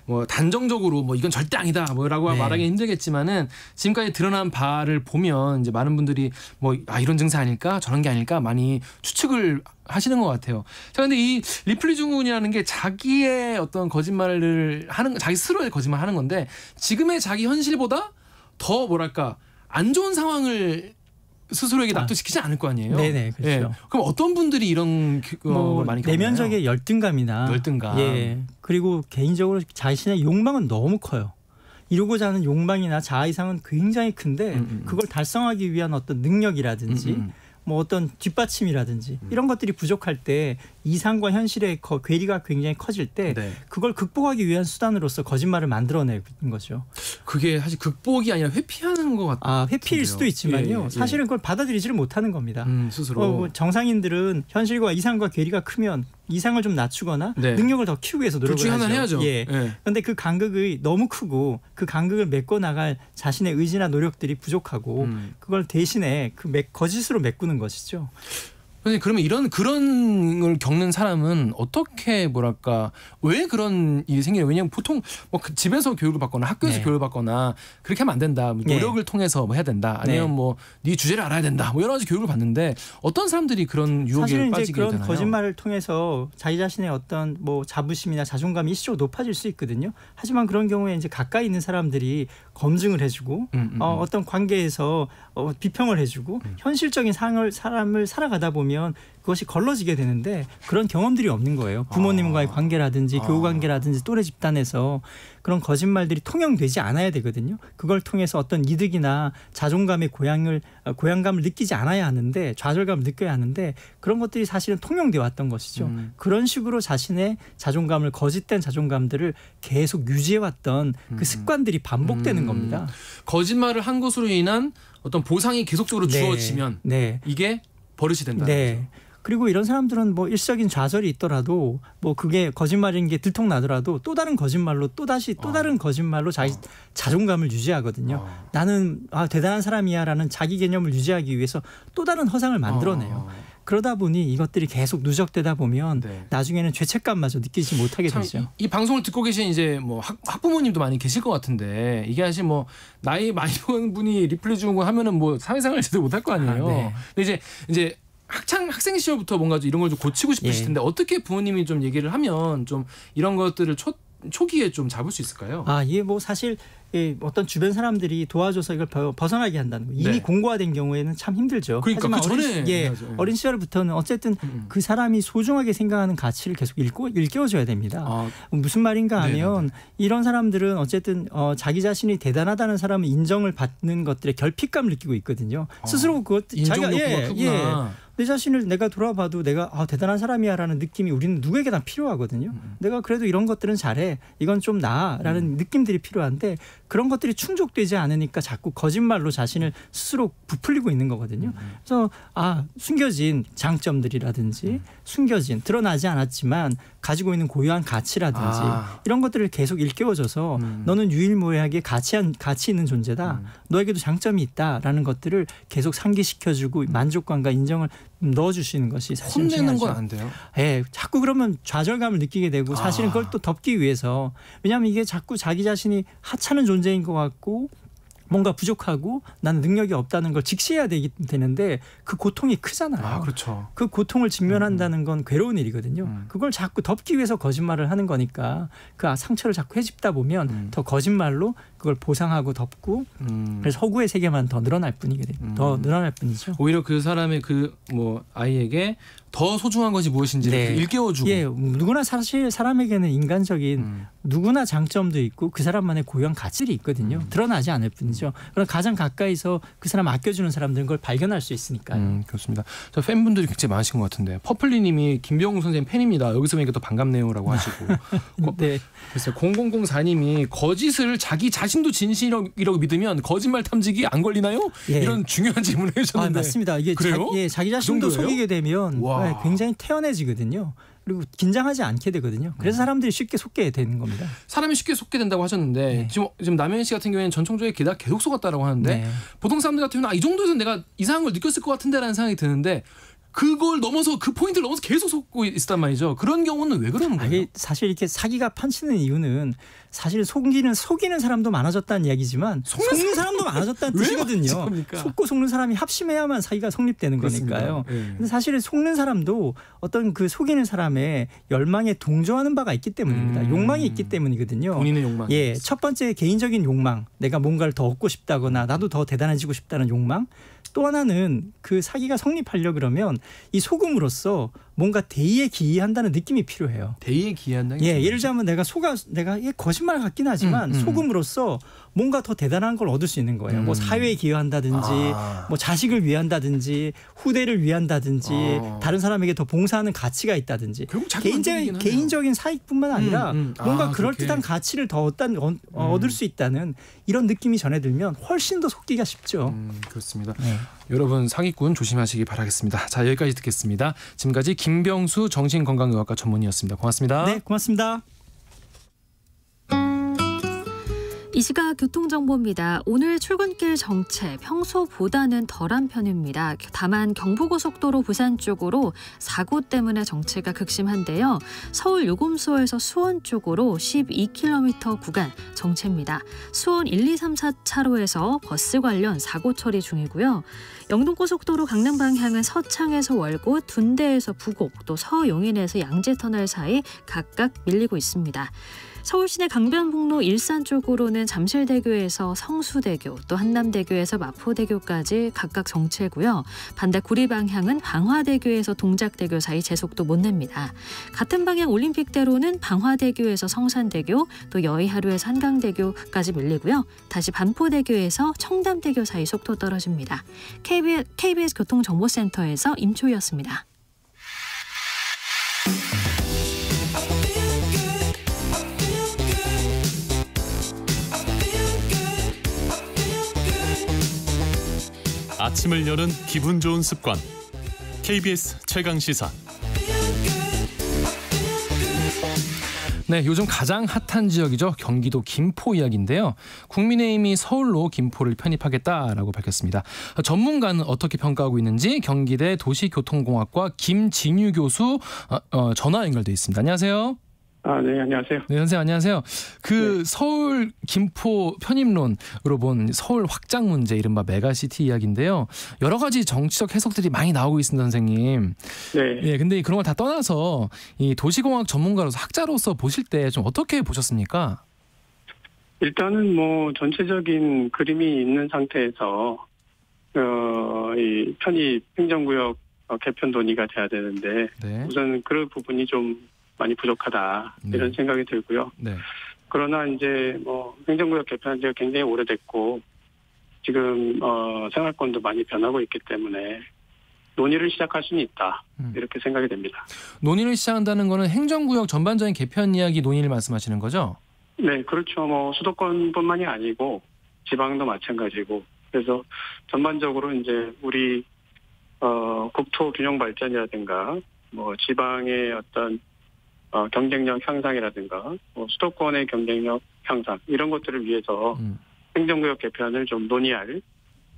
뭐 단정적으로 뭐 이건 절대 아니다 뭐라고 말하기 힘들겠지만은 지금까지 드러난 바를 보면 이제 많은 분들이 뭐 이런 증세 아닐까 저런 게 아닐까 많이 추측을 하시는 것 같아요. 자, 근데 이 리플리 증후군이라는 게 자기의 어떤 거짓말을 하는 자기 스스로의 거짓말하는 건데 지금의 자기 현실보다 더 뭐랄까 안 좋은 상황을 스스로에게 납득시키지 않을 거 아니에요. 네네, 그렇죠. 예. 그럼 어떤 분들이 이런 걸 많이 겪나요? 내면적인 열등감. 그리고 개인적으로 자신의 욕망은 너무 커요. 이루고자 하는 욕망이나 자아 이상은 굉장히 큰데 그걸 달성하기 위한 어떤 능력이라든지 뭐 어떤 뒷받침이라든지 이런 것들이 부족할 때 이상과 현실의 괴리가 굉장히 커질 때 그걸 극복하기 위한 수단으로서 거짓말을 만들어내는 거죠. 그게 사실 극복이 아니라 회피하는 것 같아요. 회피일 수도 있지만요. 사실은 그걸 받아들이지를 못하는 겁니다. 스스로. 정상인들은 현실과 이상과 괴리가 크면 이상을 좀 낮추거나 능력을 더 키우기 위해서 노력을 하죠. 해야죠. 그런데 그 간극이 너무 크고 그 간극을 메꿔 나갈 자신의 의지나 노력들이 부족하고 그걸 대신에 거짓으로 메꾸는 것이죠. 그러면 그런 걸 겪는 사람은 어떻게 뭐랄까 왜 그런 일이 생기냐? 왜냐하면 보통 뭐 집에서 교육을 받거나 학교에서 교육을 받거나 그렇게 하면 안 된다. 노력을 통해서 뭐 해야 된다. 아니면 뭐 네 주제를 알아야 된다. 뭐 여러 가지 교육을 받는데 어떤 사람들이 그런 유혹에 빠지게 되나요? 그런 거짓말을 통해서 자기 자신의 어떤 뭐 자부심이나 자존감이 일시적으로 높아질 수 있거든요. 하지만 그런 경우에 이제 가까이 있는 사람들이 검증을 해주고 어떤 관계에서 비평을 해주고 현실적인 사람을 살아가다 보면 그것이 걸러지게 되는데 그런 경험들이 없는 거예요. 부모님과의 관계라든지 교우 관계라든지 또래 집단에서 그런 거짓말들이 통용되지 않아야 되거든요. 그걸 통해서 어떤 이득이나 자존감의 고양감을 느끼지 않아야 하는데 좌절감을 느껴야 하는데 그런 것들이 사실은 통용되어 왔던 것이죠. 그런 식으로 자신의 자존감을 거짓된 자존감들을 계속 유지해왔던 그 습관들이 반복되는 겁니다. 거짓말을 한 것으로 인한 어떤 보상이 계속적으로 주어지면 이게 버릇이 된다는 거죠. 그리고 이런 사람들은 뭐 일시적인 좌절이 있더라도 뭐 그게 거짓말인 게 들통나더라도 또 다른 거짓말로 또 다른 거짓말로 자기 자존감을 유지하거든요. 나는 대단한 사람이야라는 자기 개념을 유지하기 위해서 또 다른 허상을 만들어내요. 그러다 보니 이것들이 계속 누적되다 보면 나중에는 죄책감마저 느끼지 못하게 되죠. 이 방송을 듣고 계신 이제 뭐 학부모님도 많이 계실 것 같은데 이게 사실 뭐 나이 많이 먹은 분이 리플리 증후군 하면은 뭐 사회생활 제대로 못할 거 아니에요. 근데 이제 학생 시절부터 뭔가 이런 걸 좀 고치고 싶으실 텐데 어떻게 부모님이 좀 얘기를 하면 좀 이런 것들을 초기에 좀 잡을 수 있을까요? 이게 뭐 사실 어떤 주변 사람들이 도와줘서 이걸 벗어나게 한다는 거. 이미 공고화된 경우에는 참 힘들죠. 그러니까 하지만 어린 시절부터는 어쨌든 그 사람이 소중하게 생각하는 가치를 계속 일깨워줘야 됩니다. 무슨 말인가 하면 이런 사람들은 어쨌든 자기 자신이 대단하다는 사람은 인정을 받는 것들에 결핍감을 느끼고 있거든요. 스스로 자기가 크구나. 내 자신을 내가 돌아봐도 내가 대단한 사람이야라는 느낌이 우리는 누구에게나 필요하거든요. 내가 그래도 이런 것들은 잘해. 이건 좀 나아라는 느낌들이 필요한데 그런 것들이 충족되지 않으니까 자꾸 거짓말로 자신을 스스로 부풀리고 있는 거거든요. 그래서 숨겨진 장점들이라든지 숨겨진 드러나지 않았지만 가지고 있는 고유한 가치라든지 이런 것들을 계속 일깨워줘서 너는 유일무이하게 가치 있는 존재다. 너에게도 장점이 있다라는 것들을 계속 상기시켜주고 만족감과 인정을 넣어주시는 것이 사실 혼내는 건 안 돼요. 자꾸 그러면 좌절감을 느끼게 되고 사실은 그걸 또 덮기 위해서 왜냐하면 이게 자꾸 자기 자신이 하찮은 존재인 것 같고 뭔가 부족하고 나는 능력이 없다는 걸 직시해야 되는데 그 고통이 크잖아요. 아, 그렇죠. 그 고통을 직면한다는 건 괴로운 일이거든요. 그걸 자꾸 덮기 위해서 거짓말을 하는 거니까 그 상처를 자꾸 헤집다 보면 더 거짓말로 그걸 보상하고 덮고 그래서 허구의 세계만 더 늘어날 뿐이거든요. 더 늘어날 뿐이죠. 오히려 그 사람의 그 뭐 아이에게 더 소중한 것이 무엇인지를 네. 일깨워주고. 예, 누구나 사실 사람에게는 인간적인 누구나 장점도 있고 그 사람만의 고유한 가치들이 있거든요. 드러나지 않을 뿐이죠. 그럼 가장 가까이서 그 사람 아껴주는 사람들은 그걸 발견할 수 있으니까요. 그렇습니다. 저 팬분들이 굉장히 많으신 것 같은데 퍼플리님이 김병욱 선생님 팬입니다. 여기서 보니까 또 반갑네요라고 하시고. 네. 글쎄 0004님이 거짓을 자기 자신도 진실이라고 믿으면 거짓말 탐지기 안 걸리나요? 예. 이런 중요한 질문을 해주셨는데. 맞습니다. 이게 그래요? 자기 자신도 속이게 되면 네, 굉장히 태연해지거든요. 그리고 긴장하지 않게 되거든요. 그래서 사람들이 쉽게 속게 되는 겁니다. 사람이 쉽게 속게 된다고 하셨는데 네. 지금 남현 씨 같은 경우에는 전통적인 게다 계속 속았다라고 하는데 네. 보통 사람들 같은 경우는 이 정도에서 내가 이상한 걸 느꼈을 것 같은데라는 생각이 드는데 그걸 넘어서 그 포인트를 넘어서 계속 속고 있단 말이죠. 그런 경우는 왜 그러는 거예요? 사실 이렇게 사기가 판치는 이유는 사실 속이는 사람도 많아졌다는 이야기지만 속는 사람도 많아졌다는 뜻이거든요. 속고 속는 사람이 합심해야만 사기가 성립되는 그렇습니다. 거니까요. 네. 근데 사실 속는 사람도 어떤 그 속이는 사람의 열망에 동조하는 바가 있기 때문입니다. 욕망이 있기 때문이거든요. 본인의 욕망. 예, 첫 번째 개인적인 욕망, 내가 뭔가를 더 얻고 싶다거나 나도 더 대단해지고 싶다는 욕망. 또 하나는 그 사기가 성립하려 그러면 이 속음으로써 뭔가 대의에 기이한다는 느낌이 필요해요. 대의에 기이한다는 예, 예를 들자면 내가 거짓말 같긴 하지만 속음으로써 뭔가 더 대단한 걸 얻을 수 있는 거예요. 뭐 사회에 기여한다든지 뭐 자식을 위한다든지 후대를 위한다든지 다른 사람에게 더 봉사하는 가치가 있다든지 개인적인 사익뿐만 아니라 뭔가 그럴듯한 가치를 더 얻을 수 있다는 이런 느낌이 전해들면 훨씬 더 속기가 쉽죠. 그렇습니다. 네. 여러분 사기꾼 조심하시기 바라겠습니다. 자, 여기까지 듣겠습니다. 지금까지 김병수 정신건강의학과 전문의였습니다. 고맙습니다. 네, 고맙습니다. 이 시각 교통정보입니다. 오늘 출근길 정체 평소보다는 덜한 편입니다. 다만 경부고속도로 부산 쪽으로 사고 때문에 정체가 극심한데요. 서울 요금소에서 수원 쪽으로 12km 구간 정체입니다. 수원 1, 2, 3, 4차로에서 버스 관련 사고 처리 중이고요. 영동고속도로 강릉 방향은 서창에서 월곶, 둔대에서 부곡, 또 서용인에서 양재터널 사이 각각 밀리고 있습니다. 서울시내 강변북로 일산 쪽으로는 잠실대교에서 성수대교, 또 한남대교에서 마포대교까지 각각 정체고요. 반대 구리 방향은 방화대교에서 동작대교 사이 제속도 못 냅니다. 같은 방향 올림픽대로는 방화대교에서 성산대교, 또 여의하루에서 한강대교까지 밀리고요. 다시 반포대교에서 청담대교 사이 속도 떨어집니다. KBS 교통정보센터에서 임초희였습니다. 아침을 여는 기분 좋은 습관. KBS 최강시사. 네, 요즘 가장 핫한 지역이죠. 경기도 김포 이야기인데요. 국민의힘이 서울로 김포를 편입하겠다라고 밝혔습니다. 전문가는 어떻게 평가하고 있는지 경기대 도시교통공학과 김진유 교수 전화 연결돼 있습니다. 안녕하세요. 네, 안녕하세요. 네, 선생님 안녕하세요. 서울 김포 편입론으로 본 서울 확장 문제, 이른바 메가시티 이야기인데요. 여러 가지 정치적 해석들이 많이 나오고 있습니다, 선생님. 네. 예, 근데 그런 걸 다 떠나서 이 도시공학 전문가로서 학자로서 보실 때 좀 어떻게 보셨습니까? 일단은 뭐 전체적인 그림이 있는 상태에서 이 편입 행정구역 개편 논의가 돼야 되는데 우선 그런 부분이 좀 많이 부족하다 이런 생각이 들고요. 그러나 이제 뭐 행정구역 개편한 지가 굉장히 오래됐고 지금 생활권도 많이 변하고 있기 때문에 논의를 시작할 수는 있다 이렇게 생각이 됩니다. 논의를 시작한다는 거는 행정구역 전반적인 개편 이야기 논의를 말씀하시는 거죠? 네, 그렇죠. 뭐 수도권뿐만이 아니고 지방도 마찬가지고 그래서 전반적으로 이제 우리 국토 균형 발전이라든가 뭐 지방의 어떤 경쟁력 향상이라든가 수도권의 경쟁력 향상 이런 것들을 위해서 행정구역 개편을 좀 논의할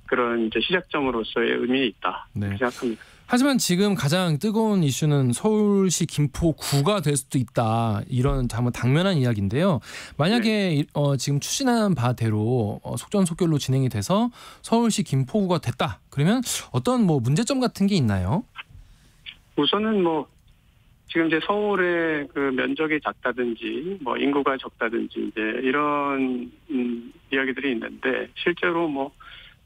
그런 이제 시작점으로서의 의미가 있다 생각합니다. 하지만 지금 가장 뜨거운 이슈는 서울시 김포구가 될 수도 있다. 이런 한번 당면한 이야기인데요. 만약에 지금 추진한 바대로 속전속결로 진행이 돼서 서울시 김포구가 됐다. 그러면 어떤 뭐 문제점 같은 게 있나요? 우선은 뭐 지금 이제 서울의 그 면적이 작다든지 뭐 인구가 적다든지 이제 이런 이야기들이 있는데 실제로 뭐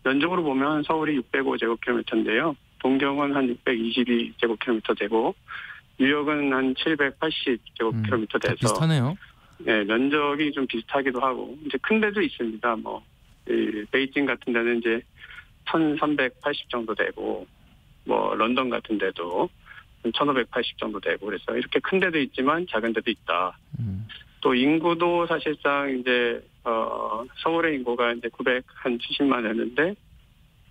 면적으로 보면 서울이 605제곱킬로미터인데요. 동경은 한 622제곱킬로미터 되고 뉴욕은 한 780제곱킬로미터 돼서 비슷하네요. 네, 면적이 좀 비슷하기도 하고 이제 큰 데도 있습니다. 뭐 베이징 같은 데는 이제 1,380 정도 되고 뭐 런던 같은 데도 1,580 정도 되고 그래서 이렇게 큰 데도 있지만 작은 데도 있다. 또 인구도 사실상 이제 서울의 인구가 이제 970만 되는데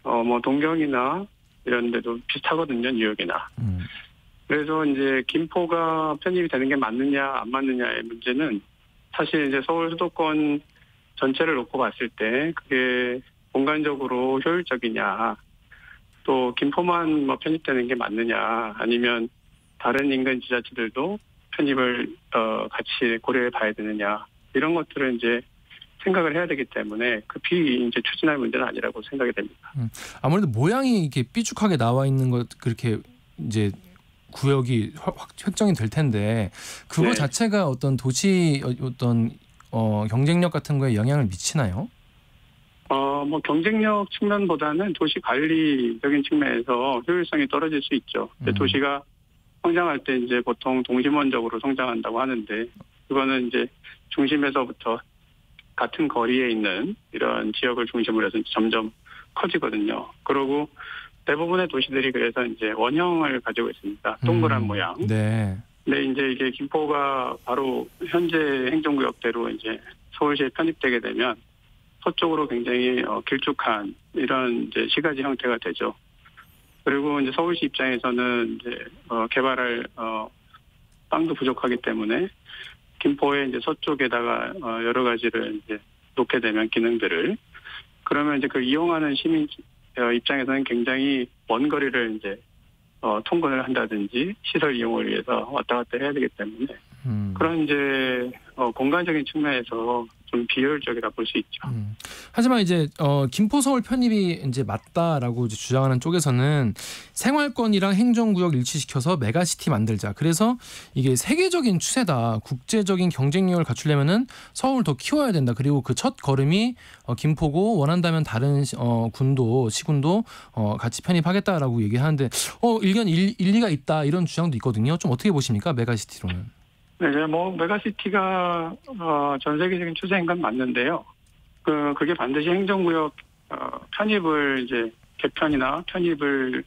뭐 동경이나 이런 데도 비슷하거든요, 뉴욕이나. 그래서 이제 김포가 편입이 되는 게 맞느냐 안 맞느냐의 문제는 사실 이제 서울 수도권 전체를 놓고 봤을 때 그게 공간적으로 효율적이냐, 또 김포만 뭐 편입되는 게 맞느냐, 아니면 다른 인근 지자체들도 편입을 같이 고려해 봐야 되느냐, 이런 것들은 이제 생각을 해야 되기 때문에 급히 이제 추진할 문제는 아니라고 생각이 됩니다. 아무래도 모양이 이렇게 삐죽하게 나와 있는 것 그렇게 이제 구역이 획정이 될 텐데 그거 네. 자체가 어떤 도시 어떤 경쟁력 같은 거에 영향을 미치나요? 뭐 경쟁력 측면보다는 도시 관리적인 측면에서 효율성이 떨어질 수 있죠. 도시가 성장할 때 이제 보통 동심원적으로 성장한다고 하는데 그거는 이제 중심에서부터 같은 거리에 있는 이런 지역을 중심으로 해서 점점 커지거든요. 그리고 대부분의 도시들이 그래서 이제 원형을 가지고 있습니다. 동그란 모양. 네. 근데 이제 이게 김포가 바로 현재 행정구역대로 이제 서울시에 편입되게 되면 서쪽으로 굉장히 길쭉한 이런 이제 시가지 형태가 되죠. 그리고 이제 서울시 입장에서는 이제 개발할 땅도 부족하기 때문에 김포의 이제 서쪽에다가 여러 가지를 이제 놓게 되면 기능들을 그러면 이제 그 이용하는 시민 입장에서는 굉장히 먼 거리를 이제 통근을 한다든지 시설 이용을 위해서 왔다 갔다 해야 되기 때문에 그런 이제 공간적인 측면에서 좀 비효율적이라 볼 수 있죠. 하지만 이제 김포 서울 편입이 이제 맞다라고 이제 주장하는 쪽에서는 생활권이랑 행정구역 일치시켜서 메가시티 만들자. 그래서 이게 세계적인 추세다. 국제적인 경쟁력을 갖추려면은 서울 더 키워야 된다. 그리고 그 첫 걸음이 김포고 원한다면 다른 군도 시군도 같이 편입하겠다라고 얘기하는데 의견 일리가 있다 이런 주장도 있거든요. 좀 어떻게 보십니까? 메가시티로는. 네, 뭐 메가시티가 전 세계적인 추세인 건 맞는데요. 그게 반드시 행정구역 편입을 이제 개편이나 편입을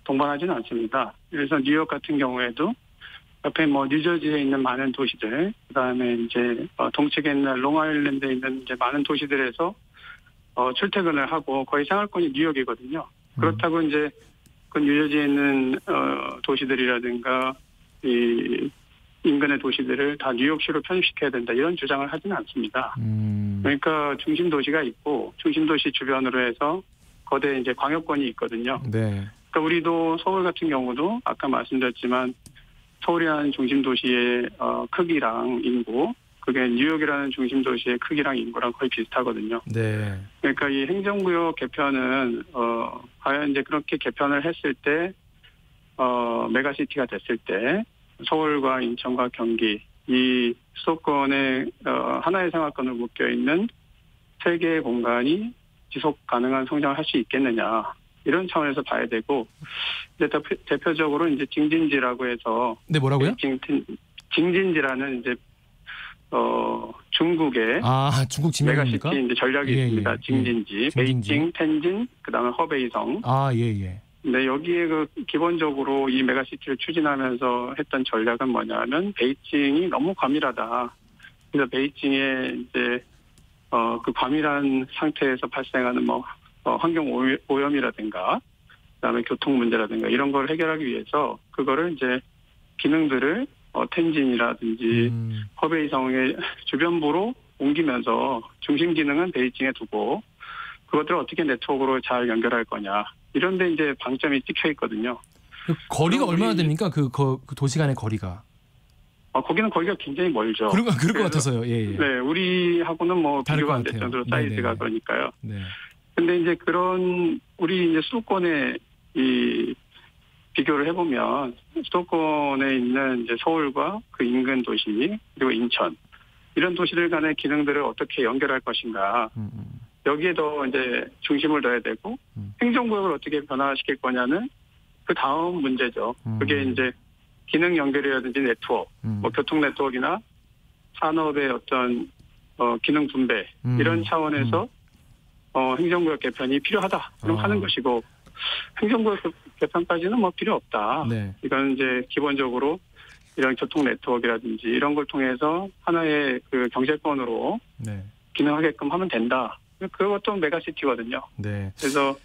동반하지는 않습니다. 그래서 뉴욕 같은 경우에도 옆에 뭐 뉴저지에 있는 많은 도시들, 그다음에 이제 동측에 있는 롱아일랜드에 있는 이제 많은 도시들에서 출퇴근을 하고 거의 생활권이 뉴욕이거든요. 그렇다고 이제 그 뉴저지에 있는 도시들이라든가 이 인근의 도시들을 다 뉴욕시로 편입시켜야 된다 이런 주장을 하지는 않습니다. 그러니까 중심 도시가 있고 중심 도시 주변으로 해서 거대 이제 광역권이 있거든요. 네. 그러니까 우리도 서울 같은 경우도 아까 말씀드렸지만 서울이라는 중심 도시의 크기랑 인구, 그게 뉴욕이라는 중심 도시의 크기랑 인구랑 거의 비슷하거든요. 네. 그러니까 이 행정구역 개편은 과연 이제 그렇게 개편을 했을 때 메가시티가 됐을 때 서울과 인천과 경기 이 수도권의 하나의 생활권을 묶여 있는 세 개의 공간이 지속 가능한 성장을 할 수 있겠느냐 이런 차원에서 봐야 되고 이제 대표적으로 이제 징진지라고 해서 네 뭐라고요? 징진지라는 이제 중국의 중국 지명입니까? 메가시티 이제 전략이 있습니다. 징진지, 베이징, 텐진, 그다음에 허베이성. 예. 네, 여기에 기본적으로 이 메가시티를 추진하면서 했던 전략은 뭐냐면 베이징이 너무 과밀하다. 그래서 베이징에 이제 그 과밀한 상태에서 발생하는 환경 오염이라든가 그다음에 교통 문제라든가 이런 걸 해결하기 위해서 그거를 이제 기능들을 텐진이라든지 허베이성의 주변부로 옮기면서 중심 기능은 베이징에 두고 그것들을 어떻게 네트워크로 잘 연결할 거냐. 이런 데 이제 방점이 찍혀 있거든요. 거리가 얼마나 됩니까? 그 도시 간의 거리가? 거기는 거리가 굉장히 멀죠. 그럴 것 같아서요. 예. 네, 우리하고는 뭐 비교가 안 될 정도로 사이즈가 그러니까요. 네. 근데 이제 그런 우리 이제 수도권에 이 비교를 해보면 수도권에 있는 이제 서울과 그 인근 도시 그리고 인천 이런 도시들 간의 기능들을 어떻게 연결할 것인가. 여기에 더 이제 중심을 둬야 되고 행정구역을 어떻게 변화시킬 거냐는 그 다음 문제죠. 그게 이제 기능 연결이라든지 네트워크, 뭐 교통 네트워크나 산업의 어떤 기능 분배 이런 차원에서 행정구역 개편이 필요하다. 그럼 하는 것이고 행정구역 개편까지는 뭐 필요 없다. 네. 이건 이제 기본적으로 이런 교통 네트워크라든지 이런 걸 통해서 하나의 그 경제권으로 기능하게끔 하면 된다. 그것도 메가시티거든요. 네. 그래서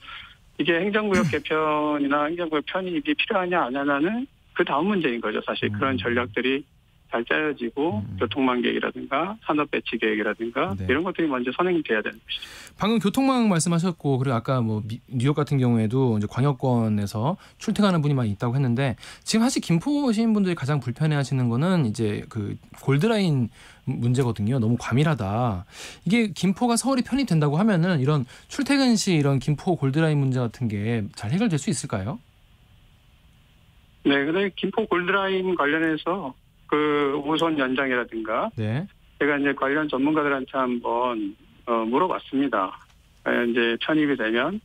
이게 행정구역 개편이나 행정구역 편입이 필요하냐 안 하냐는 그 다음 문제인 거죠. 사실 그런 전략들이 잘 짜여지고 교통망 계획이라든가 산업 배치 계획이라든가 이런 것들이 먼저 선행이 돼야 되는 것이죠. 방금 교통망 말씀하셨고 그리고 아까 뭐 뉴욕 같은 경우에도 이제 광역권에서 출퇴근하는 분이 많이 있다고 했는데 지금 사실 김포 시민분들이 가장 불편해하시는 거는 이제 그 골드라인 문제거든요. 너무 과밀하다. 이게 김포가 서울이 편입된다고 하면은 이런 출퇴근 시 이런 김포 골드라인 문제 같은 게 잘 해결될 수 있을까요? 네, 근데 김포 골드라인 관련해서 그 우선 연장이라든가 제가 이제 관련 전문가들한테 한번 물어봤습니다. 이제 편입이 되면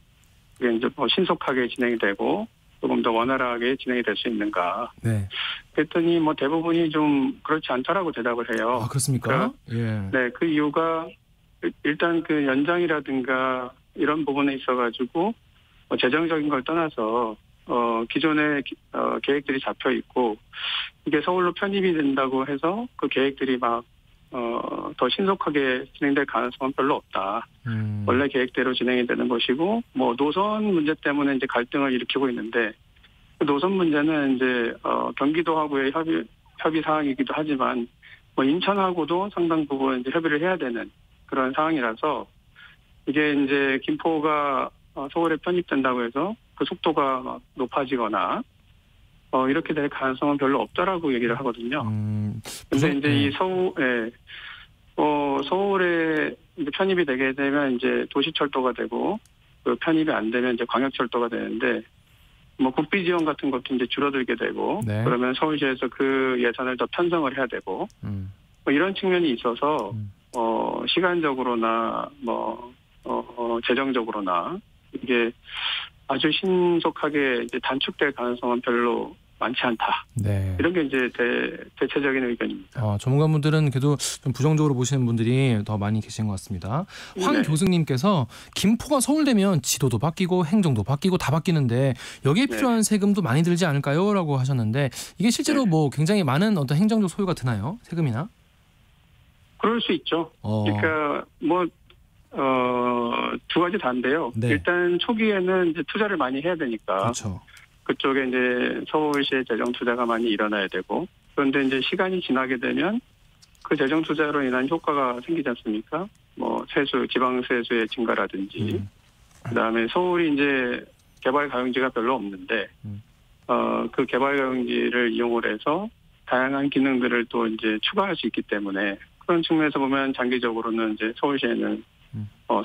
이게 이제 뭐 신속하게 진행이 되고 조금 더 원활하게 진행이 될 수 있는가. 네. 그랬더니 뭐 대부분이 좀 그렇지 않다라고 대답을 해요. 아, 그렇습니까? 예. 네, 그 이유가 일단 그 연장이라든가 이런 부분에 있어가지고 뭐 재정적인 걸 떠나서 기존의 계획들이 잡혀 있고 이게 서울로 편입이 된다고 해서 그 계획들이 막 더 신속하게 진행될 가능성은 별로 없다. 원래 계획대로 진행이 되는 것이고 뭐 노선 문제 때문에 이제 갈등을 일으키고 있는데 그 노선 문제는 이제 경기도하고의 협의 사항이기도 하지만 뭐 인천하고도 상당 부분 이제 협의를 해야 되는 그런 상황이라서 이게 이제 김포가 서울에 편입된다고 해서 그 속도가 막 높아지거나 이렇게 될 가능성은 별로 없다라고 얘기를 하거든요. 근데 이제 이 서울에 이제 편입이 되게 되면 이제 도시철도가 되고 그 편입이 안 되면 이제 광역철도가 되는데 뭐 국비 지원 같은 것도 이제 줄어들게 되고 그러면 서울시에서 그 예산을 더 편성을 해야 되고 뭐 이런 측면이 있어서 시간적으로나 뭐 재정적으로나 이게 아주 신속하게 이제 단축될 가능성은 별로 많지 않다. 네. 이런 게 이제 대체적인 의견입니다. 전문가분들은 그래도 좀 부정적으로 보시는 분들이 더 많이 계신 것 같습니다. 황 교수님께서 김포가 서울되면 지도도 바뀌고 행정도 바뀌고 다 바뀌는데 여기에 필요한 세금도 많이 들지 않을까요? 라고 하셨는데 이게 실제로 뭐 굉장히 많은 어떤 행정적 소요가 드나요? 세금이나? 그럴 수 있죠. 그러니까 뭐 두 가지 다인데요. 일단 초기에는 이제 투자를 많이 해야 되니까. 그렇죠. 그쪽에 이제 서울시의 재정 투자가 많이 일어나야 되고 그런데 이제 시간이 지나게 되면 그 재정 투자로 인한 효과가 생기지 않습니까? 뭐 세수, 지방 세수의 증가라든지 그다음에 서울이 이제 개발 가용지가 별로 없는데 그 개발 가용지를 이용을 해서 다양한 기능들을 또 이제 추가할 수 있기 때문에 그런 측면에서 보면 장기적으로는 이제 서울시에는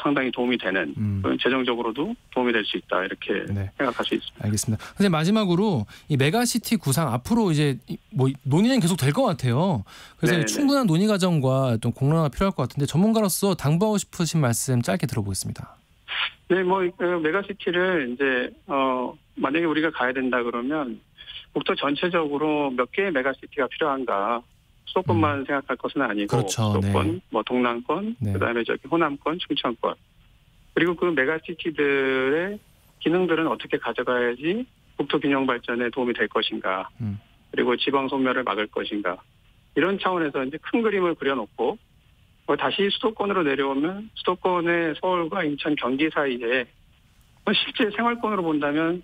상당히 도움이 되는 재정적으로도 도움이 될 수 있다 이렇게 생각할 수 있습니다. 알겠습니다. 선생님 마지막으로 이 메가시티 구상 앞으로 이제 뭐 논의는 계속 될 것 같아요. 그래서 충분한 논의 과정과 좀 공론화가 필요할 것 같은데 전문가로서 당부하고 싶으신 말씀 짧게 들어보겠습니다. 네, 뭐 메가시티를 이제 만약에 우리가 가야 된다 그러면 국토 전체적으로 몇 개의 메가시티가 필요한가? 수도권만 생각할 것은 아니고 수도권, 뭐 동남권, 그다음에 저기 호남권, 충청권 그리고 그 메가시티들의 기능들은 어떻게 가져가야지 국토 균형 발전에 도움이 될 것인가? 그리고 지방 소멸을 막을 것인가? 이런 차원에서 이제 큰 그림을 그려놓고 다시 수도권으로 내려오면 수도권의 서울과 인천, 경기 사이에 실제 생활권으로 본다면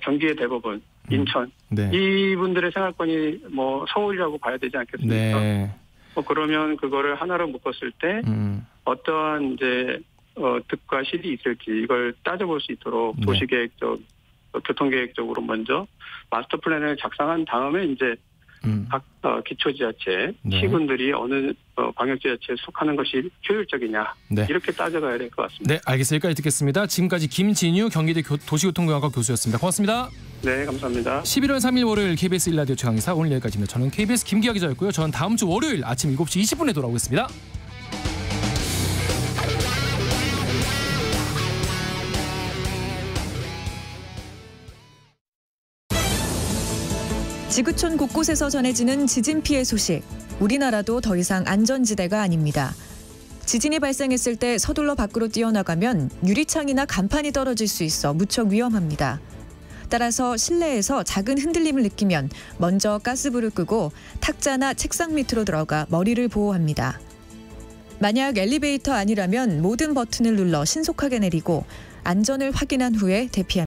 경기의 대부분 인천 이분들의 생활권이 뭐 서울이라고 봐야 되지 않겠습니까? 뭐 그러면 그거를 하나로 묶었을 때 어떠한 이제 득과 실이 있을지 이걸 따져볼 수 있도록 도시계획적, 교통계획적으로 먼저 마스터 플랜을 작성한 다음에 이제 각 기초지자체 네. 시군들이 어느 광역지자체에 속하는 것이 효율적이냐 네. 이렇게 따져가야 될 것 같습니다. 네, 알겠습니다. 여기까지 듣겠습니다. 지금까지 김진유 경기대 도시교통공학과 교수였습니다. 고맙습니다. 네, 감사합니다. 11월 3일 월요일 KBS 1라디오 최강시사 오늘 여기까지입니다. 저는 KBS 김기아 기자였고요. 저는 다음 주 월요일 아침 7시 20분에 돌아오겠습니다. 지구촌 곳곳에서 전해지는 지진 피해 소식. 우리나라도 더 이상 안전지대가 아닙니다. 지진이 발생했을 때 서둘러 밖으로 뛰어나가면 유리창이나 간판이 떨어질 수 있어 무척 위험합니다. 따라서 실내에서 작은 흔들림을 느끼면 먼저 가스불을 끄고 탁자나 책상 밑으로 들어가 머리를 보호합니다. 만약 엘리베이터 아니라면 모든 버튼을 눌러 신속하게 내리고 안전을 확인한 후에 대피합니다.